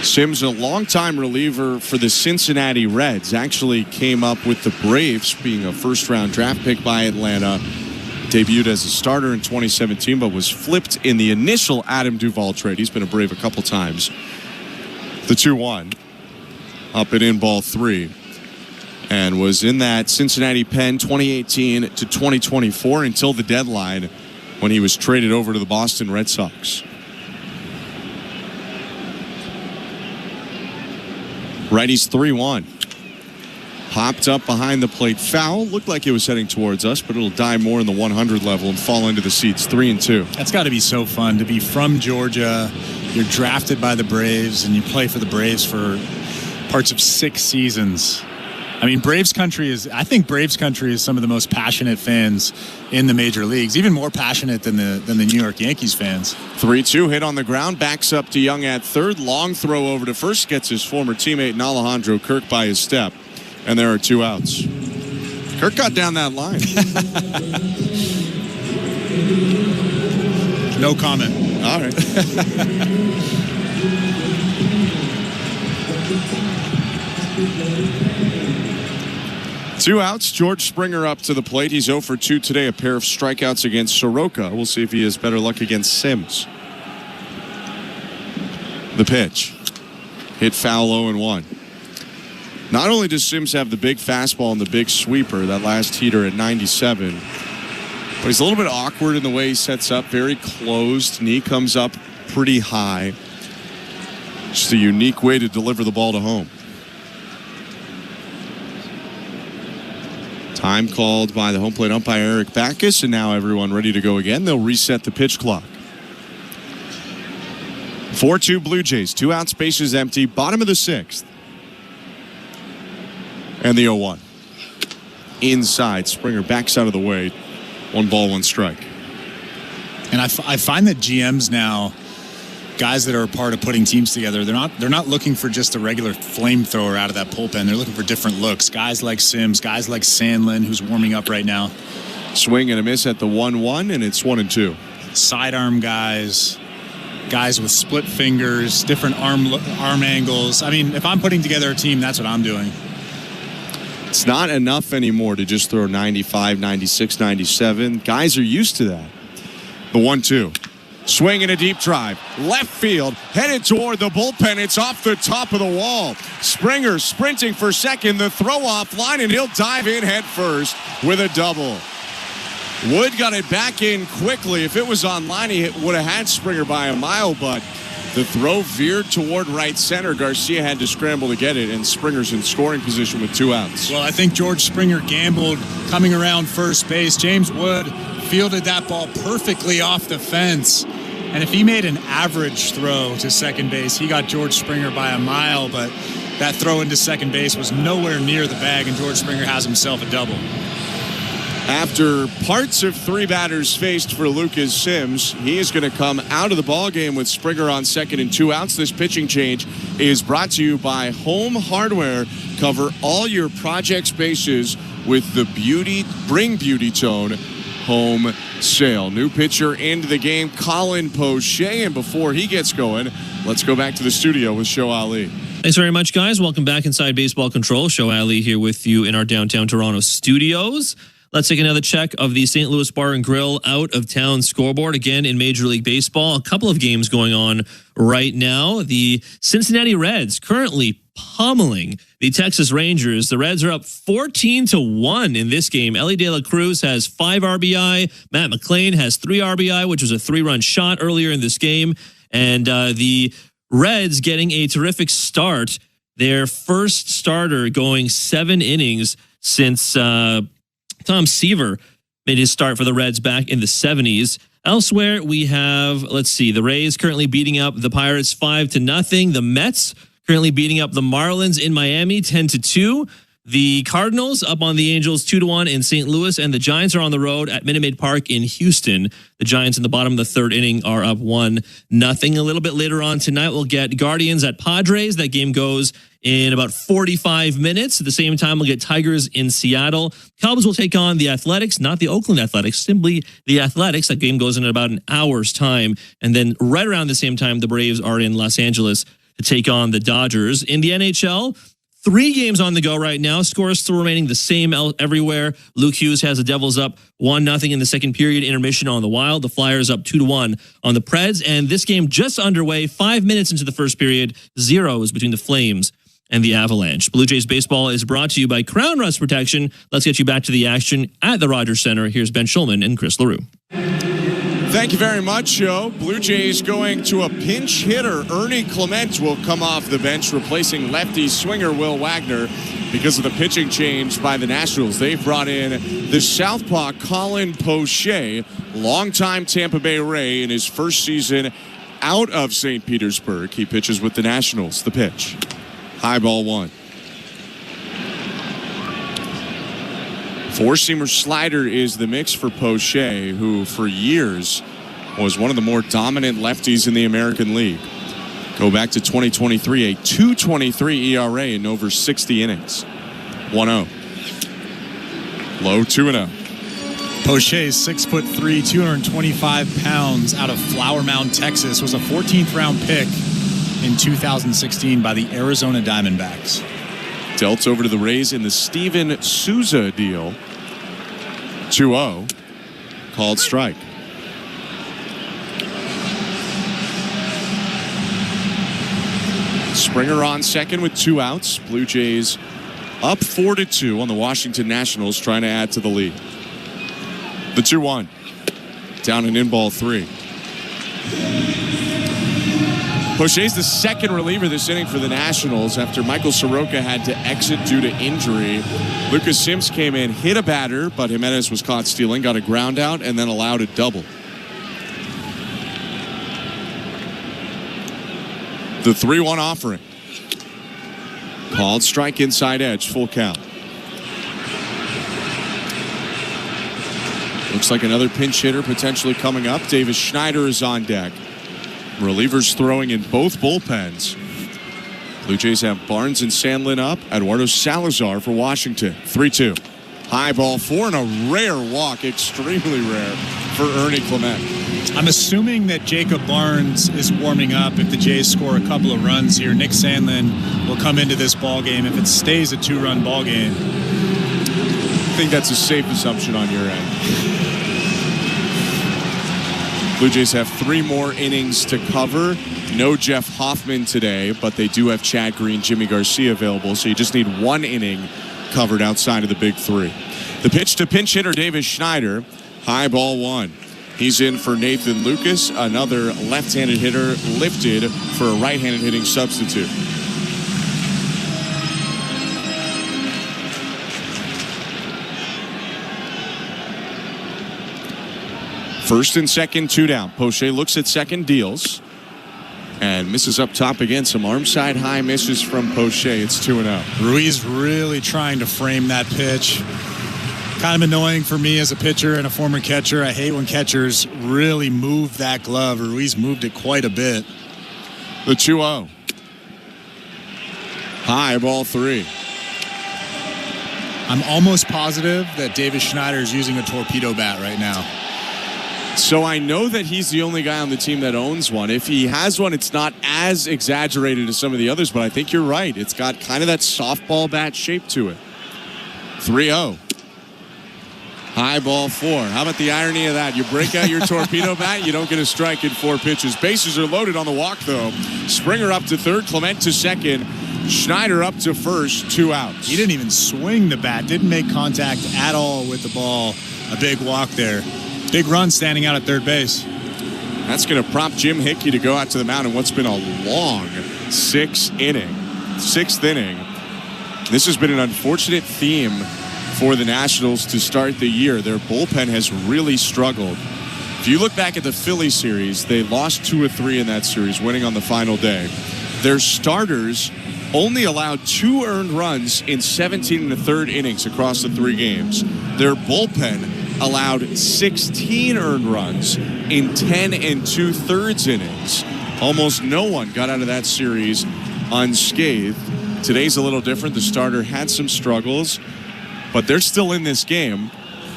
D: Sims, a longtime reliever for the Cincinnati Reds, actually came up with the Braves, being a first-round draft pick by Atlanta. Debuted as a starter in 2017, but was flipped in the initial Adam Duvall trade. He's been a Brave a couple times The 2-1. Up and in ball 3. And was in that Cincinnati pen 2018 to 2024 until the deadline when he was traded over to the Boston Red Sox. Righties 3-1. Popped up behind the plate. Foul. Looked like it was heading towards us, but it'll die more in the 100 level and fall into the seats. 3-2.
O: That's got to be so fun to be from Georgia. You're drafted by the Braves, and you play for the Braves for parts of 6 seasons. I mean, I think Braves country is some of the most passionate fans in the major leagues, even more passionate than the New York Yankees fans.
D: 3-2, hit on the ground, backs up to Young at third, long throw over to first, gets his former teammate Alejandro Kirk by his step, and there are 2 outs. Kirk got down that line.
O: No comment.
D: All right. 2 outs. George Springer up to the plate. He's 0 for 2 today. A pair of strikeouts against Soroka. We'll see if he has better luck against Sims. The pitch. Hit foul 0-1. Not only does Sims have the big fastball and the big sweeper, that last heater at 97, but he's a little bit awkward in the way he sets up. Very closed. Knee comes up pretty high. Just a unique way to deliver the ball to home. Time called by the home plate umpire Eric Backus, and now everyone ready to go again. They'll reset the pitch clock. 4-2 Blue Jays. 2 outs, bases empty. Bottom of the 6th. And the 0-1. Inside. Springer backs out of the way. 1 ball, 1 strike.
O: And I find that GMs now, guys that are a part of putting teams together, they're not looking for just a regular flamethrower out of that bullpen. They're looking for different looks. Guys like Sims, guys like Sandlin, who's warming up right now.
D: Swing and a miss at the 1-1, and it's 1-2.
O: Sidearm guys with split fingers, different arm angles. I mean, if I'm putting together a team, that's what I'm doing.
D: It's not enough anymore to just throw 95, 96, 97. Guys are used to that. The 1-2. Swing and a deep drive. Left field. Headed toward the bullpen. It's off the top of the wall. Springer sprinting for second. The throw off line, and he'll dive in head first with a double. Wood got it back in quickly. If it was on line, he would have had Springer by a mile, but the throw veered toward right center. Garcia had to scramble to get it, and Springer's in scoring position with 2 outs.
O: Well, I think George Springer gambled coming around first base. James Wood fielded that ball perfectly off the fence. And if he made an average throw to second base, he got George Springer by a mile, but that throw into second base was nowhere near the bag, and George Springer has himself a double.
D: After parts of 3 batters faced for Lucas Sims, he is going to come out of the ballgame with Springer on second and 2 outs. This pitching change is brought to you by Home Hardware. Cover all your projects bases with the Bring Beauty Tone home sale. New pitcher into the game, Colin Poche, and before he gets going, let's go back to the studio with Show Ali.
G: Thanks very much, guys. Welcome back inside Baseball Control. Show Ali here with you in our downtown Toronto studios. Let's take another check of the St. Louis Bar and Grill out-of-town scoreboard. Again, in Major League Baseball, a couple of games going on right now. The Cincinnati Reds currently pummeling the Texas Rangers. The Reds are up 14-1 in this game. Ellie De La Cruz has 5 RBI. Matt McClain has 3 RBI, which was a 3-run shot earlier in this game. And the Reds getting a terrific start. Their first starter going 7 innings since Tom Seaver made his start for the Reds back in the 70s. Elsewhere, we have, the Rays currently beating up the Pirates 5-0. The Mets currently beating up the Marlins in Miami 10-2. The Cardinals up on the Angels 2-1 in St. Louis, and the Giants are on the road at Minute Maid Park in Houston. The Giants in the bottom of the 3rd inning are up 1-0. A little bit later on tonight, we'll get Guardians at Padres. That game goes in about 45 minutes. At the same time, we'll get Tigers in Seattle. Cubs will take on the Athletics, not the Oakland Athletics, simply the Athletics. That game goes in about an hour's time. And then right around the same time, the Braves are in Los Angeles to take on the Dodgers. In the NHL, 3 games on the go right now. Scores still remaining the same everywhere. Luke Hughes has the Devils up 1-0 in the second period. Intermission on the Wild. The Flyers up 2-1 on the Preds. And this game just underway. 5 minutes into the first period. 0 between the Flames and the Avalanche. Blue Jays baseball is brought to you by Crown Rust Protection. Let's get you back to the action at the Rogers Center. Here's Ben Schulman and Chris LaRue.
D: Thank you very much, Joe. Blue Jays going to a pinch hitter. Ernie Clement will come off the bench, replacing lefty swinger Will Wagner because of the pitching change by the Nationals. They've brought in the southpaw Colin Poche, longtime Tampa Bay Ray in his first season out of St. Petersburg. He pitches with the Nationals. The pitch. High ball 1. Four-seamer slider is the mix for Poche, who for years was one of the more dominant lefties in the American League. Go back to 2023, a 2.23 ERA in over 60 innings. 1-0. Low 2-0.
O: Poche, 6'3", 225 pounds, out of Flower Mound, Texas, was a 14th round pick in 2016 by the Arizona Diamondbacks.
D: Dealt over to the Rays in the Steven Souza deal. 2-0. Called strike. Springer on second with 2 outs. Blue Jays up 4-2 on the Washington Nationals, trying to add to the lead. The 2-1. Down and in ball 3. Poche's the second reliever this inning for the Nationals after Michael Soroka had to exit due to injury. Lucas Sims came in, hit a batter, but Jimenez was caught stealing, got a ground out, and then allowed a double. The 3-1 offering. Called strike inside edge, full count. Looks like another pinch hitter potentially coming up. Davis Schneider is on deck. Relievers throwing in both bullpens. Blue Jays have Barnes and Sandlin up. Eduardo Salazar for Washington. 3-2. High ball 4 and a rare walk. Extremely rare for Ernie Clement.
O: I'm assuming that Jacob Barnes is warming up if the Jays score a couple of runs here. Nick Sandlin will come into this ball game if it stays a 2-run ball game.
D: I think that's a safe assumption on your end. Blue Jays have 3 more innings to cover. No Jeff Hoffman today, but they do have Chad Green, Jimmy Garcia available, so you just need 1 inning covered outside of the big 3. The pitch to pinch hitter Davis Schneider. High ball 1. He's in for Nathan Lucas, another left-handed hitter lifted for a right-handed hitting substitute. First and second, 2 down. Poche looks at second, deals, and misses up top again. Some arm side high misses from Poche. It's 2-0.
O: Ruiz really trying to frame that pitch. Kind of annoying for me as a pitcher and a former catcher. I hate when catchers really move that glove. Ruiz moved it quite a bit.
D: The 2-0. High ball 3.
O: I'm almost positive that Davis Schneider is using a torpedo bat right now.
D: So I know that he's the only guy on the team that owns one. If he has one, it's not as exaggerated as some of the others, but I think you're right. It's got kind of that softball bat shape to it. 3-0. High ball 4. How about the irony of that? You break out your torpedo bat, you don't get a strike in 4 pitches. Bases are loaded on the walk, though. Springer up to third, Clement to second. Schneider up to first, 2 outs.
O: He didn't even swing the bat, didn't make contact at all with the ball. A big walk there. Big run standing out at third base.
D: That's going to prompt Jim Hickey to go out to the mound in what's been a long 6th inning. This has been an unfortunate theme for the Nationals to start the year. Their bullpen has really struggled. If you look back at the Philly series, they lost 2 of 3 in that series, winning on the final day. Their starters only allowed 2 earned runs in 17 1/3 innings across the 3 games. Their bullpen allowed 16 earned runs in 10 2/3 innings. Almost no one got out of that series unscathed. Today's a little different. The starter had some struggles, but they're still in this game.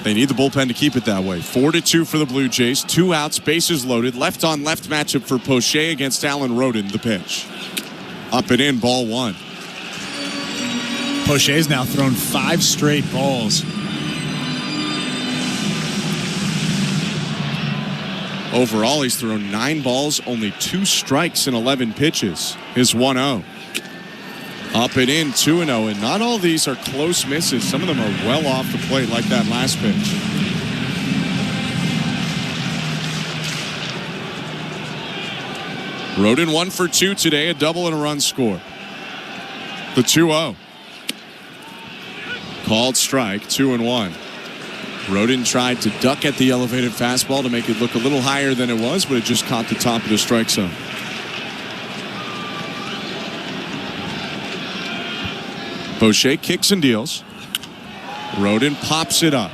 D: They need the bullpen to keep it that way. 4-2 for the Blue Jays. 2 outs, bases loaded. Left on left matchup for Poche against Alan Rodin. The pitch. Up and in, ball 1.
O: Poche's now thrown 5 straight balls.
D: Overall, he's thrown 9 balls, only 2 strikes in 11 pitches. His 1-0. Up and in, 2-0, and not all these are close misses. Some of them are well off the plate, like that last pitch. Rodin 1 for 2 today, a double and a run score. The 2-0. Called strike, 2-1. Rodin tried to duck at the elevated fastball to make it look a little higher than it was, but it just caught the top of the strike zone. Poche kicks and deals. Rodin pops it up.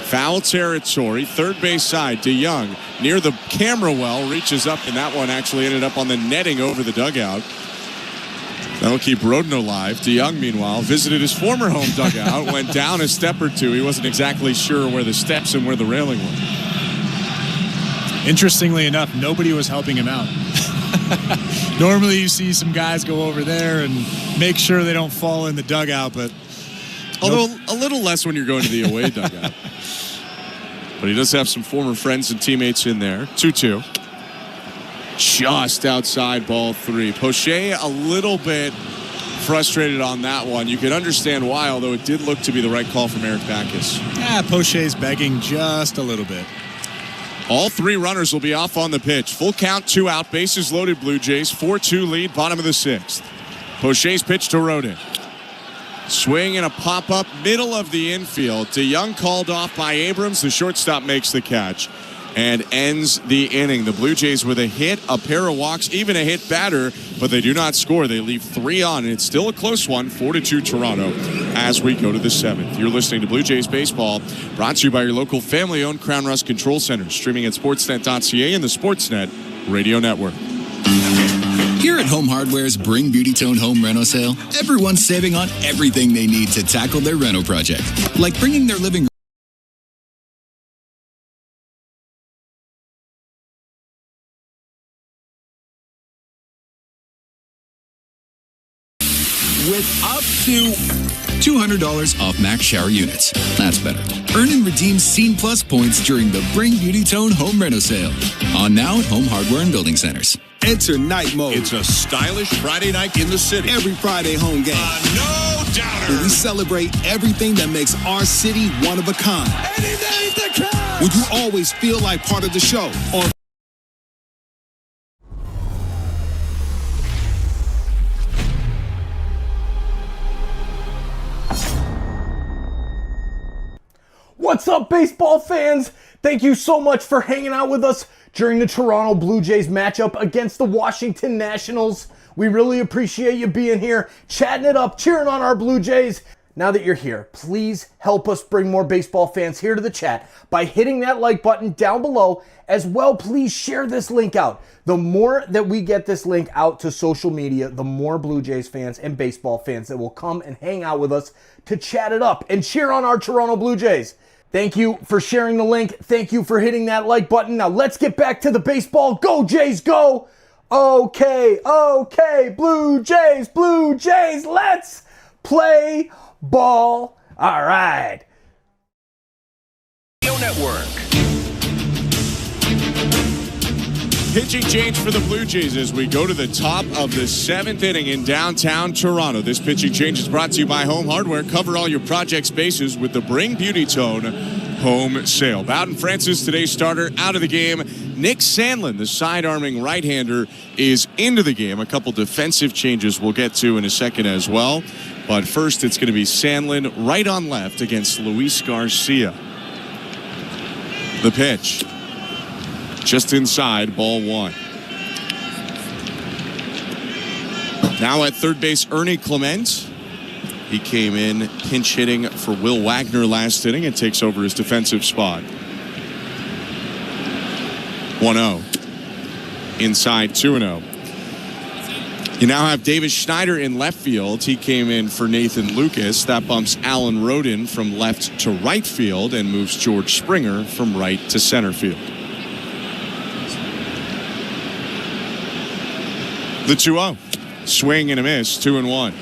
D: Foul territory, third base side. DeYoung near the camera well, reaches up, and that one actually ended up on the netting over the dugout. That'll keep Rodin alive. DeYoung, meanwhile, visited his former home dugout, went down a step or two. He wasn't exactly sure where the steps and where the railing were.
O: Interestingly enough, nobody was helping him out. Normally you see some guys go over there and make sure they don't fall in the dugout, but...
D: Although a little less when you're going to the away dugout. But he does have some former friends and teammates in there. 2-2. Just outside, ball 3. Poche a little bit frustrated on that one. You could understand why, although it did look to be the right call from Eric Backus.
O: Yeah, Poche's begging just a little bit.
D: All 3 runners will be off on the pitch. Full count, 2 out, bases loaded, Blue Jays. 4-2 lead, bottom of the 6th. Poche's pitch to Rodin. Swing and a pop-up, middle of the infield. DeYoung called off by Abrams. The shortstop makes the catch and ends the inning. The Blue Jays with a hit, a pair of walks, even a hit batter, but they do not score. They leave 3 on, and it's still a close one, 4-2 Toronto, as we go to the 7th. You're listening to Blue Jays Baseball, brought to you by your local family-owned Crown Rust Control Center, streaming at sportsnet.ca and the Sportsnet Radio Network.
A: Here at Home Hardware's Bring Beauty Tone Home Reno Sale, everyone's saving on everything they need to tackle their reno project, like bringing their living room with up to $200 off Max shower units. That's better. Earn and redeem Scene Plus points during the Bring Beauty Tone Home Reno Sale. On now at Home Hardware and Building Centers.
E: Enter night mode.
C: It's a stylish Friday night in the city.
E: Every Friday home game.
C: No doubter.
E: Where we celebrate everything that makes our city one of a kind.
C: Anything to catch.
E: Would you always feel like part of the show? Or
P: What's up, baseball fans? Thank you so much for hanging out with us during the Toronto Blue Jays matchup against the Washington Nationals. We really appreciate you being here, chatting it up, cheering on our Blue Jays. Now that you're here, please help us bring more baseball fans here to the chat by hitting that like button down below. As well, please share this link out. The more that we get this link out to social media, the more Blue Jays fans and baseball fans that will come and hang out with us to chat it up and cheer on our Toronto Blue Jays. Thank you for sharing the link. Thank you for hitting that like button. Now let's get back to the baseball. Go Jays, go! Okay, Blue Jays, let's play ball. All right.
B: Network.
D: Pitching change for the Blue Jays as we go to the top of the 7th inning in downtown Toronto. This pitching change is brought to you by Home Hardware. Cover all your project spaces with the Bring Beauty Tone home sale. Bowden Francis, today's starter, out of the game. Nick Sandlin, the side-arming right-hander, is into the game. A couple defensive changes we'll get to in a second as well. But first, it's going to be Sandlin right on left against Luis Garcia. The pitch. Just inside, ball 1. Now at third base, Ernie Clement. He came in pinch hitting for Will Wagner last inning and takes over his defensive spot. 1-0. Inside, 2-0. You now have Davis Schneider in left field. He came in for Nathan Lucas. That bumps Alan Rodin from left to right field and moves George Springer from right to center field. The 2-0. Swing and a miss, 2-1.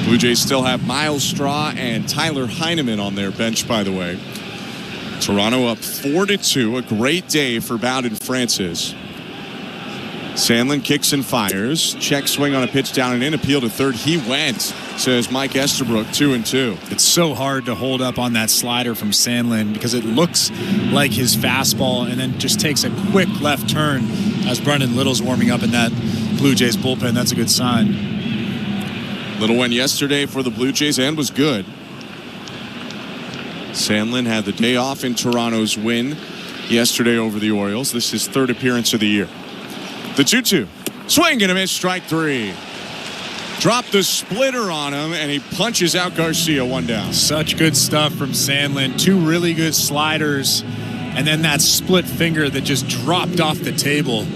D: Blue Jays still have Miles Straw and Tyler Heineman on their bench, by the way. Toronto up 4-2. A great day for Bowden Francis. Sandlin kicks and fires. Check swing on a pitch down and in. Appeal to third. He went, says Mike Estabrook, 2-2.
O: It's so hard to hold up on that slider from Sandlin because it looks like his fastball and then just takes a quick left turn as Brendan Little's warming up in that Blue Jays bullpen. That's a good sign.
D: Little went yesterday for the Blue Jays and was good. Sandlin had the day off in Toronto's win yesterday over the Orioles. This is his third appearance of the year. The 2-2. Swing and a miss, strike three. Dropped the splitter on him, and he punches out Garcia, one down.
O: Such good stuff from Sandlin. Two really good sliders, and then that split finger that just dropped off the table.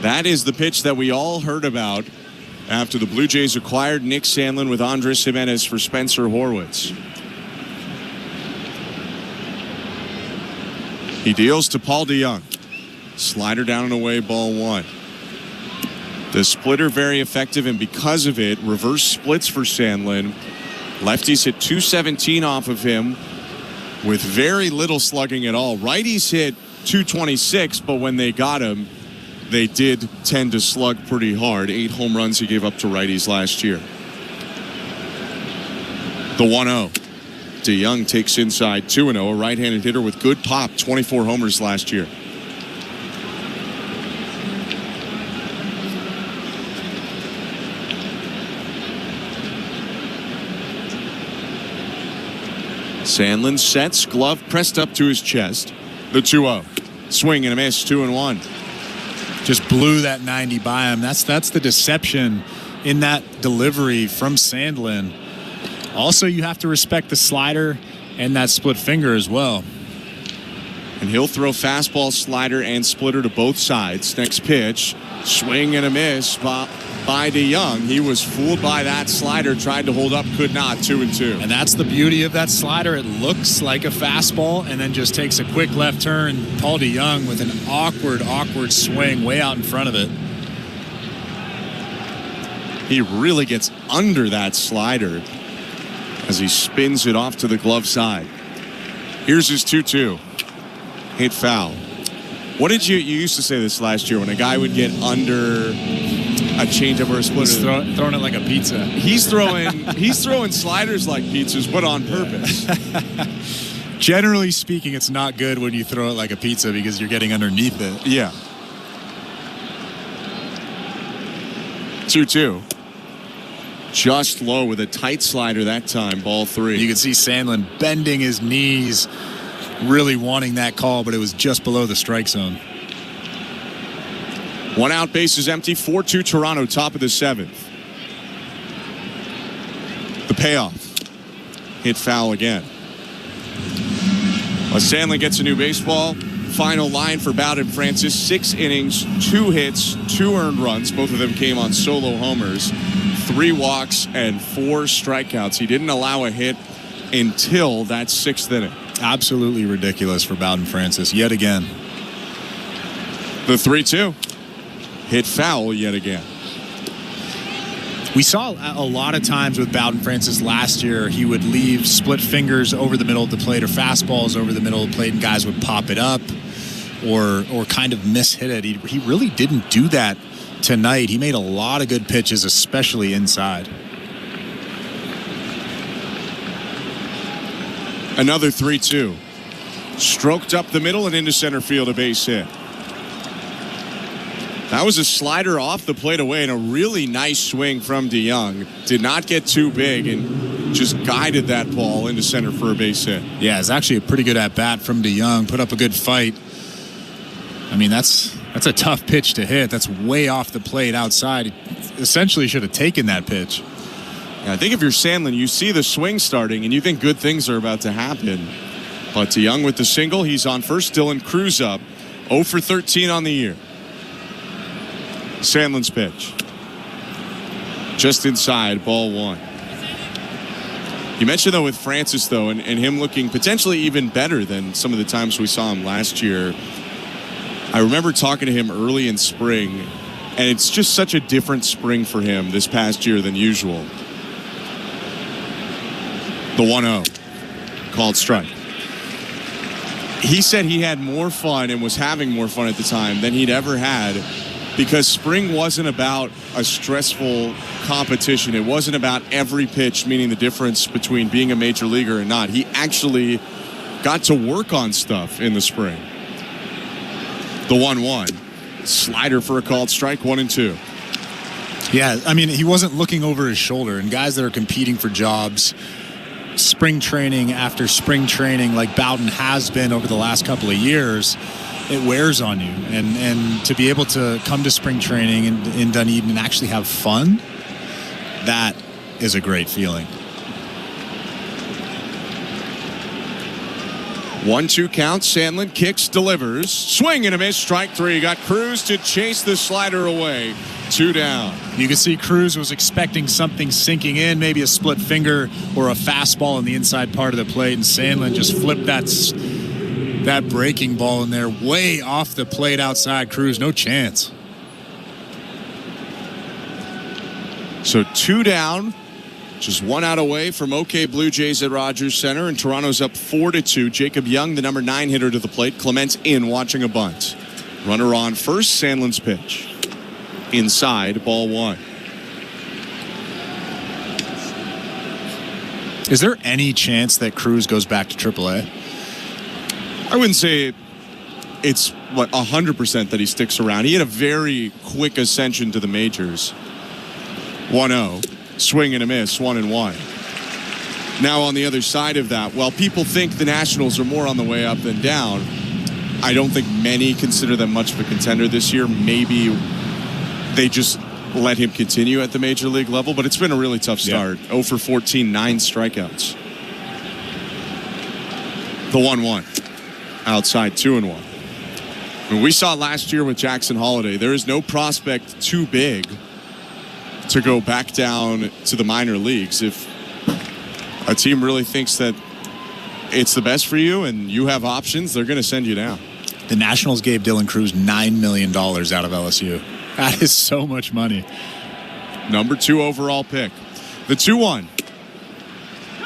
D: That is the pitch that we all heard about after the Blue Jays acquired Nick Sandlin with Andres Jimenez for Spencer Horwitz. He deals to Paul DeYoung. Slider down and away, ball one. The splitter very effective, and because of it, reverse splits for Sandlin. Lefties hit 217 off of him with very little slugging at all. Righties hit 226, but when they got him, they did tend to slug pretty hard. 8 home runs he gave up to righties last year. The 1-0. DeYoung takes inside 2-0. A right-handed hitter with good pop. 24 homers last year. Sandlin sets, glove pressed up to his chest. The 2-0. Swing and a miss, 2-1.
O: Just blew that 90 by him. That's the deception in that delivery from Sandlin. Also, you have to respect the slider and that split finger as well.
D: And he'll throw fastball, slider, and splitter to both sides. Next pitch, swing and a miss by DeYoung. He was fooled by that slider, tried to hold up, could not. 2-2.
O: And that's the beauty of that slider. It looks like a fastball and then just takes a quick left turn. Paul DeYoung with an awkward swing way out in front of it.
D: He really gets under that slider as he spins it off to the glove side. Here's his 2-2. Hit foul. What did you used to say this last year when a guy would get under a changeup or a splitter?
O: He's throwing it like a pizza.
D: He's throwing sliders like pizzas, but on purpose.
O: Generally speaking, it's not good when you throw it like a pizza because you're getting underneath it.
D: Yeah. 2-2. Just low with a tight slider that time. Ball 3.
O: You can see Sandlin bending his knees, really wanting that call, but it was just below the strike zone.
D: 1 out, base is empty. 4-2 Toronto, top of the 7th. The payoff. Hit foul again. Well, Sandlin gets a new baseball. Final line for Bowden Francis. 6 innings, 2 hits, 2 earned runs. Both of them came on solo homers. 3 walks and 4 strikeouts. He didn't allow a hit until that 6th inning.
O: Absolutely ridiculous for Bowden Francis yet again.
D: The 3-2. Hit foul yet again.
O: We saw a lot of times with Bowden Francis last year, he would leave split fingers over the middle of the plate or fastballs over the middle of the plate, and guys would pop it up or kind of miss-hit it. He really didn't do that tonight. He made a lot of good pitches, especially inside.
D: Another 3-2. Stroked up the middle and into center field, a base hit. That was a slider off the plate away and a really nice swing from DeYoung. Did not get too big and just guided that ball into center for a base hit.
O: Yeah, it's actually a pretty good at-bat from DeYoung. Put up a good fight. I mean, that's a tough pitch to hit. That's way off the plate outside. Essentially should have taken that pitch.
D: Yeah, I think if you're Sandlin, you see the swing starting and you think good things are about to happen. But DeYoung with the single, he's on first. Dylan Cruz up. 0 for 13 on the year. Sandlin's pitch. Just inside, ball 1. You mentioned, though, with Francis, though, and him looking potentially even better than some of the times we saw him last year. I remember talking to him early in spring And it's just such a different spring for him this past year than usual. The 1-0. Called strike. He said he had more fun and was having more fun at the time than he'd ever had because spring wasn't about a stressful competition. It wasn't about every pitch, meaning the difference between being a major leaguer and not. He actually got to work on stuff in the spring. The 1-1. Slider for a called strike, 1-2.
O: Yeah, I mean, he wasn't looking over his shoulder. And guys that are competing for jobs, spring training after spring training, like Bowden has been over the last couple of years, it wears on you. And to be able to come to spring training in Dunedin and actually have fun, that is a great feeling.
D: 1-2 count. Sandlin kicks, delivers. Swing and a miss. Strike 3. Got Cruz to chase the slider away. 2 down.
O: You can see Cruz was expecting something sinking in, maybe a split finger or a fastball in the inside part of the plate, and Sandlin just flipped that breaking ball in there way off the plate outside. Cruz, no chance.
D: So 2 down. Just 1 out away from OK Blue Jays at Rogers Center, and Toronto's up 4-2. Jacob Young, the number 9 hitter to the plate. Clements in, watching a bunt. Runner on first. Sandlin's pitch. Inside, ball 1.
O: Is there any chance that Cruz goes back to AAA?
D: I wouldn't say it's 100% that he sticks around. He had a very quick ascension to the majors. 1-0. Swing and a miss, 1-1. Now on the other side of that, while people think the Nationals are more on the way up than down, I don't think many consider them much of a contender this year. Maybe they just let him continue at the major league level, but it's been a really tough start. 0 for 14, 9 strikeouts. The 1-1. Outside, 2-1. I mean, we saw last year with Jackson Holliday, there is no prospect too big to go back down to the minor leagues. If a team really thinks that it's the best for you and you have options, they're going to send you down.
O: The Nationals gave Dylan Cruz $9 million out of LSU. That is so much money.
D: Number 2 overall pick. The 2-1.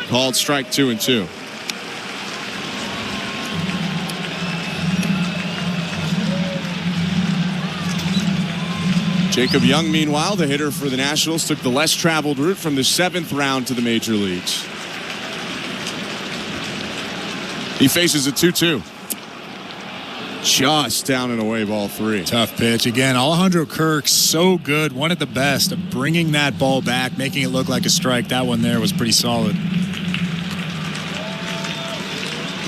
D: Called strike, 2-2. Jacob Young, meanwhile, the hitter for the Nationals, took the less traveled route from the 7th round to the major leagues. He faces a 2-2. Just down and away, ball 3.
O: Tough pitch. Again, Alejandro Kirk, so good. One of the best of bringing that ball back, making it look like a strike. That one there was pretty solid.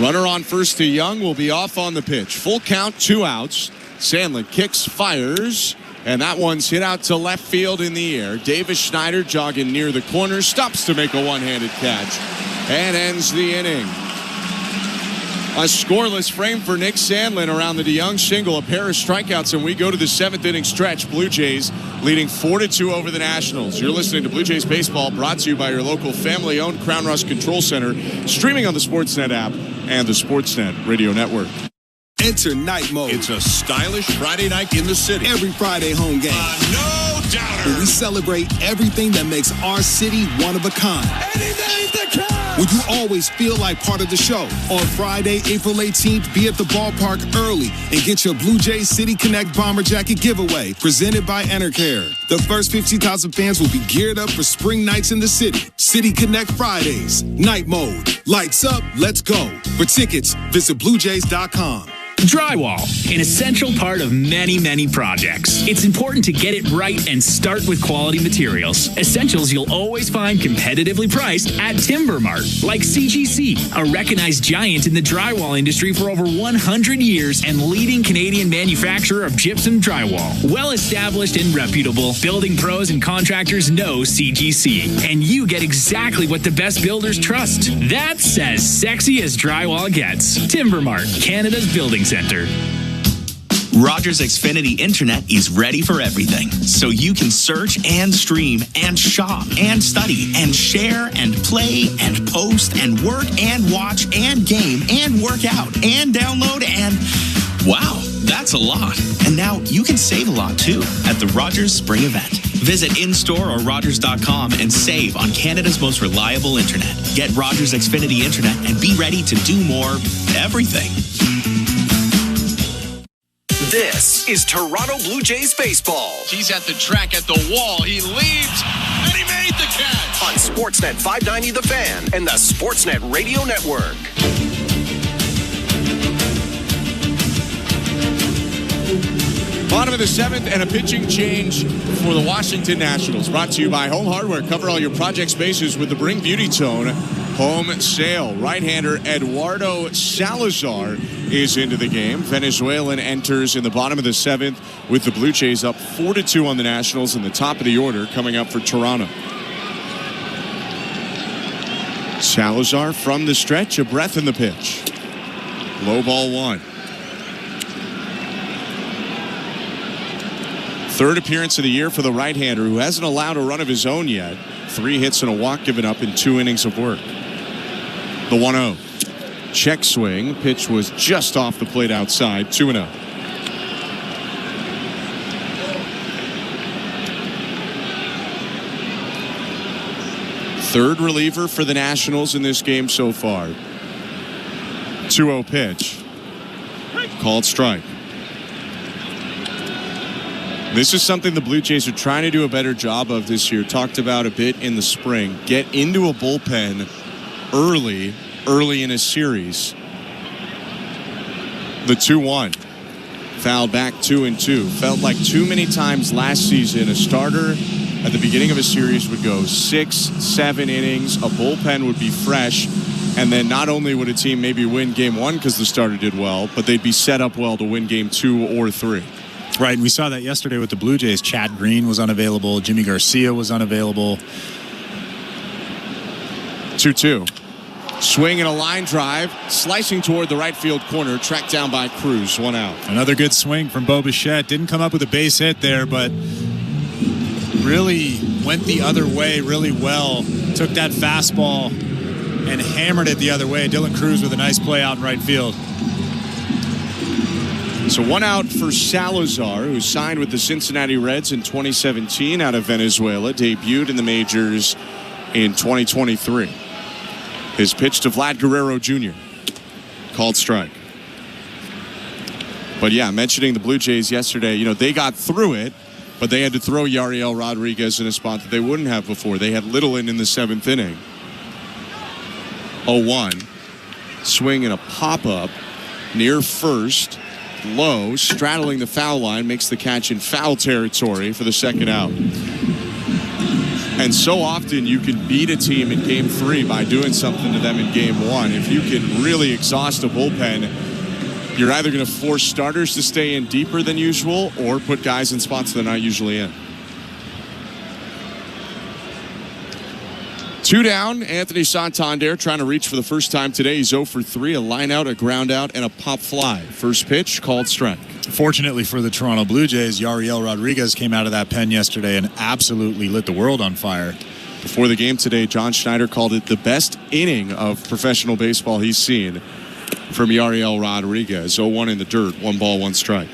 D: Runner on first to Young will be off on the pitch. Full count, 2 outs. Sandlin kicks, fires. And that one's hit out to left field in the air. Davis Schneider jogging near the corner, stops to make a one-handed catch and ends the inning. A scoreless frame for Nick Sandlin around the DeYoung shingle. A pair of strikeouts, and we go to the 7th inning stretch. Blue Jays leading 4-2 over the Nationals. You're listening to Blue Jays Baseball, brought to you by your local family-owned Crown Rust Control Center, streaming on the Sportsnet app and the Sportsnet Radio Network.
E: Enter Night Mode.
C: It's a stylish Friday night in the city.
E: Every Friday home game.
C: No doubter.
E: Where we celebrate everything that makes our city one of a kind.
C: Anything to count.
E: When you always feel like part of the show. On Friday, April 18th, be at the ballpark early and get your Blue Jays City Connect Bomber Jacket giveaway presented by Enercare. The first 50,000 fans will be geared up for spring nights in the city. City Connect Fridays. Night Mode. Lights up. Let's go. For tickets, visit BlueJays.com.
Q: Drywall, an essential part of many, many projects. It's important to get it right and start with quality materials. Essentials you'll always find competitively priced at Timber Mart, like CGC, a recognized giant in the drywall industry for over 100 years and leading Canadian manufacturer of gypsum drywall. Well established and reputable, building pros and contractors know CGC, and you get exactly what the best builders trust. That's as sexy as drywall gets. Timber Mart, Canada's building center.
S: Rogers Xfinity Internet is ready for everything, so you can search and stream and shop and study and share and play and post and work and watch and game and work out and download and Wow, that's a lot. And now you can save a lot too at the Rogers Spring Event. Visit in-store or Rogers.com and save on Canada's most reliable internet. Get Rogers Xfinity Internet and be ready to do more everything.
B: This is Toronto Blue Jays baseball.
C: He's at the track at the wall. He leads, and he made the catch.
B: On Sportsnet 590 The Fan and the Sportsnet Radio Network.
D: Bottom of the 7th and a pitching change for the Washington Nationals. Brought to you by Home Hardware. Cover all your project spaces with the Bring Beauty Tone home sale. Right-hander Eduardo Salazar is into the game. Venezuelan enters in the bottom of the 7th with the Blue Jays up 4-2 on the Nationals in the top of the order coming up for Toronto. Salazar from the stretch, a breath in the pitch. Low ball 1. Third appearance of the year for the right-hander, who hasn't allowed a run of his own yet. 3 hits and a walk given up in 2 innings of work. The 1-0. Check swing. Pitch was just off the plate outside. 2-0. Third reliever for the Nationals in this game so far. 2-0 pitch. Called strike. This is something the Blue Jays are trying to do a better job of this year. Talked about a bit in the spring. Get into a bullpen early in a series. The 2-1. Fouled back 2-2. Felt like too many times last season a starter at the beginning of a series would go 6-7 innings. A bullpen would be fresh. And then not only would a team maybe win game 1 because the starter did well, but they'd be set up well to win game 2 or 3.
O: Right, and we saw that yesterday with the Blue Jays. Chad Green was unavailable. Jimmy Garcia was unavailable.
D: 2-2. Swing and a line drive. Slicing toward the right field corner. Tracked down by Cruz. 1 out.
O: Another good swing from Bo Bichette. Didn't come up with a base hit there, but really went the other way really well. Took that fastball and hammered it the other way. Dylan Cruz with a nice play out in right field.
D: So 1 out for Salazar, who signed with the Cincinnati Reds in 2017 out of Venezuela, debuted in the majors in 2023. His pitch to Vlad Guerrero Jr. Called strike. But yeah, mentioning the Blue Jays yesterday, you know, they got through it, but they had to throw Yariel Rodriguez in a spot that they wouldn't have before. They had Little in the 7th inning. 0-1. Swing and a pop-up near first. Low, straddling the foul line, makes the catch in foul territory for the 2nd out. And so often you can beat a team in game 3 by doing something to them in game 1. If you can really exhaust a bullpen, you're either going to force starters to stay in deeper than usual or put guys in spots they're not usually in. 2 down, Anthony Santander trying to reach for the first time today. He's 0 for 3, a line out, a ground out, and a pop fly. First pitch, called strike.
O: Fortunately for the Toronto Blue Jays, Yariel Rodriguez came out of that pen yesterday and absolutely lit the world on fire.
D: Before the game today, John Schneider called it the best inning of professional baseball he's seen from Yariel Rodriguez. 0-1 in the dirt, 1 ball, 1 strike.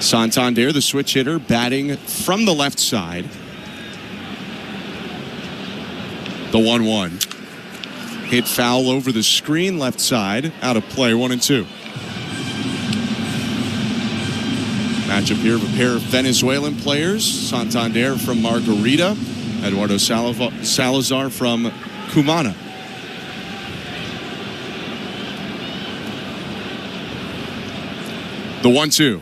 D: Santander, the switch hitter, batting from the left side. The 1-1. Hit foul over the screen left side. Out of play, 1-2. Matchup here of a pair of Venezuelan players. Santander from Margarita. Eduardo Salazar from Cumana. The 1-2.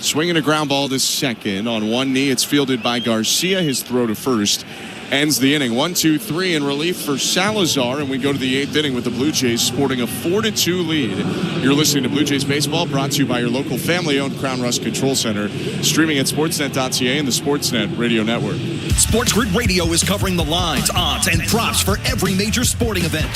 D: Swinging a ground ball to second on one knee. It's fielded by Garcia. His throw to first ends the inning. 1-2-3 in relief for Salazar, and we go to the 8th inning with the Blue Jays sporting a 4-2 lead. You're listening to Blue Jays Baseball, brought to you by your local family-owned Crown Rust Control Center, streaming at sportsnet.ca and the Sportsnet Radio Network.
L: Sports Grid Radio is covering the lines, odds, and props for every major sporting event.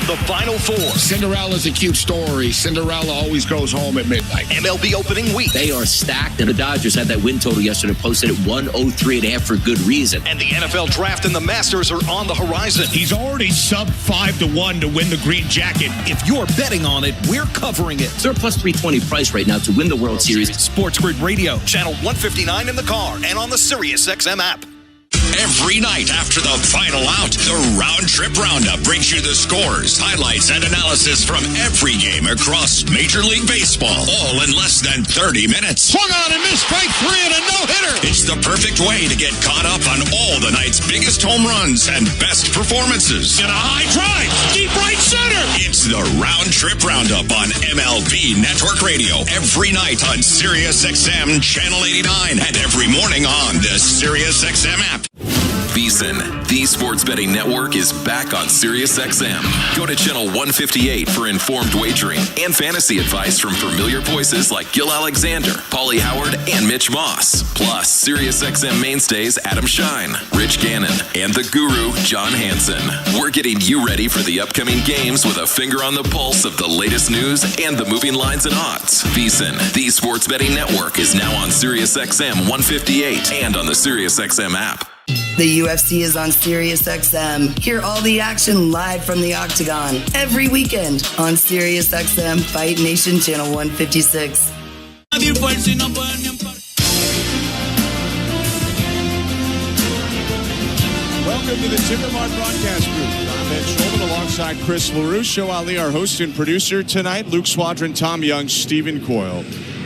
L: The Final Four.
T: Cinderella's a cute story. Cinderella always goes home at midnight.
L: MLB opening week.
U: They are stacked, and the Dodgers had that win total yesterday, posted at 103.5 for good reason.
L: And the NFL Draft and the Masters are on the horizon.
T: He's already sub 5-1 to win the green jacket.
L: If you're betting on it, we're covering it.
U: They're plus 320 price right now to win the World Series.
L: Sports Grid Radio, channel 159 in the car and on the SiriusXM app.
V: Every night after the final out, the Round Trip Roundup brings you the scores, highlights, and analysis from every game across Major League Baseball, all in less than 30 minutes.
C: Swung on and missed, strike 3 and a no-hitter.
V: It's the perfect way to get caught up on all the night's biggest home runs and best performances.
C: And a high drive, deep right center.
V: It's the Round Trip Roundup on MLB Network Radio every night on SiriusXM Channel 89 and every morning on the SiriusXM app.
W: VSiN, the sports betting network, is back on SiriusXM. Go to channel 158 for informed wagering and fantasy advice from familiar voices like Gil Alexander, Paulie Howard, and Mitch Moss. Plus, SiriusXM mainstays Adam Shine, Rich Gannon, and the guru, John Hansen. We're getting you ready for the upcoming games with a finger on the pulse of the latest news and the moving lines and odds. VSiN, the sports betting network, is now on SiriusXM 158 and on the SiriusXM app.
Z: The UFC is on SiriusXM. Hear all the action live from the Octagon every weekend on SiriusXM Fight Nation Channel 156.
D: Welcome to the Timbermart Broadcast Booth. I'm Ben Schulman alongside Chris LaRue, Show Ali, our host and producer tonight, Luke Swadron, Tom Young, Stephen Coyle,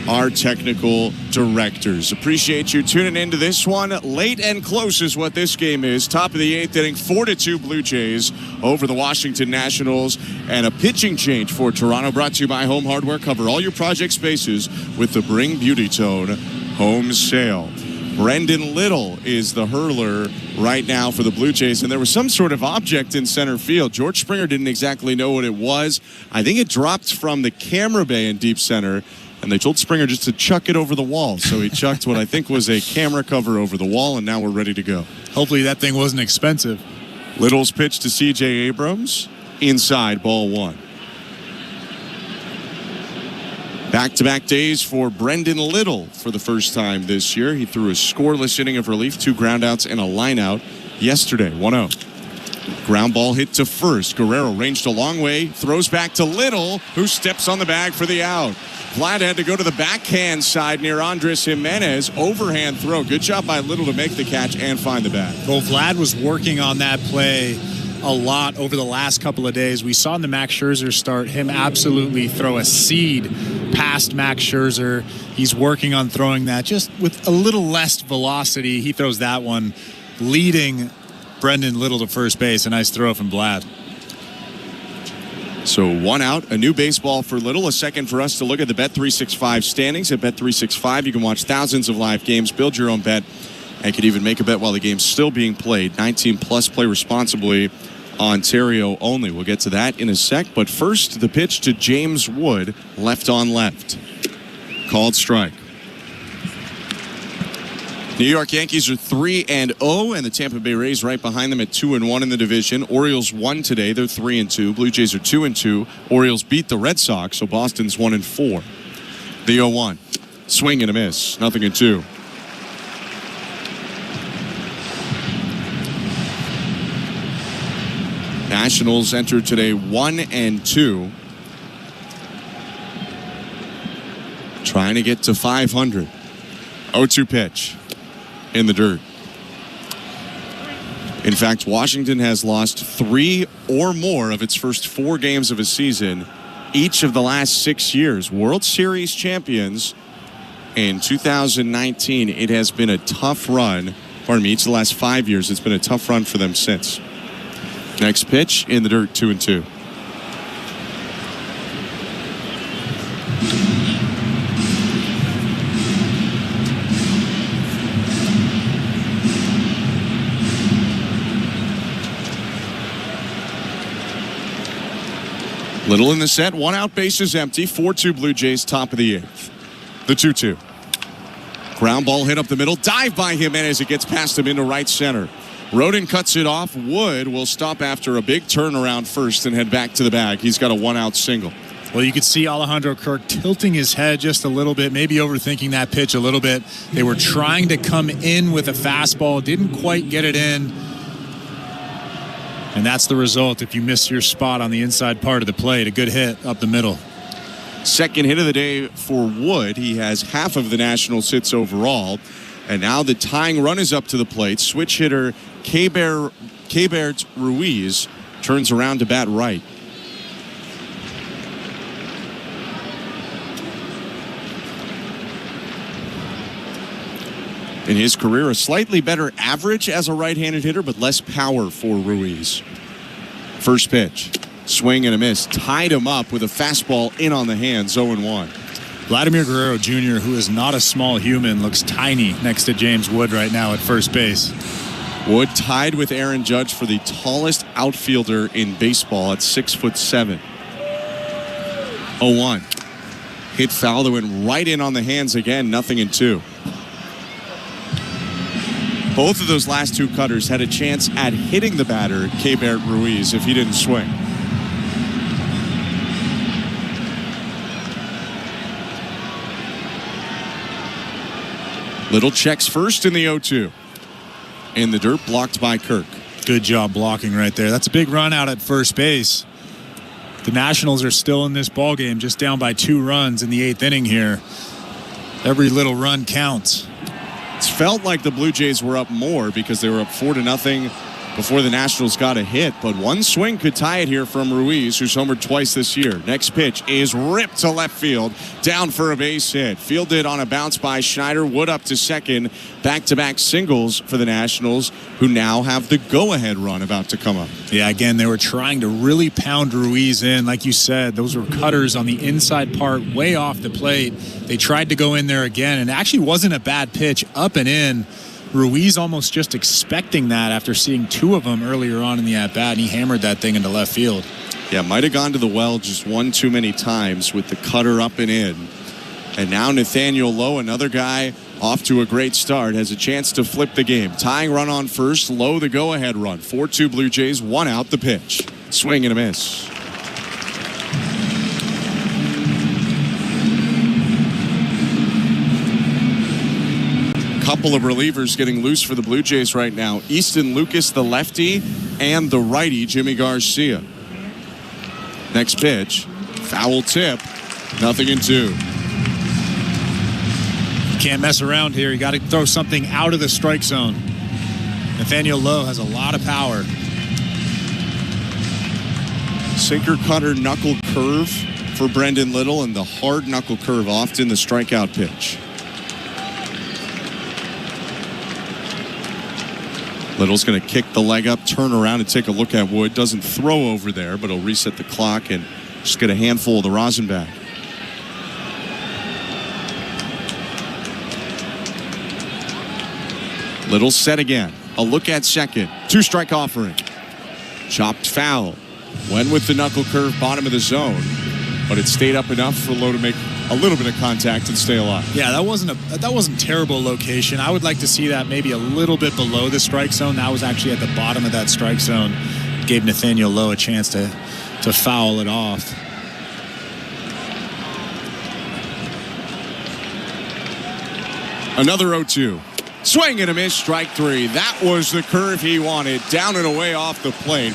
D: our technical directors. Appreciate you tuning into this one. Late and close is what this game is. Top of the 8th inning, 4-2 Blue Jays over the Washington Nationals. And a pitching change for Toronto, brought to you by Home Hardware. Cover all your project spaces with the Bring Beauty Tone home sale. Brendan Little is the hurler right now for the Blue Jays, and there was some sort of object in center field. George Springer didn't exactly know what it was. I think it dropped from the camera bay in deep center, and they told Springer just to chuck it over the wall. So he chucked what I think was a camera cover over the wall, and now we're ready to go.
O: Hopefully that thing wasn't expensive.
D: Little's pitch to C.J. Abrams. Inside, ball one. Back-to-back days for Brendan Little for the first time this year. He threw a scoreless inning of relief, 2 groundouts and a lineout yesterday. 1-0. Ground ball hit to first. Guerrero ranged a long way, throws back to Little, who steps on the bag for the out. Vlad had to go to the backhand side near Andres Jimenez. Overhand throw. Good job by Little to make the catch and find the bag.
O: Well, Vlad was working on that play a lot over the last couple of days. We saw in the Max Scherzer start him absolutely throw a seed past Max Scherzer. He's working on throwing that just with a little less velocity. He throws that one, leading Brendan Little to first base. A nice throw from Vlad.
D: So 1 out, a new baseball for Little. A second for us to look at the Bet365 standings. At Bet365, you can watch thousands of live games, build your own bet, and could even make a bet while the game's still being played. 19 plus, play responsibly. Ontario only. We'll get to that in a sec. But first, the pitch to James Wood, left on left. Called strike. New York Yankees are 3-0, and the Tampa Bay Rays right behind them at 2-1 in the division. Orioles won today. They're 3-2. Blue Jays are 2-2. Orioles beat the Red Sox, so Boston's 1-4. The 0-1. Swing and a miss. 0-2. Nationals entered today 1-2. Trying to get to 500. 0-2 pitch in the dirt. In fact, Washington has lost 3 or more of its first 4 games of a season each of the last 6 years. World Series champions in 2019. It has been a tough run. Pardon me, each of the last 5 years, it's been a tough run for them since. Next pitch in the dirt, 2-2. Little in the set, 1 out, bases empty, 4-2 Blue Jays, top of the 8th. The 2-2. Ground ball hit up the middle, dive by Jimenez. It gets past him into right center. Rodin cuts it off. Wood will stop after a big turnaround first and head back to the bag. He's got a 1-out single.
O: Well, you could see Alejandro Kirk tilting his head just a little bit, maybe overthinking that pitch a little bit. They were trying to come in with a fastball, didn't quite get it in. And that's the result if you miss your spot on the inside part of the plate. A good hit up the middle.
D: Second hit of the day for Wood. He has half of the Nationals hits overall. And now the tying run is up to the plate. Switch hitter Keibert Ruiz turns around to bat right. In his career, a slightly better average as a right-handed hitter, but less power for Ruiz. First pitch, swing and a miss. Tied him up with a fastball in on the hands, 0-1.
O: Vladimir Guerrero Jr., who is not a small human, looks tiny next to James Wood right now at first base.
D: Wood tied with Aaron Judge for the tallest outfielder in baseball at 6'7". 0-1. Hit foul that went right in on the hands again, 0-2. Both of those last two cutters had a chance at hitting the batter, Keibert Ruiz, if he didn't swing. Little checks first in the 0-2. In the dirt, blocked by Kirk.
O: Good job blocking right there. That's a big run out at first base. The Nationals are still in this ballgame, just down by 2 runs in the 8th inning here. Every little run counts.
D: It's felt like the Blue Jays were up more because they were up 4-0 before the Nationals got a hit. But one swing could tie it here from Ruiz, who's homered twice this year. Next pitch is ripped to left field, down for a base hit. Fielded on a bounce by Schneider. Wood up to second. Back-to-back singles for the Nationals, who now have the go-ahead run about to come up.
O: Yeah, again, they were trying to really pound Ruiz in. Like you said, those were cutters on the inside part, way off the plate. They tried to go in there again, and it actually wasn't a bad pitch, up and in. Ruiz almost just expecting that after seeing 2 of them earlier on in the at-bat, and he hammered that thing into left field.
D: Yeah, might have gone to the well just one too many times with the cutter up and in. And now Nathaniel Lowe, another guy off to a great start, has a chance to flip the game. Tying run on first, Lowe the go-ahead run. 4-2 Blue Jays, 1 out the pitch. Swing and a miss. Couple of relievers getting loose for the Blue Jays right now. Easton Lucas, the lefty, and the righty, Jimmy Garcia. Next pitch, foul tip, 0-2.
O: You can't mess around here. You got to throw something out of the strike zone. Nathaniel Lowe has a lot of power.
D: Sinker, cutter, knuckle curve for Brendan Little, and the hard knuckle curve often the strikeout pitch. Little's going to kick the leg up, turn around, and take a look at Wood. Doesn't throw over there, but he'll reset the clock and just get a handful of the rosin back. Little set again. A look at second. 2-strike offering. Chopped foul. Went with the knuckle curve, bottom of the zone, but it stayed up enough for Lowe to make a little bit of contact and stay alive.
O: Yeah, that wasn't terrible location. I would like to see that maybe a little bit below the strike zone. That was actually at the bottom of that strike zone. Gave Nathaniel Lowe a chance to foul it off.
D: Another 0-2. Swing and a miss, strike 3. That was the curve he wanted. Down and away off the plate.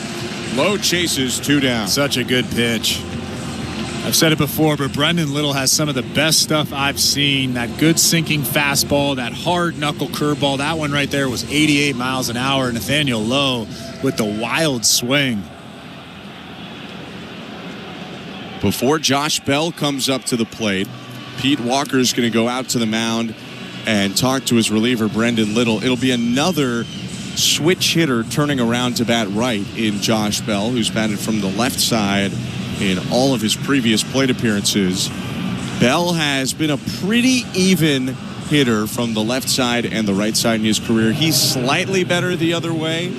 D: Lowe chases 2 down.
O: Such a good pitch. I've said it before, but Brendan Little has some of the best stuff I've seen. That good sinking fastball, that hard knuckle curveball. That one right there was 88 miles an hour. Nathaniel Lowe with the wild swing.
D: Before Josh Bell comes up to the plate, Pete Walker's going to go out to the mound and talk to his reliever, Brendan Little. It'll be another switch hitter turning around to bat right in Josh Bell, who's batted from the left side in all of his previous plate appearances. Bell has been a pretty even hitter from the left side and the right side in his career. He's slightly better the other way,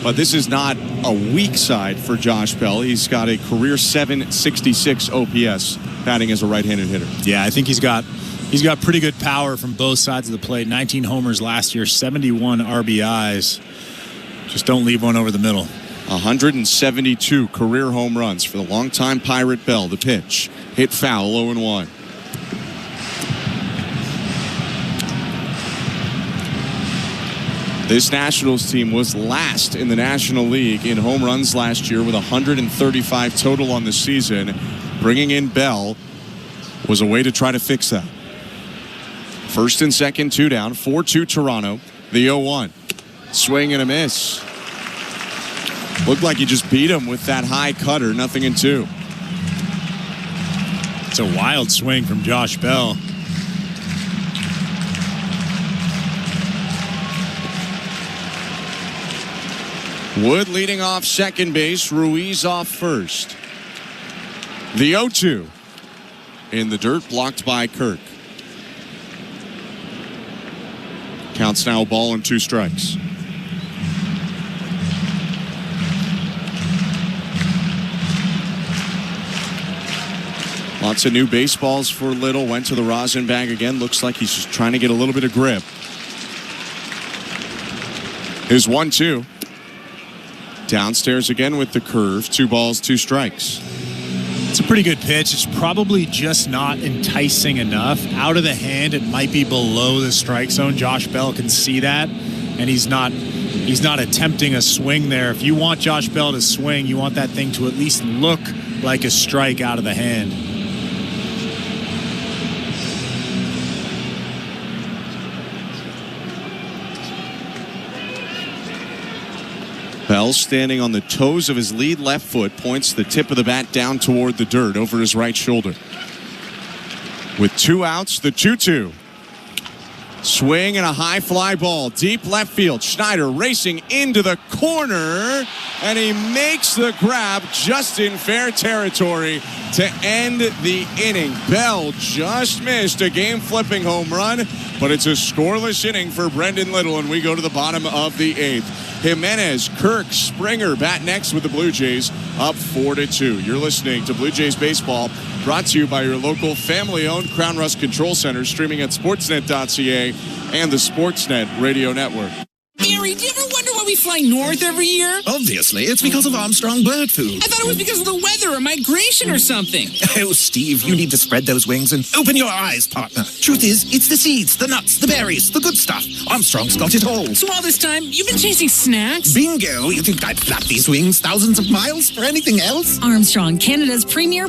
D: But this is not a weak side for Josh Bell. He's got a career .766 OPS batting as a right-handed hitter.
O: Yeah, I think he's got pretty good power from both sides of the plate. 19 homers last year, 71 RBIs. Just don't leave one over the middle.
D: 172 career home runs for the longtime Pirate Bell. The pitch hit foul, 0-1. This Nationals team was last in the National League in home runs last year with 135 total on the season. Bringing in Bell was a way to try to fix that. First and second, 2 down, 4-2 Toronto. The 0-1. Swing and a miss. Looked like he just beat him with that high cutter, 0-2.
O: It's a wild swing from Josh Bell.
D: Wood leading off second base, Ruiz off first. The 0-2 in the dirt, blocked by Kirk. Counts now, ball and 2 strikes. Lots of new baseballs for Little. Went to the rosin bag again. Looks like he's just trying to get a little bit of grip. Here's 1-2. Downstairs again with the curve. 2 balls, 2 strikes.
O: It's a pretty good pitch. It's probably just not enticing enough. Out of the hand, it might be below the strike zone. Josh Bell can see that, and he's not attempting a swing there. If you want Josh Bell to swing, you want that thing to at least look like a strike out of the hand.
D: Bell standing on the toes of his lead left foot, points the tip of the bat down toward the dirt over his right shoulder. With 2 outs, the 2-2. Swing and a high fly ball, deep left field. Schneider racing into the corner, and he makes the grab just in fair territory to end the inning. Bell just missed a game-flipping home run, but it's a scoreless inning for Brendan Little, and we go to the bottom of the 8th. Jimenez, Kirk, Springer bat next with the Blue Jays, up 4-2. You're listening to Blue Jays Baseball, brought to you by your local family-owned Crown Rust Control Center, streaming at sportsnet.ca and the Sportsnet Radio Network.
I: Gary, do you ever wonder why we fly north every year?
J: Obviously, it's because of Armstrong bird food.
I: I thought it was because of the weather or migration or something.
J: Oh, Steve, you need to spread those wings and open your eyes, partner. Truth is, it's the seeds, the nuts, the berries, the good stuff. Armstrong's got it all.
I: So all this time, you've been chasing snacks?
J: Bingo! You think I'd flap these wings thousands of miles for anything else?
K: Armstrong, Canada's premier...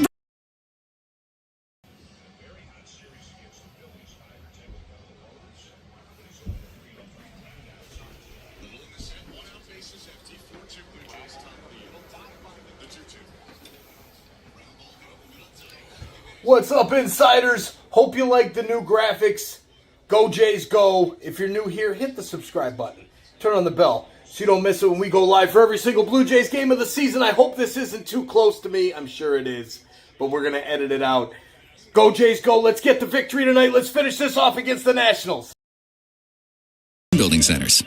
P: What's up, insiders? Hope you like the new graphics. Go Jays go. If you're new here, hit the subscribe button. Turn on the bell so you don't miss it when we go live for every single Blue Jays game of the season. I hope this isn't too close to me. I'm sure it is, but we're going to edit it out. Go Jays go. Let's get the victory tonight. Let's finish this off against the Nationals.
A: Building centers.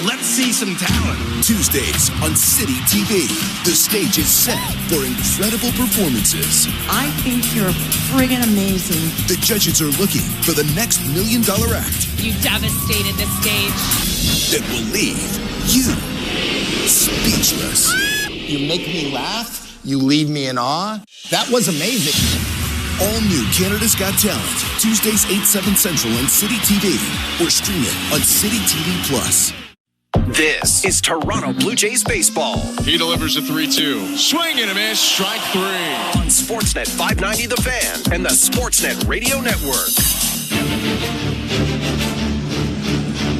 F: Let's see some talent. Tuesdays on City TV. The stage is set for incredible performances.
M: I think you're friggin' amazing.
F: The judges are looking for the next $1 million act.
M: You devastated the stage.
F: That will leave you speechless.
N: You make me laugh. You leave me in awe. That was amazing.
F: All new Canada's Got Talent. Tuesdays 8/7 Central on City TV. Or stream it on City TV Plus.
B: This is Toronto Blue Jays baseball.
D: He delivers a 3-2. Swing and a miss, strike 3.
B: On Sportsnet 590 The Fan and the Sportsnet Radio Network.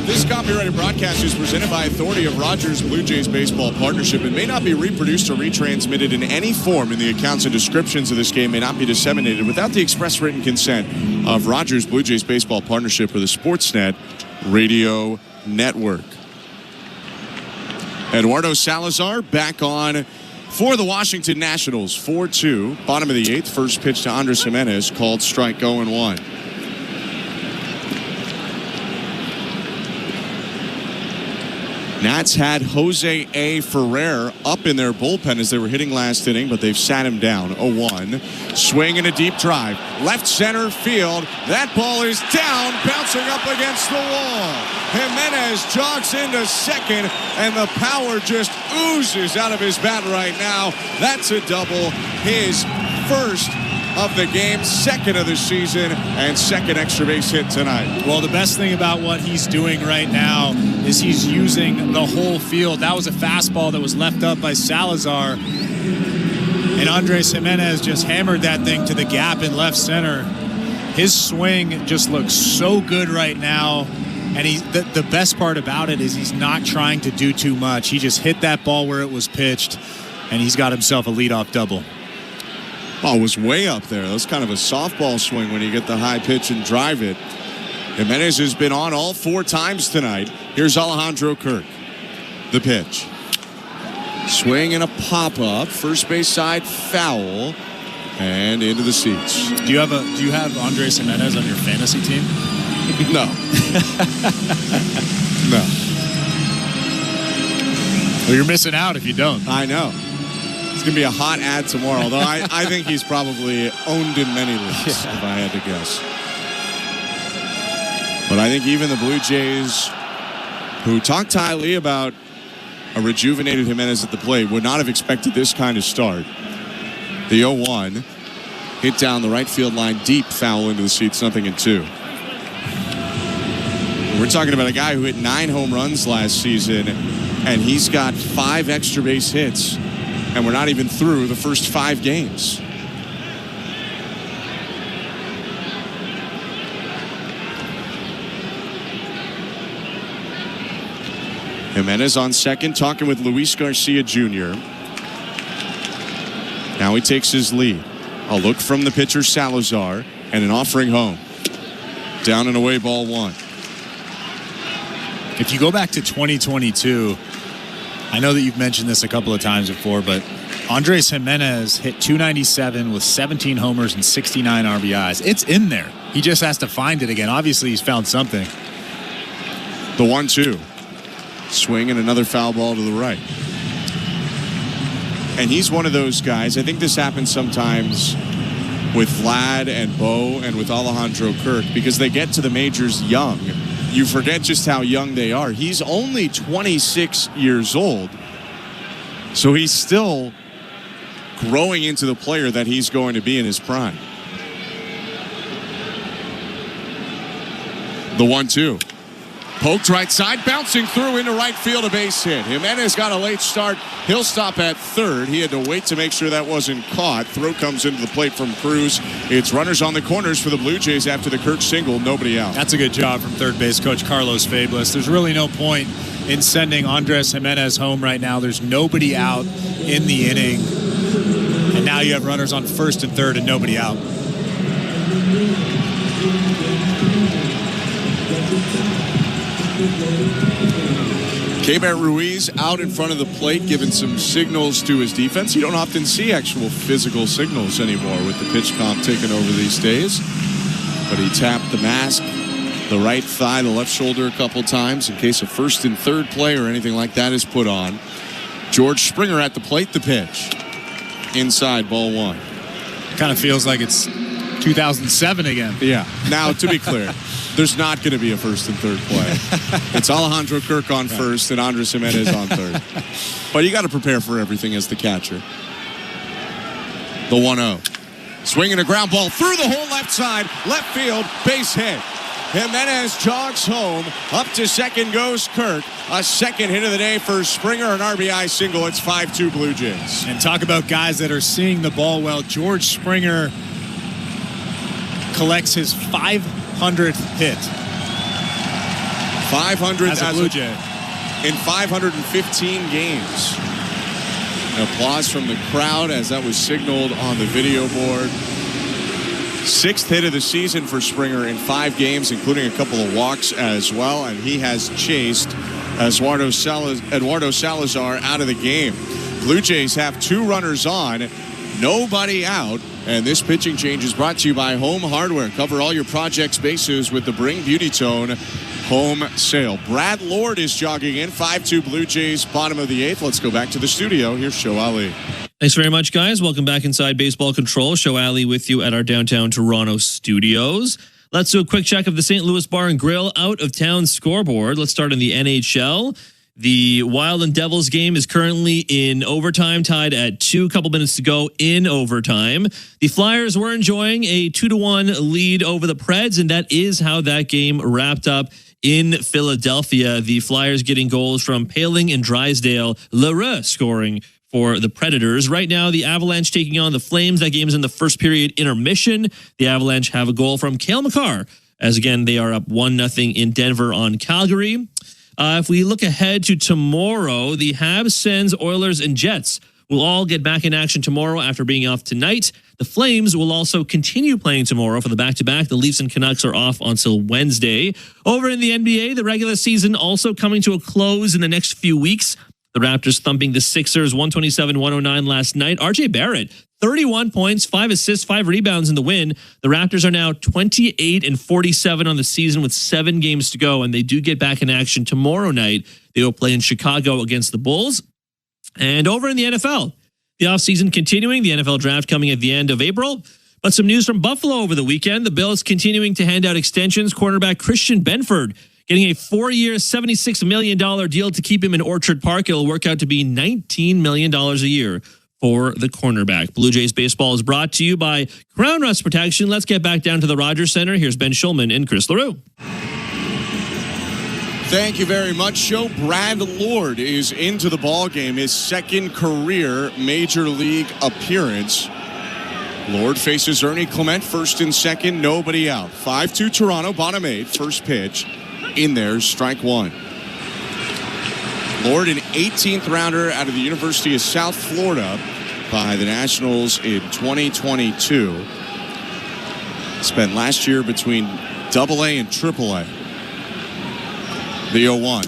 D: This copyrighted broadcast is presented by authority of Rogers Blue Jays Baseball Partnership. It may not be reproduced or retransmitted in any form, and the accounts and descriptions of this game may not be disseminated without the express written consent of Rogers Blue Jays Baseball Partnership or the Sportsnet Radio Network. Eduardo Salazar back on for the Washington Nationals. 4-2, bottom of the 8th. First pitch to Andres Jimenez, called strike 0-1. Nats had Jose A. Ferrer up in their bullpen as they were hitting last inning, but they've sat him down. 0-1. Swing and a deep drive. Left center field. That ball is down, bouncing up against the wall. Jimenez jogs into second, and the power just oozes out of his bat right now. That's a double. His first of the game, second of the season, and second extra base hit tonight.
O: Well, the best thing about what he's doing right now is he's using the whole field. That was a fastball that was left up by Salazar, and Andres Jimenez just hammered that thing to the gap in left center. His swing just looks so good right now, and the best part about it is he's not trying to do too much. He just hit that ball where it was pitched, and he's got himself a leadoff double.
D: Ball was way up there. That's kind of a softball swing when you get the high pitch and drive it. Jimenez has been on all 4 times tonight. Here's Alejandro Kirk. The pitch. Swing and a pop-up. First base side foul. And into the seats.
O: Do you have Andres Jimenez on your fantasy team?
D: No. No.
O: Well, you're missing out if you don't.
D: I know. It's going to be a hot ad tomorrow, although I think he's probably owned in many leagues, if I had to guess. But I think even the Blue Jays, who talked highly about a rejuvenated Jimenez at the plate, would not have expected this kind of start. The 0-1, hit down the right field line, deep foul into the seats, 0-2. We're talking about a guy who hit 9 home runs last season, and he's got 5 extra base hits. And we're not even through the first 5 games. Jimenez on second, talking with Luis Garcia Jr. Now he takes his lead. A look from the pitcher Salazar and an offering home. Down and away, ball 1.
O: If you go back to 2022, I know that you've mentioned this a couple of times before, but Andres Jimenez hit .297 with 17 homers and 69 RBIs. It's in there. He just has to find it again. Obviously, he's found something.
D: The 1-2. Swing and another foul ball to the right. And he's one of those guys. I think this happens sometimes with Vlad and Bo and with Alejandro Kirk because they get to the majors young. You forget just how young they are. He's only 26 years old. So he's still growing into the player that he's going to be in his prime. The 1-2. Poked right side, bouncing through into right field, a base hit. Jimenez got a late start. He'll stop at third. He had to wait to make sure that wasn't caught. Throw comes into the plate from Cruz. It's runners on the corners for the Blue Jays after the Kirk single. Nobody out.
O: That's a good job from third base coach Carlos Fablis. There's really no point in sending Andres Jimenez home right now. There's nobody out in the inning. And now you have runners on first and third and nobody out.
D: Keibert Ruiz out in front of the plate, giving some signals to his defense. You don't often see actual physical signals anymore with the pitch comp taking over these days. But he tapped the mask, the right thigh, the left shoulder a couple times in case a first and third play or anything like that is put on. George Springer at the plate, the pitch. Inside, ball 1.
O: Kind of feels like it's 2007 again.
D: Yeah. Now, to be clear, there's not going to be a first and third play. It's Alejandro Kirk on first and Andres Jimenez on third. But you got to prepare for everything as the catcher. The 1-0. Swinging a ground ball through the whole left side, left field, base hit. Jimenez jogs home. Up to second goes Kirk. A second hit of the day for Springer, an RBI single. It's 5-2 Blue Jays.
O: And talk about guys that are seeing the ball well. George Springer collects his 500th hit.
D: 500
O: as a Blue Jay.
D: In 515 games. An applause from the crowd as that was signaled on the video board. 6th hit of the season for Springer in 5 games, including a couple of walks as well. And he has chased Eduardo Salazar out of the game. Blue Jays have 2 runners on, nobody out. And this pitching change is brought to you by Home Hardware. Cover all your projects bases with the Bring Beauty Tone home sale. Brad Lord is jogging in. 5-2 Blue Jays, bottom of the 8th. Let's go back to the studio. Here's Show Ali.
E: Thanks very much, guys. Welcome back inside Baseball Control. Show Ali with you at our downtown Toronto studios. Let's do a quick check of the St. Louis Bar and Grill out-of-town scoreboard. Let's start in the NHL. The Wild and Devils game is currently in overtime, tied at 2, couple minutes to go in overtime. The Flyers were enjoying a 2-1 lead over the Preds, and that is how that game wrapped up in Philadelphia. The Flyers getting goals from Paling and Drysdale, Leroux scoring for the Predators. Right now, the Avalanche taking on the Flames. That game is in the first period intermission. The Avalanche have a goal from Cale Makar, as again, they are up 1-0 in Denver on Calgary. If we look ahead to tomorrow, the Habs, Sens, Oilers, and Jets will all get back in action tomorrow after being off tonight. The Flames will also continue playing tomorrow for the back-to-back. The Leafs and Canucks are off until Wednesday. Over in the NBA, the regular season also coming to a close in the next few weeks. The Raptors thumping the Sixers 127-109 last night. RJ Barrett, 31 points, 5 assists, 5 rebounds in the win. The Raptors are now 28-47 on the season with 7 games to go, and they do get back in action tomorrow night. They will play in Chicago against the Bulls. And over in the NFL, the offseason continuing, the NFL draft coming at the end of April. But some news from Buffalo over the weekend. The Bills continuing to hand out extensions. Cornerback Christian Benford getting a 4-year, $76 million deal to keep him in Orchard Park. It'll work out to be $19 million a year for the cornerback. Blue Jays baseball is brought to you by Crown Rust Protection. Let's get back down to the Rogers Center. Here's Ben Schulman and Chris LaRue.
D: Thank you very much, Joe. Brad Lord is into the ball game, his second career Major League appearance. Lord faces Ernie Clement, first and second, nobody out. 5-2 Toronto, bottom 8, first pitch. In there, strike 1. Lord, an 18th rounder out of the University of South Florida by the Nationals in 2022. Spent last year between AA and AAA. The 0-1.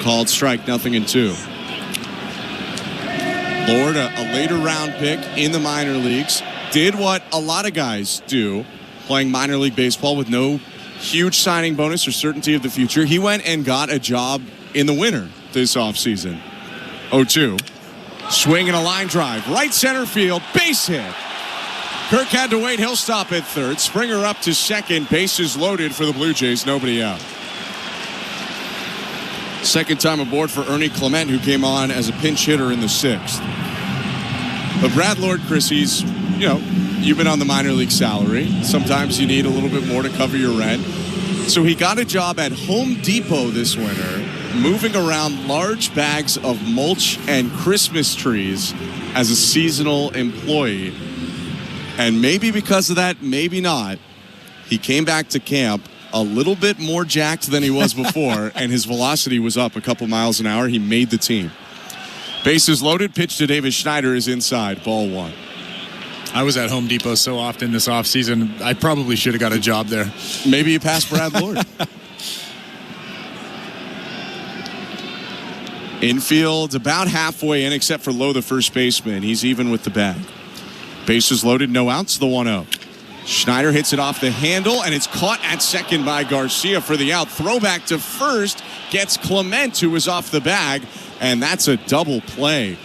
D: Called strike, 0-2. Lord, a later round pick in the minor leagues. Did what a lot of guys do, playing minor league baseball with no huge signing bonus or certainty of the future. He went and got a job in the winter this offseason. 0-2. Swing and a line drive. Right center field. Base hit. Kirk had to wait. He'll stop at third. Springer up to second. Bases loaded for the Blue Jays. Nobody out. Second time aboard for Ernie Clement, who came on as a pinch hitter in the 6th. But Brad Lord, Chris, he's, you've been on the minor league salary. Sometimes you need a little bit more to cover your rent. So he got a job at Home Depot this winter, moving around large bags of mulch and Christmas trees as a seasonal employee. And maybe because of that, maybe not, he came back to camp a little bit more jacked than he was before, and his velocity was up a couple miles an hour. He made the team. Bases loaded, pitch to Davis Schneider is inside, ball 1.
O: I was at Home Depot so often this offseason, I probably should have got a job there.
D: Maybe you passed Brad Lord. Infield about halfway in, except for Lowe, the first baseman. He's even with the bag. Bases loaded, no outs, the 1-0. Schneider hits it off the handle, and it's caught at second by Garcia for the out. Throwback to first, gets Clement, who was off the bag, and that's a double play.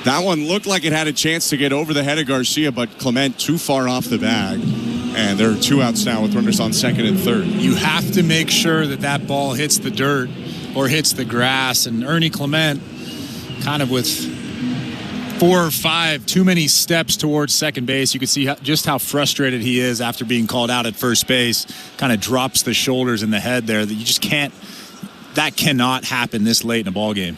D: That one looked like it had a chance to get over the head of Garcia, but Clement too far off the bag. And there are 2 outs now with runners on second and third.
O: You have to make sure that ball hits the dirt or hits the grass. And Ernie Clement, kind of with 4 or 5 too many steps towards second base. You can see just how frustrated he is after being called out at first base. Kind of drops the shoulders and the head there. That you just can't. That cannot happen this late in a ball game.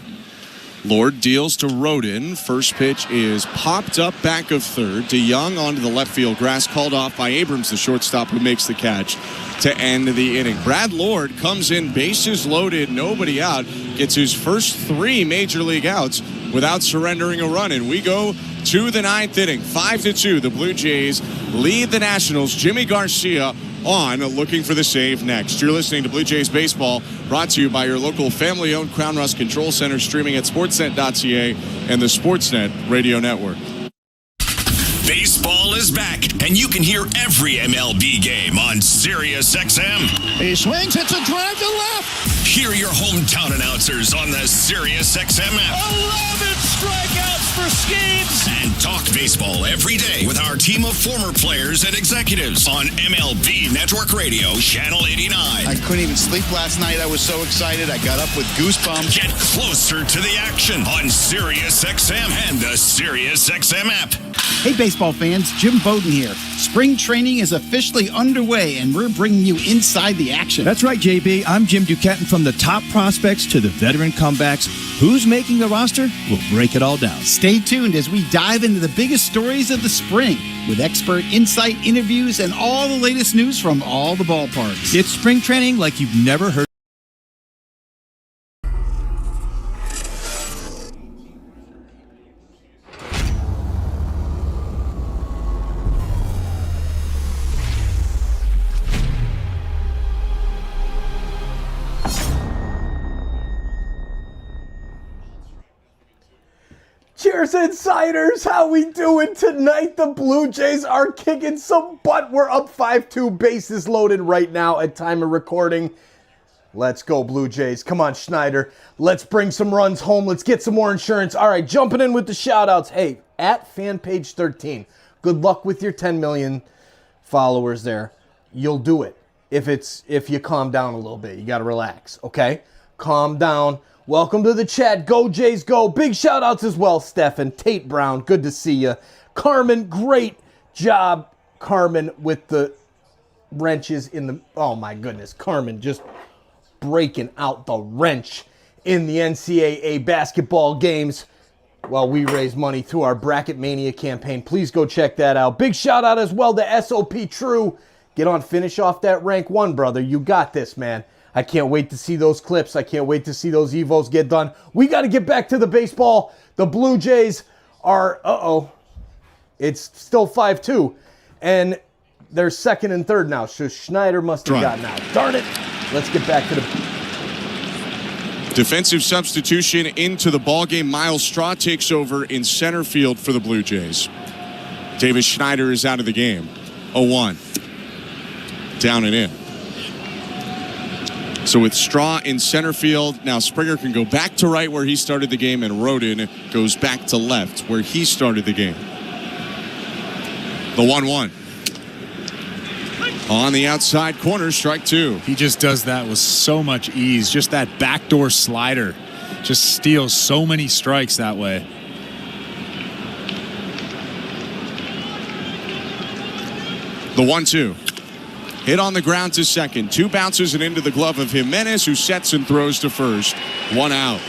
D: Lord deals to Rodin. First pitch is popped up back of third. DeYoung onto the left field grass, called off by Abrams, the shortstop, who makes the catch to end the inning. Brad Lord comes in, bases loaded, nobody out, gets his first 3 major league outs without surrendering a run. And we go to the 9th inning. 5-2. The Blue Jays lead the Nationals. Jimmy Garcia on, looking for the save next. You're listening to Blue Jays Baseball, brought to you by your local family-owned Crown Rust Control Center, streaming at sportsnet.ca and the Sportsnet Radio Network.
V: Baseball Baseball is back, and you can hear every MLB game on SiriusXM.
C: He swings, it's a drive to left.
V: Hear your hometown announcers on the SiriusXM app.
C: 11 strikeouts for Skeets.
V: And talk baseball every day with our team of former players and executives on MLB Network Radio, Channel 89.
G: I couldn't even sleep last night. I was so excited. I got up with goosebumps.
V: Get closer to the action on SiriusXM and the SiriusXM app.
H: Hey, baseball fans, Jim Bowden here. Spring training is officially underway, and we're bringing you inside the action.
Q: That's right, JB. I'm Jim Duquette. From the top prospects to the veteran comebacks, who's making the roster? We'll break it all down.
H: Stay tuned as we dive into the biggest stories of the spring with expert insight, interviews, and all the latest news from all the ballparks.
Q: It's spring training like you've never heard.
P: Cheers, Insiders! How we doing tonight? The Blue Jays are kicking some butt. We're up 5-2, bases loaded right now at time of recording. Let's go, Blue Jays. Come on, Schneider. Let's bring some runs home. Let's get some more insurance. All right, jumping in with the shout-outs. Hey, at FanPage13, good luck with your 10 million followers there. You'll do it if you calm down a little bit. You got to relax, okay? Calm down. Welcome to the chat. Go Jays, go. Big shout-outs as well, Stefan. Tate Brown, good to see you. Carmen, great job, Carmen, with the wrenches in the... Oh, my goodness. Carmen just breaking out the wrench in the NCAA basketball games while we raise money through our Bracket Mania campaign. Please go check that out. Big shout-out as well to SOP True. Get on, finish off that rank 1, brother. You got this, man. I can't wait to see those clips. I can't wait to see those Evos get done. We got to get back to the baseball. The Blue Jays are, it's still 5-2. And they're second and third now. So Schneider must have gotten out. Darn it. Let's get back to the...
D: Defensive substitution into the ballgame. Miles Straw takes over in center field for the Blue Jays. Davis Schneider is out of the game. 0-1. Down and in. So with Straw in center field, now Springer can go back to right where he started the game, and Rodin goes back to left where he started the game. The 1-1. On the outside corner, strike 2.
O: He just does that with so much ease. Just that backdoor slider just steals so many strikes that way.
D: The 1-2. Hit on the ground to second. 2 bounces and into the glove of Jimenez, who sets and throws to first. 1 out.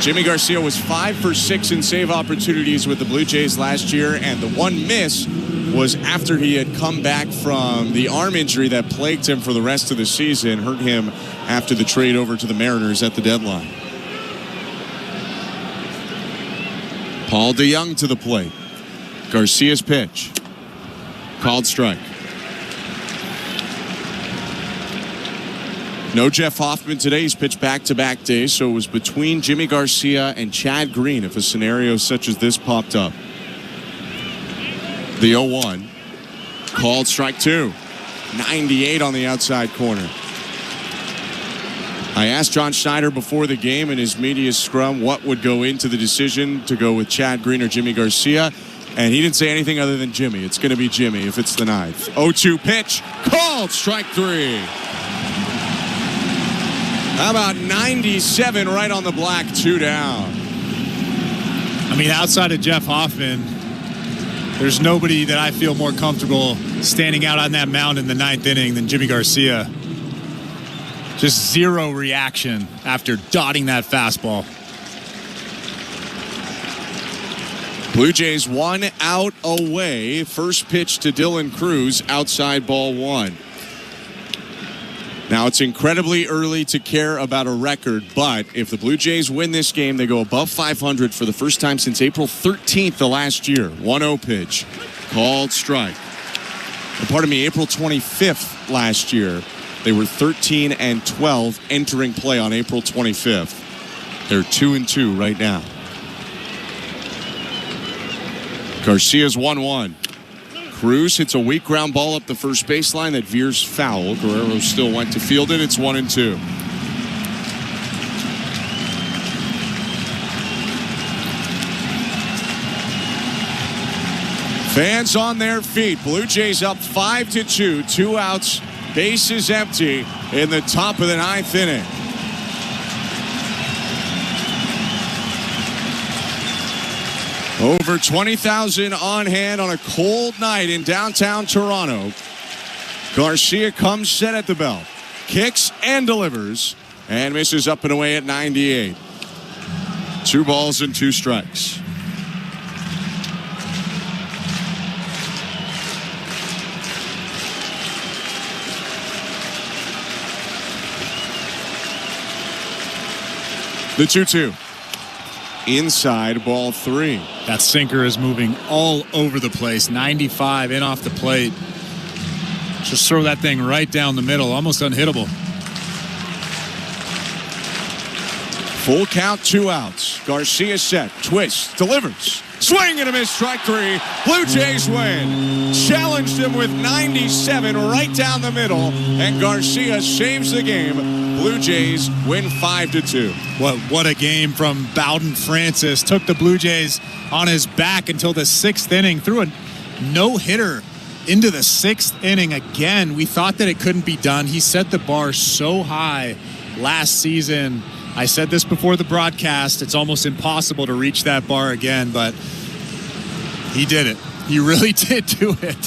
D: Jimmy Garcia was 5 for 6 in save opportunities with the Blue Jays last year, and the one miss was after he had come back from the arm injury that plagued him for the rest of the season, hurt him after the trade over to the Mariners at the deadline. Paul DeYoung to the plate. Garcia's pitch. Called strike. No Jeff Hoffman today. He's pitched back-to-back days, so it was between Jimmy Garcia and Chad Green if a scenario such as this popped up. The 0-1. Called strike 2. 98 on the outside corner. I asked John Schneider before the game in his media scrum what would go into the decision to go with Chad Green or Jimmy Garcia, and he didn't say anything other than Jimmy. It's going to be Jimmy if it's the 9th. 0-2 pitch. Called strike 3. How about 97 right on the black, 2 down.
O: I mean, outside of Jeff Hoffman, there's nobody that I feel more comfortable standing out on that mound in the 9th inning than Jimmy Garcia. Just zero reaction after dotting that fastball.
D: Blue Jays 1 out away. First pitch to Dylan Cruz, outside ball 1. Now, it's incredibly early to care about a record, but if the Blue Jays win this game, they go above 500 for the first time since April 13th of last year. 1-0 pitch. Called strike. April 25th last year. They were 13-12 entering play on April 25th. They're 2-2 right now. Garcia's 1-1. Cruz hits a weak ground ball up the first baseline that veers foul. Guerrero still went to field it. It's 1-2. Fans on their feet. Blue Jays up 5-2. 2 outs. Bases empty in the top of the 9th inning. Over 20,000 on hand on a cold night in downtown Toronto. Garcia comes set at the belt. Kicks and delivers. And misses up and away at 98. 2 balls and 2 strikes. The 2-2. Inside, ball 3.
O: That sinker is moving all over the place. 95 in off the plate. Just throw that thing right down the middle. Almost unhittable.
D: Full count, 2 outs. Garcia set, twist, delivers. Swing and a miss, strike 3. Blue Jays win. Challenged him with 97 right down the middle, and Garcia saves the game. Blue Jays win 5-2.
O: What a game from Bowden Francis. Took the Blue Jays on his back until the 6th inning. Threw a no-hitter into the 6th inning again. We thought that it couldn't be done. He set the bar so high last season. I said this before the broadcast. It's almost impossible to reach that bar again, but he did it. He really did do it.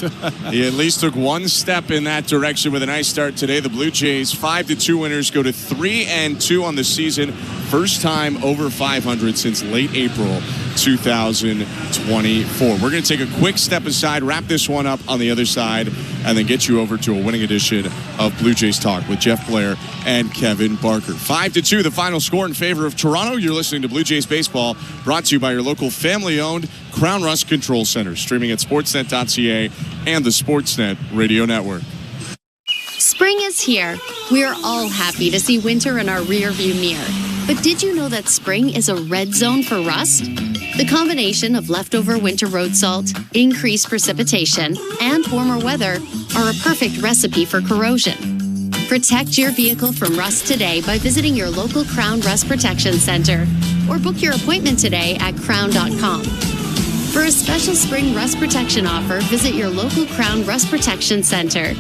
D: He at least took one step in that direction with a nice start today. The Blue Jays 5-2 winners go to 3-2 on the season. First time over 500 since late April 2024. We're going to take a quick step aside, wrap this one up on the other side, and then get you over to a winning edition of Blue Jays Talk with Jeff Blair and Kevin Barker. 5-2, the final score in favor of Toronto. You're listening to Blue Jays Baseball, brought to you by your local family-owned Crown Rust Control Center, streaming at sportsnet.ca and the Sportsnet Radio Network.
R: Spring is here. We are all happy to see winter in our rearview mirror. But did you know that spring is a red zone for rust? The combination of leftover winter road salt, increased precipitation, and warmer weather are a perfect recipe for corrosion. Protect your vehicle from rust today by visiting your local Crown Rust Protection Center or book your appointment today at crown.com. For a special spring rust protection offer, visit your local Crown Rust Protection Center.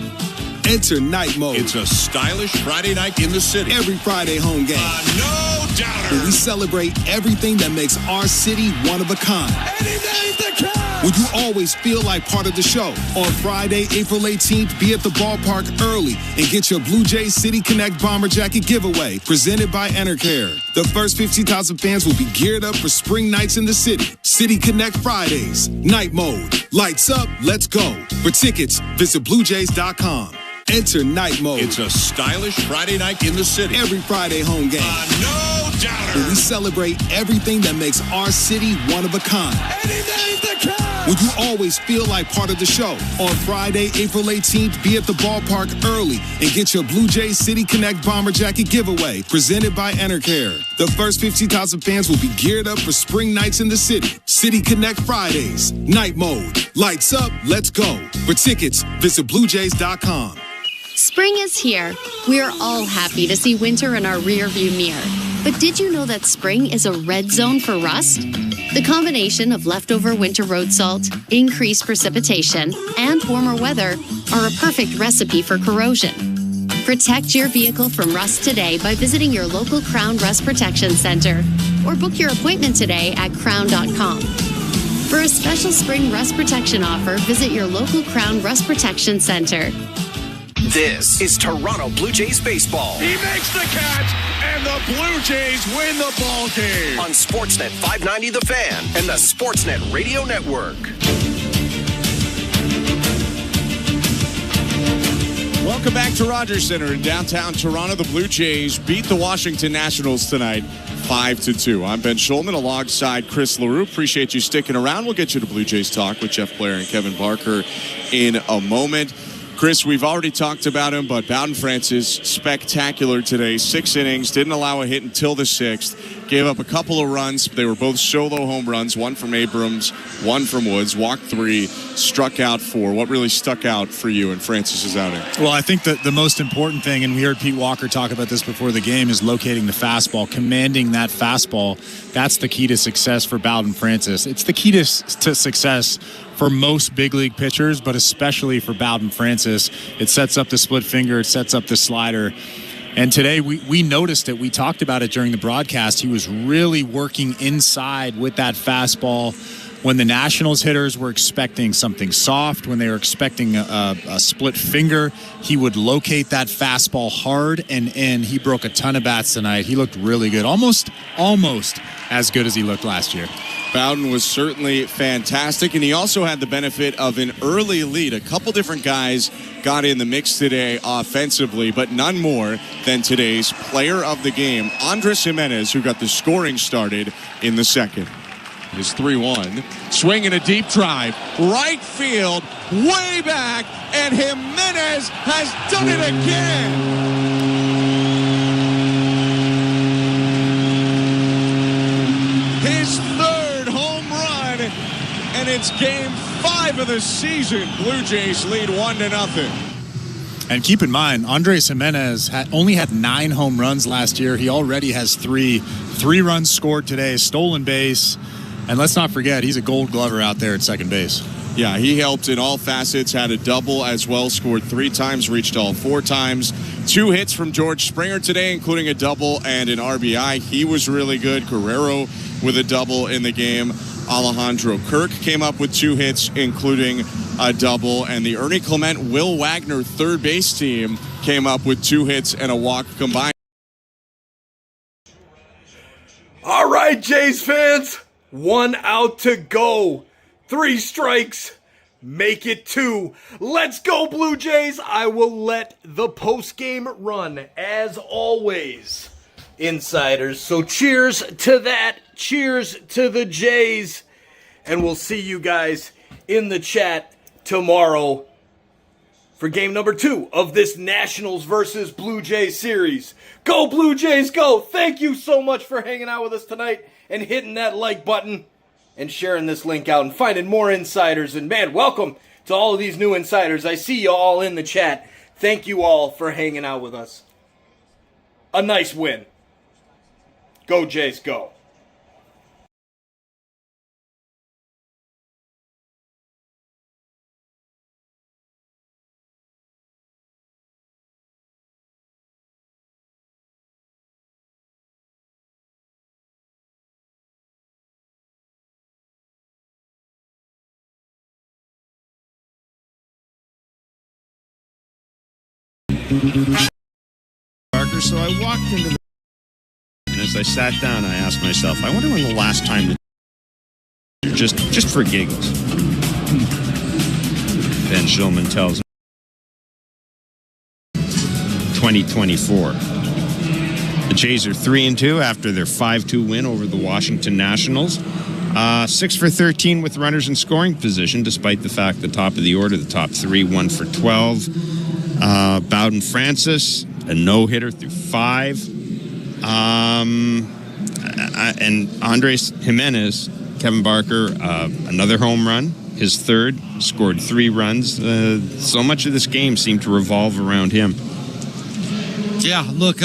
S: Enter Night Mode.
C: It's a stylish Friday night in the city.
S: Every Friday home game.
C: No doubter.
S: Where we celebrate everything that makes our city one of a kind.
C: Any day the Cavs.
S: Would you always feel like part of the show? On Friday, April 18th, be at the ballpark early and get your Blue Jays City Connect Bomber Jacket giveaway presented by Enercare. The first 50,000 fans will be geared up for spring nights in the city. City Connect Fridays. Night Mode. Lights up, let's go. For tickets, visit BlueJays.com. Enter Night Mode.
C: It's a stylish Friday night in the city.
S: Every Friday home game.
C: No doubter.
S: Where we celebrate everything that makes our city one of a kind.
C: Any day the Cavs.
S: Would you always feel like part of the show? On Friday, April 18th, be at the ballpark early and get your Blue Jays City Connect Bomber Jacket giveaway presented by Enercare. The first 50,000 fans will be geared up for spring nights in the city. City Connect Fridays. Night Mode. Lights up, let's go. For tickets, visit BlueJays.com.
R: Spring is here. We are all happy to see winter in our rearview mirror. But did you know that spring is a red zone for rust? The combination of leftover winter road salt, increased precipitation, and warmer weather are a perfect recipe for corrosion. Protect your vehicle from rust today by visiting your local Crown Rust Protection Center or book your appointment today at crown.com. For a special spring rust protection offer, visit your local Crown Rust Protection Center.
B: This is Toronto Blue Jays baseball.
C: He makes the catch, and the Blue Jays win the ball game.
B: On Sportsnet 590 The Fan and the Sportsnet Radio Network.
D: Welcome back to Rogers Center in downtown Toronto. The Blue Jays beat the Washington Nationals tonight 5-2. I'm Ben Schulman alongside Chris LaRue. Appreciate you sticking around. We'll get you to Blue Jays Talk with Jeff Blair and Kevin Barker in a moment. Chris, we've already talked about him, but Bowden Francis, spectacular today. 6 innings, didn't allow a hit until the 6th. gave up a couple of runs. They were both solo home runs, one from Abrams, one from Woods, walked 3, struck out 4. What really stuck out for you in Francis's outing?
O: Well, I think that the most important thing, and we heard Pete Walker talk about this before the game, is locating the fastball, commanding that fastball. That's the key to success for Bowden Francis. It's the key to success for most big league pitchers, but especially for Bowden Francis. It sets up the split finger. It sets up the slider. And today we noticed it. We talked about it during the broadcast. He was really working inside with that fastball. When the Nationals hitters were expecting something soft, when they were expecting a split finger, he would locate that fastball hard and in. He broke a ton of bats tonight. He looked really good, almost as good as he looked last year.
D: Bowden was certainly fantastic, and he also had the benefit of an early lead. A couple different guys got in the mix today offensively, but none more than today's player of the game, Andres Jimenez, who got the scoring started in the second. His 3-1. Swing and a deep drive. Right field, way back, and Jimenez has done it again. His third home run, and it's game 5 of the season. Blue Jays lead 1-0.
O: And keep in mind, Andres Jimenez only had 9 home runs last year. He already has 3 runs scored today, stolen base. And let's not forget, he's a Gold Glover out there at second base.
D: Yeah, he helped in all facets, had a double as well, scored 3 times, reached all 4 times. 2 hits from George Springer today, including a double and an RBI. He was really good. Guerrero with a double in the game. Alejandro Kirk came up with 2 hits, including a double. And the Ernie Clement, Will Wagner third base team came up with 2 hits and a walk combined.
P: All right, Jays fans. 1 out to go. 3 strikes. Make it 2. Let's go, Blue Jays. I will let the post-game run, as always, insiders. So cheers to that. Cheers to the Jays. And we'll see you guys in the chat tomorrow for game number 2 of this Nationals versus Blue Jays series. Go, Blue Jays, go. Thank you so much for hanging out with us tonight and hitting that like button and sharing this link out and finding more insiders. And man, welcome to all of these new insiders. I see you all in the chat. Thank you all for hanging out with us. A nice win. Go Jays, go.
L: Parker, so I walked into the... And as I sat down, I asked myself, I wonder when the last time that... Just for giggles. Ben Shulman tells me 2024. The Jays are 3-2 after their 5-2 win over the Washington Nationals. 6 for 13 with runners in scoring position, despite the fact the top of the order, the top 3, 1 for 12. Bowden Francis, a no-hitter through 5. And Andres Jimenez, Kevin Barker, another home run, his third, scored 3 runs. So much of this game seemed to revolve around him.
T: Yeah, look,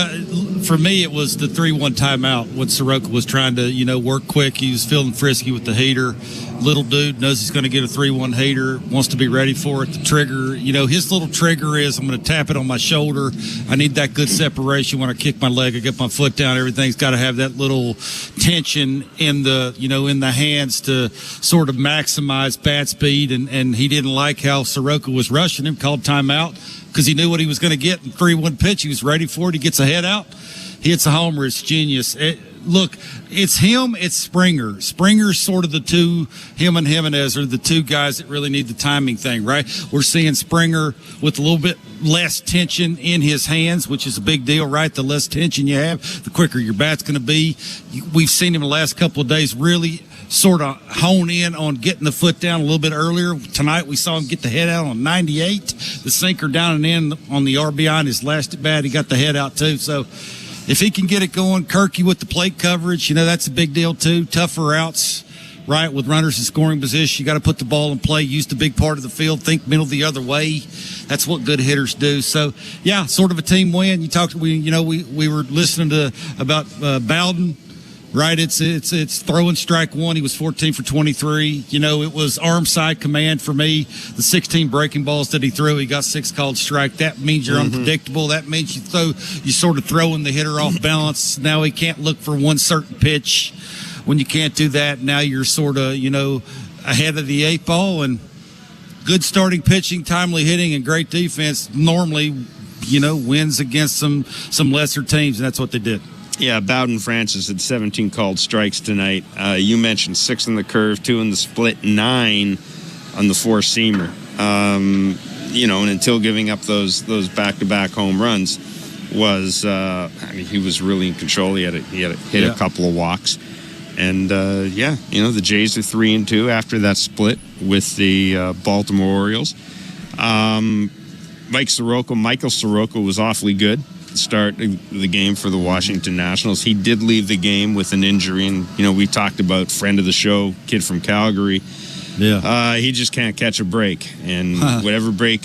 T: for me, it was the 3-1 timeout when Soroka was trying to, work quick. He was feeling frisky with the heater. Little dude knows he's going to get a 3-1 heater, wants to be ready for it. The trigger, his little trigger is I'm going to tap it on my shoulder. I need that good separation when I kick my leg. I get my foot down. Everything's got to have that little tension in the, in the hands to sort of maximize bat speed. And he didn't like how Soroka was rushing him, called timeout, because he knew what he was going to get in 3-1 pitch. He was ready for it. He gets a head out. He hits a homer. It's genius. Look, it's him, it's Springer. Springer's sort of the two, him and Jimenez are the 2 guys that really need the timing thing, right? We're seeing Springer with a little bit less tension in his hands, which is a big deal, right? The less tension you have, the quicker your bat's going to be. We've seen him the last couple of days really sort of hone in on getting the foot down a little bit earlier. Tonight we saw him get the head out on 98, the sinker down and in on the RBI in his last at bat. He got the head out too. So, if he can get it going, Kirky with the plate coverage, that's a big deal too. Tougher routes, right, with runners in scoring position. You got to put the ball in play, use the big part of the field, think middle the other way. That's what good hitters do. So, yeah, sort of a team win. We were listening about Bowden. Right, it's throw and strike one. He was 14 for 23. It was arm side command for me. The 16 breaking balls that he threw, he got 6 called strike. That means you're unpredictable. That means you sort of throwing the hitter off balance. Now he can't look for one certain pitch. When you can't do that, now you're sort of ahead of the 8 ball. And good starting pitching, timely hitting, and great defense normally wins against some lesser teams, and that's what they did.
L: Yeah, Bowden Francis had 17 called strikes tonight. You mentioned 6 in the curve, 2 in the split, 9 on the four-seamer. And until giving up those back-to-back home runs, he was really in control. He had hit a couple of walks, and the Jays are 3-2 after that split with the Baltimore Orioles. Michael Soroka was awfully good. Start the game for the Washington Nationals. He did leave the game with an injury, and we talked about friend of the show, kid from Calgary. Yeah, he just can't catch a break, and whatever break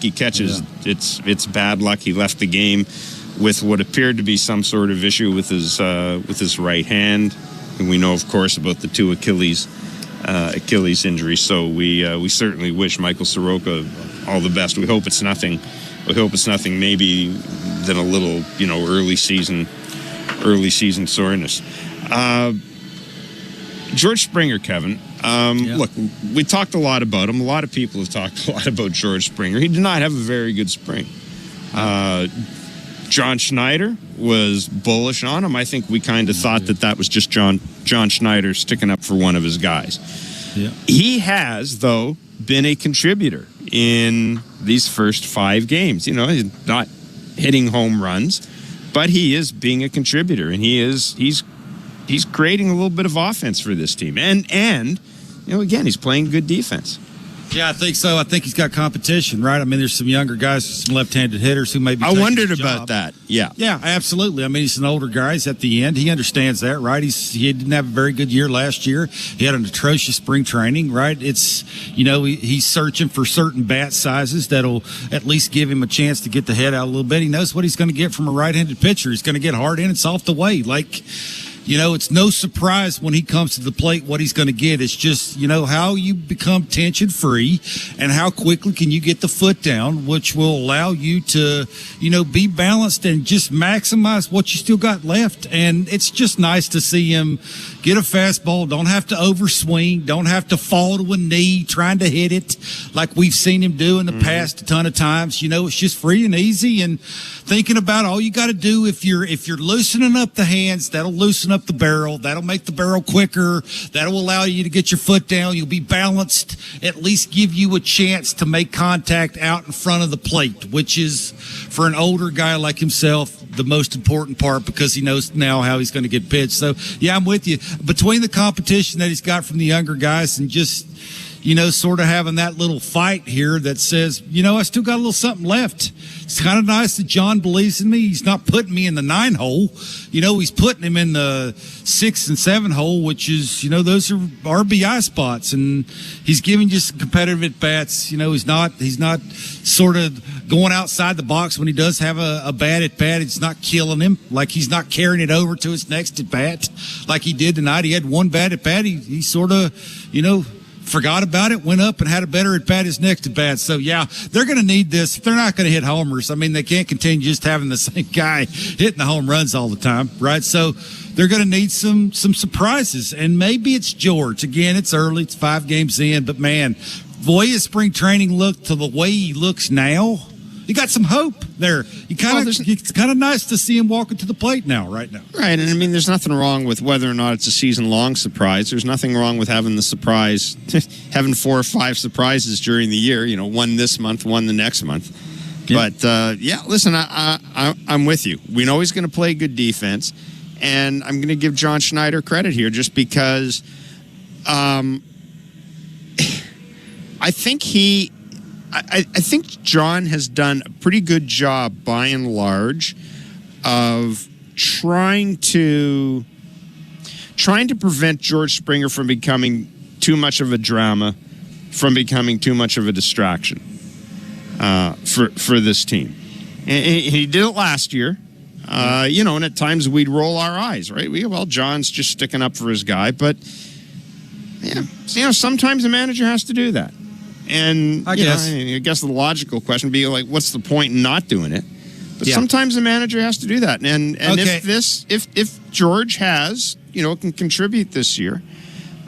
L: he catches, it's bad luck. He left the game with what appeared to be some sort of issue with his right hand, and we know, of course, about the 2 Achilles injuries. So we certainly wish Michael Soroka all the best. We hope it's nothing maybe than a little, early season soreness. George Springer, Kevin. Look, we talked a lot about him. A lot of people have talked a lot about George Springer. He did not have a very good spring. John Schneider was bullish on him. I think we kind of thought that was just John Schneider sticking up for one of his guys. Yeah. He has, though, been a contributor in these first 5 games. He's not hitting home runs, but he is being a contributor, and he's creating a little bit of offense for this team. And again, he's playing good defense.
T: Yeah, I think so. I think he's got competition, right? There's some younger guys, some left-handed hitters who may be taking
L: wondered
T: his
L: about
T: job.
L: that. Yeah.
T: Yeah, absolutely. He's an older guy. He's at the end. He understands that, right? He didn't have a very good year last year. He had an atrocious spring training, right? It's, he's searching for certain bat sizes that'll at least give him a chance to get the head out a little bit. He knows what he's going to get from a right-handed pitcher. He's going to get hard in and soft away. It's no surprise when he comes to the plate what he's going to get. It's just, how you become tension-free and how quickly can you get the foot down, which will allow you to, be balanced and just maximize what you still got left. And it's just nice to see him get a fastball, don't have to overswing, don't have to fall to a knee trying to hit it like we've seen him do in the past a ton of times. It's just free and easy, and thinking about all you got to do if you're loosening up the hands, that'll loosen up the barrel. That'll make the barrel quicker. That'll allow you to get your foot down. You'll be balanced, at least give you a chance to make contact out in front of the plate, which is, for an older guy like himself, the most important part because he knows now how he's going to get pitched. So, yeah, I'm with you. Between the competition that he's got from the younger guys and just, sort of having that little fight here that says, I still got a little something left. It's kind of nice that John believes in me. He's not putting me in the 9 hole. He's putting him in the 6 and 7 hole, which is, those are RBI spots. And he's giving you some competitive at-bats. He's not sort of going outside the box when he does have a bad at-bat. It's not killing him. Like he's not carrying it over to his next at-bat like he did tonight. He had one bad at-bat. He sort of, forgot about it, went up and had a better at-bat his next at-bat. So, yeah, they're going to need this. If they're not going to hit homers, they can't continue just having the same guy hitting the home runs all the time, right? So they're going to need some surprises, and maybe it's George. Again, it's early. It's 5 games in, but, man, the way his spring training looked to the way he looks now, you got some hope there. It's kind of nice to see him walking to the plate right now.
L: Right, and there's nothing wrong with whether or not it's a season-long surprise. There's nothing wrong with having the surprise, having 4 or 5 surprises during the year. One this month, one the next month. Yeah. But listen, I'm with you. We know he's going to play good defense, and I'm going to give John Schneider credit here just because I think I think John has done a pretty good job, by and large, of trying to prevent George Springer from becoming too much of a drama, from becoming too much of a distraction for this team. And he did it last year, and at times we'd roll our eyes, right? John's just sticking up for his guy, but sometimes a manager has to do that. And I guess the logical question would be like, what's the point in not doing it? But sometimes the manager has to do that. And if George has, can contribute this year,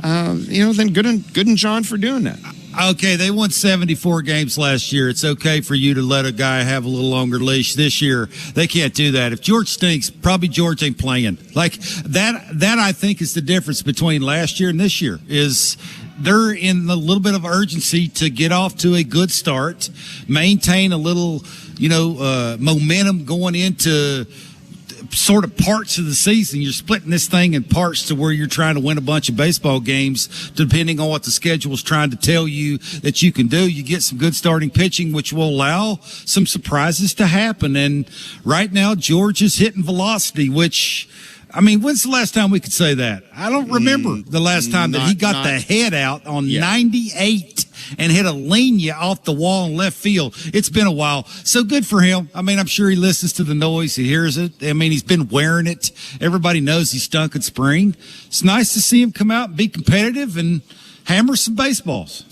L: then good on John for doing that.
T: Okay, they won 74 games last year. It's okay for you to let a guy have a little longer leash. This year, they can't do that. If George stinks, probably George ain't playing. Like that I think is the difference between last year and this year is they're in a little bit of urgency to get off to a good start, maintain a little, momentum going into sort of parts of the season. You're splitting this thing in parts to where you're trying to win a bunch of baseball games, depending on what the schedule is trying to tell you that you can do. You get some good starting pitching, which will allow some surprises to happen. And right now, George is hitting velocity, which, when's the last time we could say that? I don't remember the last time that he got the head out on 98 and hit a linea off the wall in left field. It's been a while. So good for him. I'm sure he listens to the noise. He hears it. He's been wearing it. Everybody knows he stunk in spring. It's nice to see him come out and be competitive and hammer some baseballs.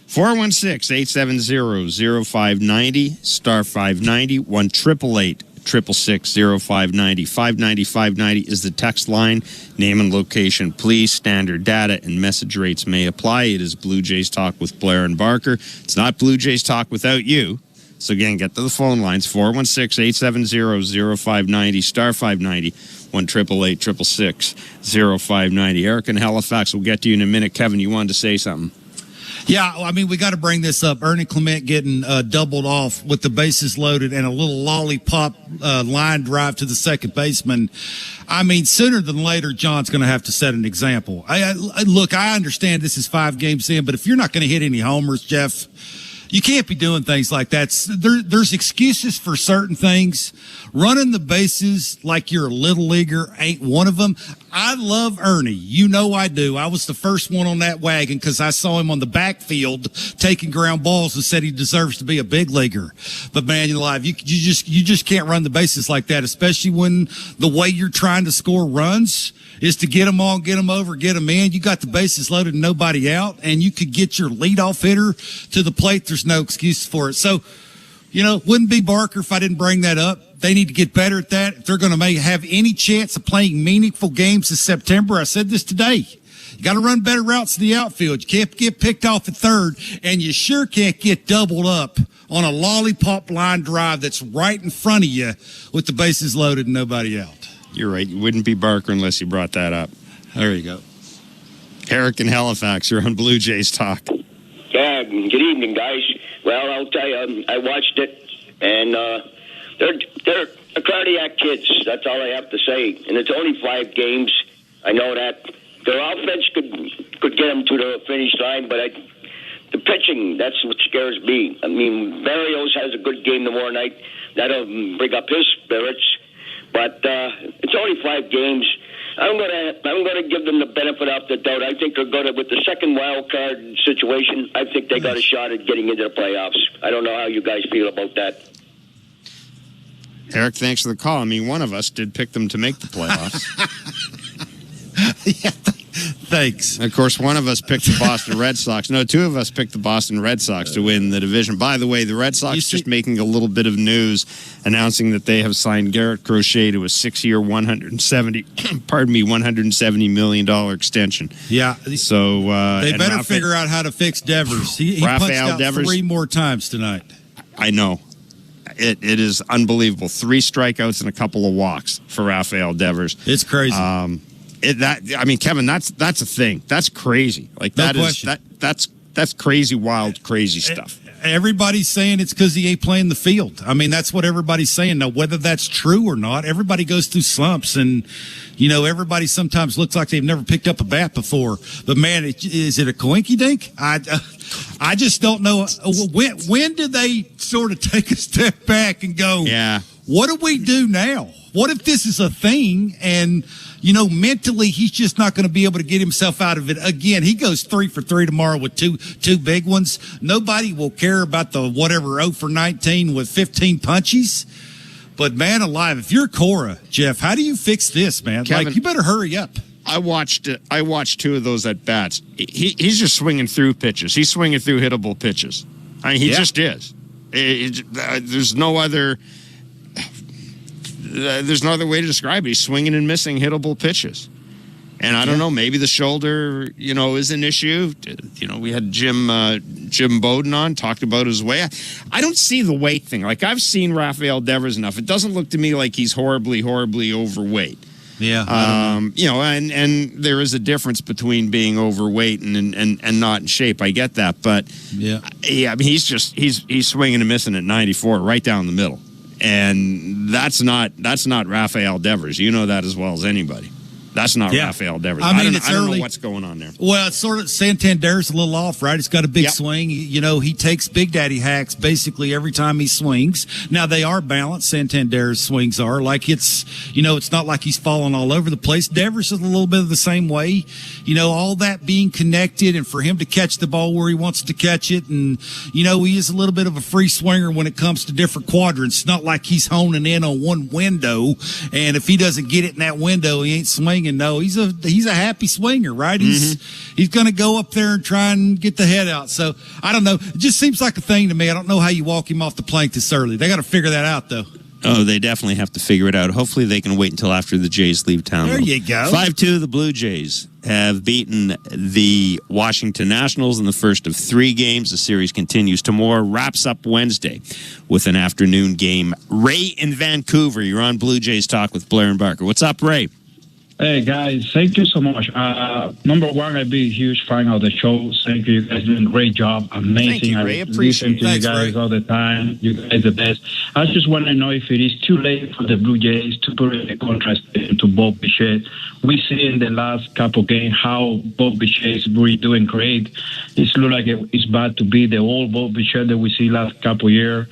L: 416-870-0590, star 590, 1-888-666-0590. 590 is the text line. Name and location, please. Standard data and message rates may apply. It is Blue Jays Talk with Blair and Barker. It's not Blue Jays Talk without you. So again, get to the phone lines, 416-870-0590, star 590, 1-888-666-0590. Eric in Halifax will get to you in a minute. Kevin, you wanted to say something?
T: Yeah, we got to bring this up. Ernie Clement getting doubled off with the bases loaded and a little lollipop line drive to the second baseman. Sooner than later, John's going to have to set an example. Look, I understand this is 5 games in, but if you're not going to hit any homers, Jeff, you can't be doing things like that. There's excuses for certain things. Running the bases like you're a little leaguer ain't one of them. I love Ernie. You know I do. I was the first one on that wagon because I saw him on the backfield taking ground balls and said he deserves to be a big leaguer. But man, you just can't run the bases like that, especially when the way you're trying to score runs is to get them on, get them over, get them in. You got the bases loaded and nobody out, and you could get your leadoff hitter to the plate. There's no excuse for it. So, wouldn't be Barker if I didn't bring that up. They need to get better at that. If they're going to have any chance of playing meaningful games in September, I said this today. You got to run better routes to the outfield. You can't get picked off at third, and you sure can't get doubled up on a lollipop line drive that's right in front of you with the bases loaded and nobody out.
L: You're right. You wouldn't be Barker unless you brought that up.
T: There you go.
L: Eric in Halifax, you're on Blue Jays Talk.
I: Yeah, good evening, guys. Well, I'll tell you, I watched it, and they're cardiac kids. That's all I have to say. And it's only 5 games. I know that their offense could get them to the finish line, but the pitching, that's what scares me. Barrios has a good game tomorrow night. That'll bring up his spirits. But it's only 5 games. I'm gonna give them the benefit of the doubt. I think they're going to, with the second wild card situation, I think they got a shot at getting into the playoffs. I don't know how you guys feel about that.
L: Eric, thanks for the call. One of us did pick them to make the playoffs.
T: Yeah, thanks.
L: Of course, one of us picked the Boston Red Sox. No, 2 of us picked the Boston Red Sox to win the division. By the way, the Red Sox just making a little bit of news, announcing that they have signed Garrett Crochet to a 6-year, $170 million extension.
T: Yeah.
L: So
T: they better figure out how to fix Devers. He punched out Devers 3 more times tonight.
L: I know. It is unbelievable. 3 strikeouts and a couple of walks for Rafael Devers.
T: It's crazy.
L: Kevin, that's a thing. That's crazy. That's crazy, wild, crazy stuff.
T: Everybody's saying it's because he ain't playing the field. That's what everybody's saying. Now, whether that's true or not, everybody goes through slumps, and everybody sometimes looks like they've never picked up a bat before. But man, is it a coinky-dink? I just don't know. When do they sort of take a step back and go,
L: yeah,
T: what do we do now? What if this is a thing and, you know, mentally he's just not going to be able to get himself out of it again? He goes 3 for 3 tomorrow with two big ones. Nobody will care about the whatever 0 for 19 with 15 punchies. But man alive, if you're Cora, Jeff, how do you fix this, man?
L: Kevin,
T: like, you better hurry up.
L: I watched 2 of those at bats. He's just swinging through pitches. He's swinging through hittable pitches. I mean, he just is. There's no other way to describe it. He's swinging and missing hittable pitches. And I don't know, maybe the shoulder, you know, is an issue. You know, we had Jim Bowden on, talked about his weight. I don't see the weight thing. Like, I've seen Rafael Devers enough. It doesn't look to me like he's horribly overweight.
T: Yeah.
L: You know, and there is a difference between being overweight and not in shape. I get that. But,
T: yeah,
L: I mean, he's swinging and missing at 94 right down the middle. And that's not Rafael Devers. You know that as well as anybody. That's not Rafael Devers.
T: I mean,
L: I don't know what's going on there.
T: Well, it's sort of Santander's a little off, right? He's got a big swing. You know, he takes Big Daddy hacks basically every time he swings. Now, they are balanced. Santander's swings are. Like, it's, you know, it's not like he's falling all over the place. Devers is a little bit of the same way. You know, all that being connected and for him to catch the ball where he wants to catch it. And, you know, he is a little bit of a free swinger when it comes to different quadrants. It's not like he's honing in on one window. And if he doesn't get it in that window, he ain't swinging. No, he's a happy swinger, right? He's going to go up there and try and get the head out. So I don't know. It just seems like a thing to me. I don't know how you walk him off the plank this early. They got to figure that out, though.
L: Oh, they definitely have to figure it out. Hopefully they can wait until after the Jays leave town.
T: There you go.
L: 5-2, the Blue Jays have beaten the Washington Nationals in the first of 3 games. The series continues tomorrow, wraps up Wednesday with an afternoon game. Ray in Vancouver, you're on Blue Jays Talk with Blair and Barker. What's up, Ray?
J: Hey, guys, thank you so much. Number one, I've been a huge fan of the show. Thank you. You guys doing a great job. Amazing.
L: Thank you, Ray.
J: I listen to you guys
L: Ray.
J: all the time. You guys are the best. I just want to know if it is too late for the Blue Jays to put in a contrast to Bob Bichette. We see in the last couple games how Bob Bichette is really doing great. It looks like it's bad to be the old Bob Bichette that we see last couple years.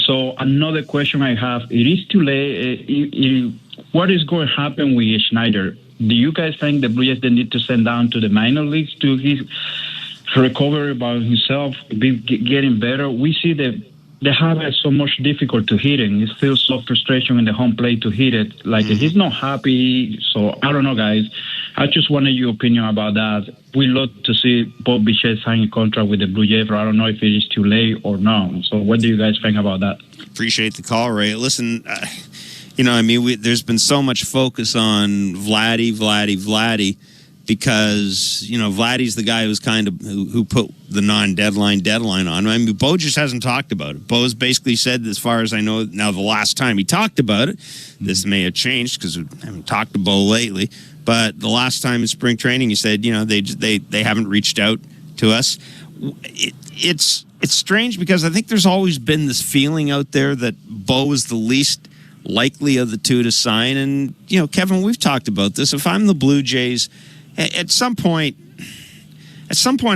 J: So another question I have, it is too late. What is going to happen with Schneider? Do you guys think the Blue Jays they need to send down to the minor leagues to his recovery by himself, getting better? We see that they have it so much difficult to hit it. It feels so frustration in the home plate to hit it. Like he's not happy. So I don't know, guys. I just wanted your opinion about that. We love to see Bob Bichette sign a contract with the Blue Jays, but I don't know if it is too late or not. So what do you guys think about that?
L: Appreciate the call, Ray. Listen, you know, I mean, there's been so much focus on Vladdy, because, you know, Vladdy's the guy who put the non-deadline on. I mean, Bo just hasn't talked about it. Bo's basically said, as far as I know, now the last time he talked about it, this may have changed because we haven't talked to Bo lately, but the last time in spring training, he said, you know, they haven't reached out to us. It's strange because I think there's always been this feeling out there that Bo is the least likely of the two to sign. And, you know, Kevin, we've talked about this. If I'm the Blue Jays, at some point, I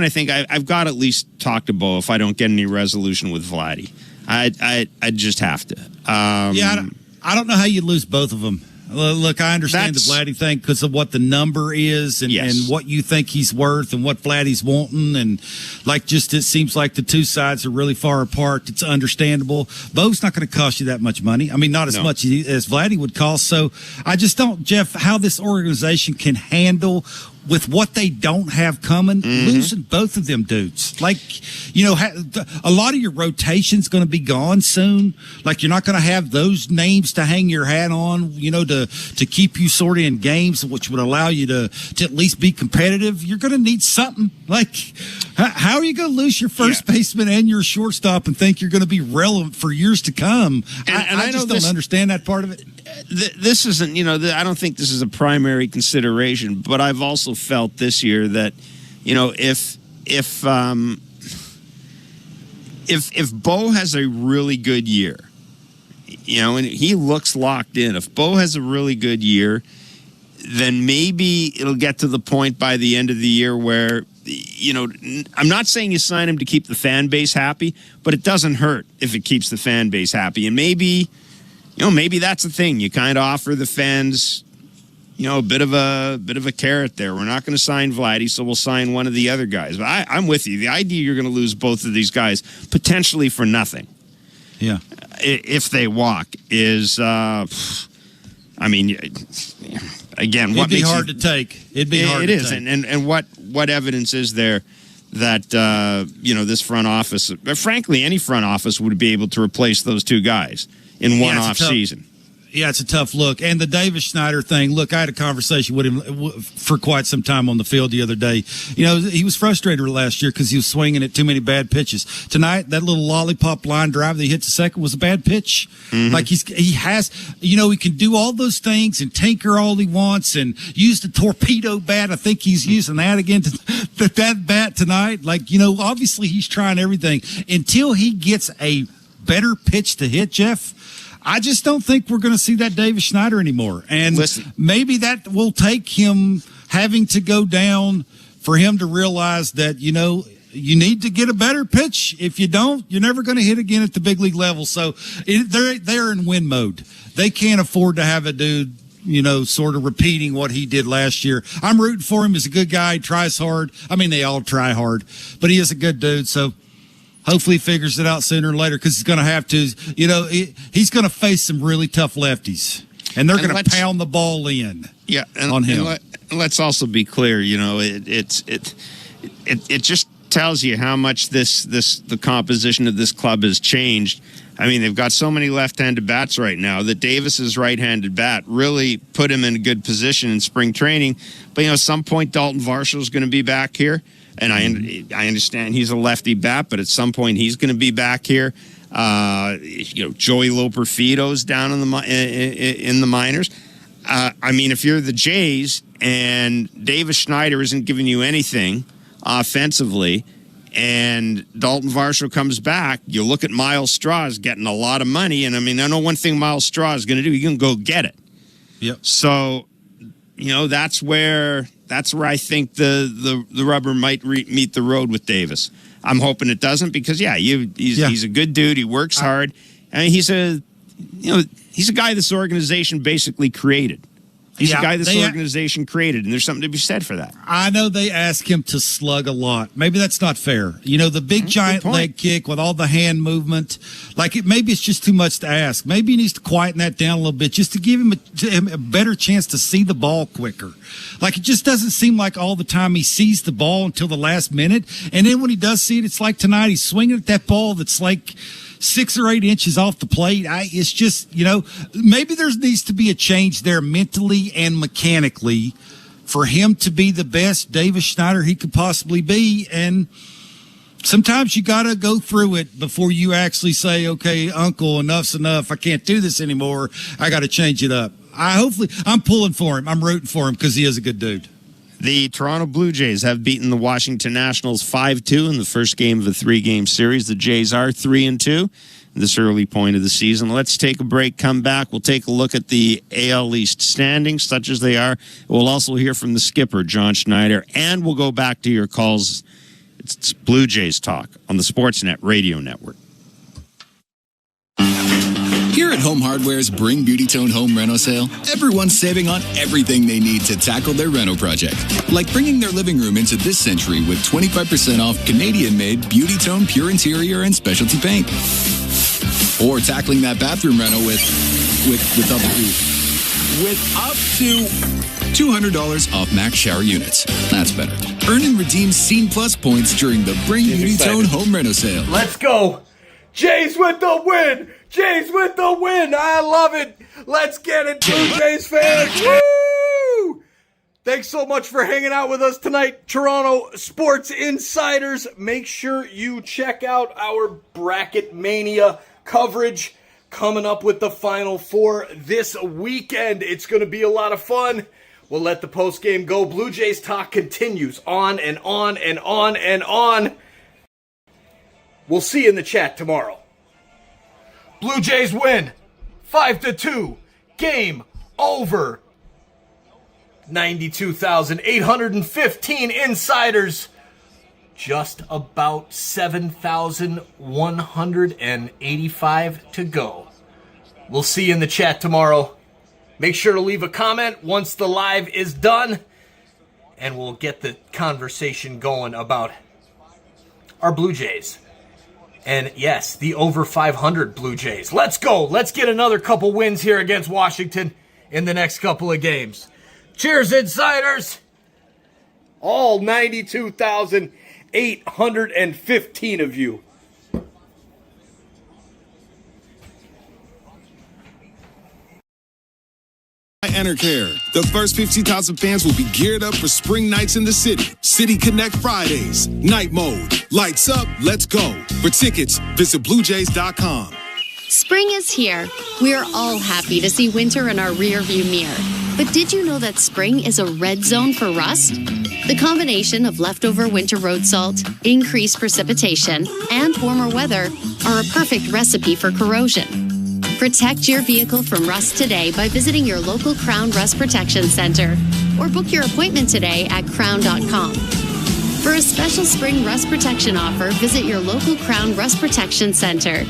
L: think I've got to at least talk to Bo if I don't get any resolution with Vladdy. I just have to.
T: I don't know how you lose both of them. Look, I understand the Vladdy thing because of what the number is and what you think he's worth and what Vladdy's wanting. And, like, just it seems like the two sides are really far apart. It's understandable. Bo's not going to cost you that much money. I mean, not as much as Vladdy would cost. So I just don't, Jeff, how this organization can handle with what they don't have coming, losing both of them dudes. Like, you know, a lot of your rotation's going to be gone soon. Like, you're not going to have those names to hang your hat on, you know, to keep you sort of in games, which would allow you to at least be competitive. You're going to need something. Like, how are you going to lose your first baseman and your shortstop and think you're going to be relevant for years to come? And I just don't understand that part of it.
L: This isn't, you know, I don't think this is a primary consideration, but I've also felt this year that, you know, if Bo has a really good year, you know, and he looks locked in, if Bo has a really good year, then maybe it'll get to the point by the end of the year where, you know, I'm not saying you sign him to keep the fan base happy, but it doesn't hurt if it keeps the fan base happy. And maybe maybe that's the thing. You kind of offer the fans, a bit of a carrot there. We're not going to sign Vladdy, so we'll sign one of the other guys. But I'm with you. The idea you're going to lose both of these guys potentially for nothing.
T: Yeah.
L: If they walk is, again,
T: it'd be hard to take. It'd be hard.
L: It is, and what evidence is there that this front office, frankly, any front office would be able to replace those two guys in one off season?
T: Yeah, it's a tough look. And the Davis Schneider thing, look, I had a conversation with him for quite some time on the field the other day. He was frustrated last year because he was swinging at too many bad pitches. Tonight, that little lollipop line drive that he hit to second was a bad pitch. Mm-hmm. Like he can do all those things and tinker all he wants and use the torpedo bat. I think he's using that again, that bat tonight. Like, obviously he's trying everything until he gets a better pitch to hit, Jeff. I just don't think we're going to see that Davis Schneider anymore. And maybe that will take him having to go down for him to realize that, you need to get a better pitch. If you don't, you're never going to hit again at the big league level. So they're in win mode. They can't afford to have a dude, sort of repeating what he did last year. I'm rooting for him. He's a good guy. He tries hard. I mean, they all try hard, but he is a good dude. So hopefully he figures it out sooner or later because he's going to have to, he's going to face some really tough lefties, and they're going to pound the ball in on him.
L: And let's also be clear, it just tells you how much the composition of this club has changed. I mean, they've got so many left-handed bats right now that Davis's right-handed bat really put him in a good position in spring training. But, at some point, Dalton Varshall's going to be back here. And I understand he's a lefty bat, but at some point he's going to be back here. Joey Loper-Fido's down in the minors. If you're the Jays and Davis Schneider isn't giving you anything offensively, and Dalton Varshall comes back, you look at Miles Strauss getting a lot of money, and I know one thing Miles Strauss is going to do. He's going to go get it.
T: Yep.
L: So, that's where I think the rubber might meet the road with Davis. I'm hoping it doesn't because he's a good dude. He works hard, and he's a guy this organization basically created. He's a guy this organization created, and there's something to be said for that.
T: I know they ask him to slug a lot. Maybe that's not fair. The big giant leg kick with all the hand movement, maybe it's just too much to ask. Maybe he needs to quieten that down a little bit just to give him a better chance to see the ball quicker. It just doesn't seem like all the time he sees the ball until the last minute. And then when he does see it, it's like tonight, he's swinging at that ball that's 6 or 8 inches off the plate. It's just, maybe there needs to be a change there mentally and mechanically for him to be the best Davis Schneider he could possibly be. And sometimes you got to go through it before you actually say, okay, uncle, enough's enough. I can't do this anymore. I got to change it up. I'm pulling for him. I'm rooting for him because he is a good dude.
L: The Toronto Blue Jays have beaten the Washington Nationals 5-2 in the first game of a 3-game series. The Jays are 3-2 in this early point of the season. Let's take a break, come back. We'll take a look at the AL East standings, such as they are. We'll also hear from the skipper, John Schneider, and we'll go back to your calls. It's Blue Jays Talk on the Sportsnet Radio Network.
A: Here at Home Hardware's Bring Beauty Tone Home Reno Sale, everyone's saving on everything they need to tackle their reno project. Like bringing their living room into this century with 25% off Canadian-made Beauty Tone Pure Interior and Specialty Paint. Or tackling that bathroom reno with up to $200 off Max Shower Units. That's better. Earn and redeem Scene Plus points during the Bring Beauty Tone Home Reno Sale.
P: Let's go. Jays with the win. Jays with the win. I love it. Let's get it, Blue Jays fans. Woo! Thanks so much for hanging out with us tonight, Toronto Sports Insiders. Make sure you check out our Bracket Mania coverage coming up with the Final Four this weekend. It's going to be a lot of fun. We'll let the postgame go. Blue Jays talk continues on and on and on and on. We'll see you in the chat tomorrow. Blue Jays win 5-2. Game over. 92,815 insiders. Just about 7,185 to go. We'll see you in the chat tomorrow. Make sure to leave a comment once the live is done, and we'll get the conversation going about our Blue Jays. And yes, the over 500 Blue Jays. Let's go. Let's get another couple wins here against Washington in the next couple of games. Cheers, Insiders. All 92,815 of you.
S: Enercare. The first 50,000 fans will be geared up for spring nights in the city. City Connect Fridays. Night mode. Lights up. Let's go. For tickets, visit BlueJays.com.
R: Spring is here. We are all happy to see winter in our rearview mirror. But did you know that spring is a red zone for rust? The combination of leftover winter road salt, increased precipitation, and warmer weather are a perfect recipe for corrosion. Protect your vehicle from rust today by visiting your local Crown Rust Protection Center or book your appointment today at crown.com. For a special spring rust protection offer, visit your local Crown Rust Protection Center.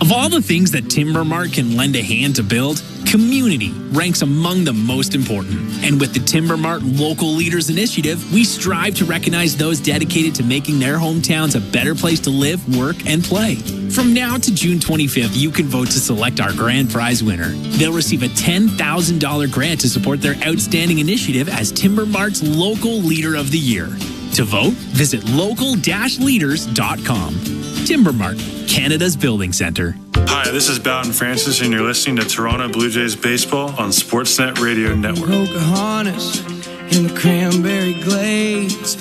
K: Of all the things that Timber Mart can lend a hand to build, community ranks among the most important. And with the Timber Mart Local Leaders Initiative, we strive to recognize those dedicated to making their hometowns a better place to live, work, and play. From now to June 25th, you can vote to select our grand prize winner. They'll receive a $10,000 grant to support their outstanding initiative as Timber Mart's Local Leader of the Year. To vote, visit local-leaders.com. Timber Mart, Canada's building center.
U: Hi, this is Bowden Francis, and you're listening to Toronto Blue Jays Baseball on Sportsnet Radio Network.
W: Pocahontas in the cranberry glades.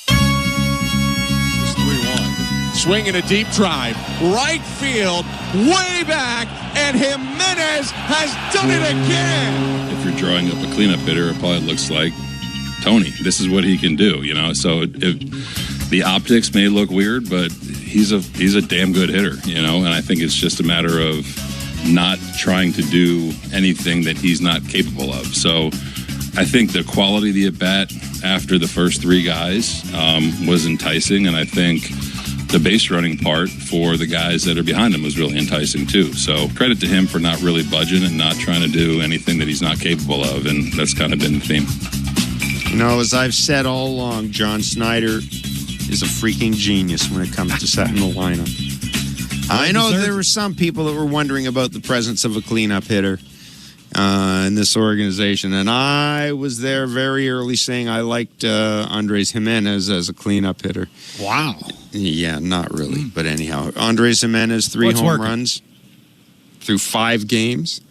D: It's 3-1. Swinging a deep drive. Right field, way back, and Jimenez has done it again.
X: If you're drawing up a cleanup hitter, it probably looks like Tony. This is what he can do, So if the optics may look weird, but he's a damn good hitter, And I think it's just a matter of not trying to do anything that he's not capable of. So I think the quality of the at-bat after the first three guys was enticing, and I think the base running part for the guys that are behind him was really enticing too. So credit to him for not really budging and not trying to do anything that he's not capable of, and that's kind of been the theme.
L: As I've said all along, John Schneider is a freaking genius when it comes to setting the lineup. I know there were some people that were wondering about the presence of a cleanup hitter in this organization, and I was there very early saying I liked Andres Jimenez as a cleanup hitter.
H: Wow.
L: Yeah, not really, but anyhow. Andres Jimenez, 3 home runs through 5 games.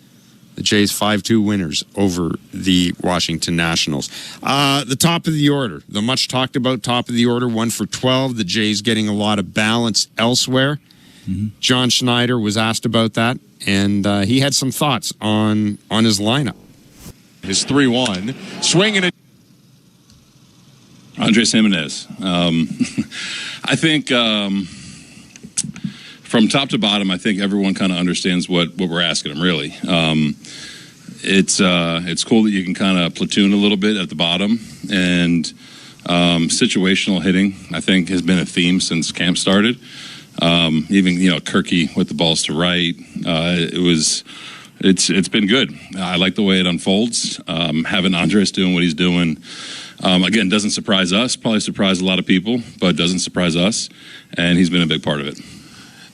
L: The Jays 5-2 winners over the Washington Nationals. The top of the order, the much talked about top of the order, 1 for 12. The Jays getting a lot of balance elsewhere. Mm-hmm. John Schneider was asked about that, and he had some thoughts on his lineup.
D: His 3-1, swinging it.
X: Andres Jimenez. I think from top to bottom, I think everyone kind of understands what we're asking him, really. It's cool that you can kind of platoon a little bit at the bottom, and situational hitting, I think, has been a theme since camp started. Even Kirky with the balls to right, it's been good. I like the way it unfolds. Having Andres doing what he's doing, again, doesn't surprise us. Probably surprised a lot of people, but doesn't surprise us, and he's been a big part of it.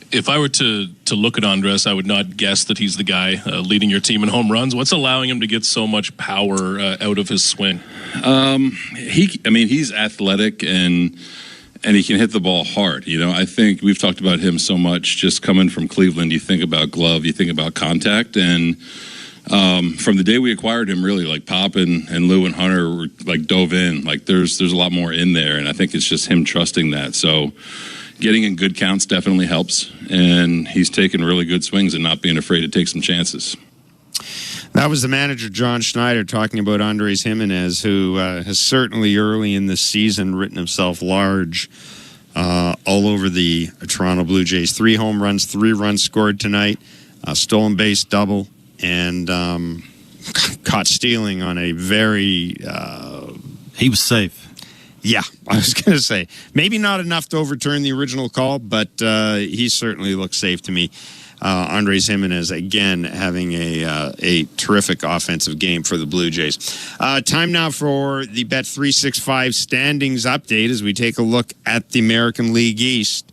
Y: If I were to look at Andres, I would not guess that he's the guy leading your team in home runs. What's allowing him to get so much power out of his swing?
X: He's athletic and he can hit the ball hard. I think we've talked about him so much just coming from Cleveland. You think about glove, you think about contact, and from the day we acquired him, really, like Pop and Lou and Hunter were dove in. There's a lot more in there, and I think it's just him trusting that. So getting in good counts definitely helps, and he's taking really good swings and not being afraid to take some chances.
L: That was the manager, John Schneider, talking about Andres Jimenez, who has certainly early in this season written himself large all over the Toronto Blue Jays. 3 home runs, 3 runs scored tonight, stolen base double, and caught stealing on a very...
T: he was safe.
L: Yeah, I was going to say, maybe not enough to overturn the original call, but he certainly looks safe to me. Andres Jimenez, again, having a terrific offensive game for the Blue Jays. Time now for the Bet365 standings update as we take a look at the American League East.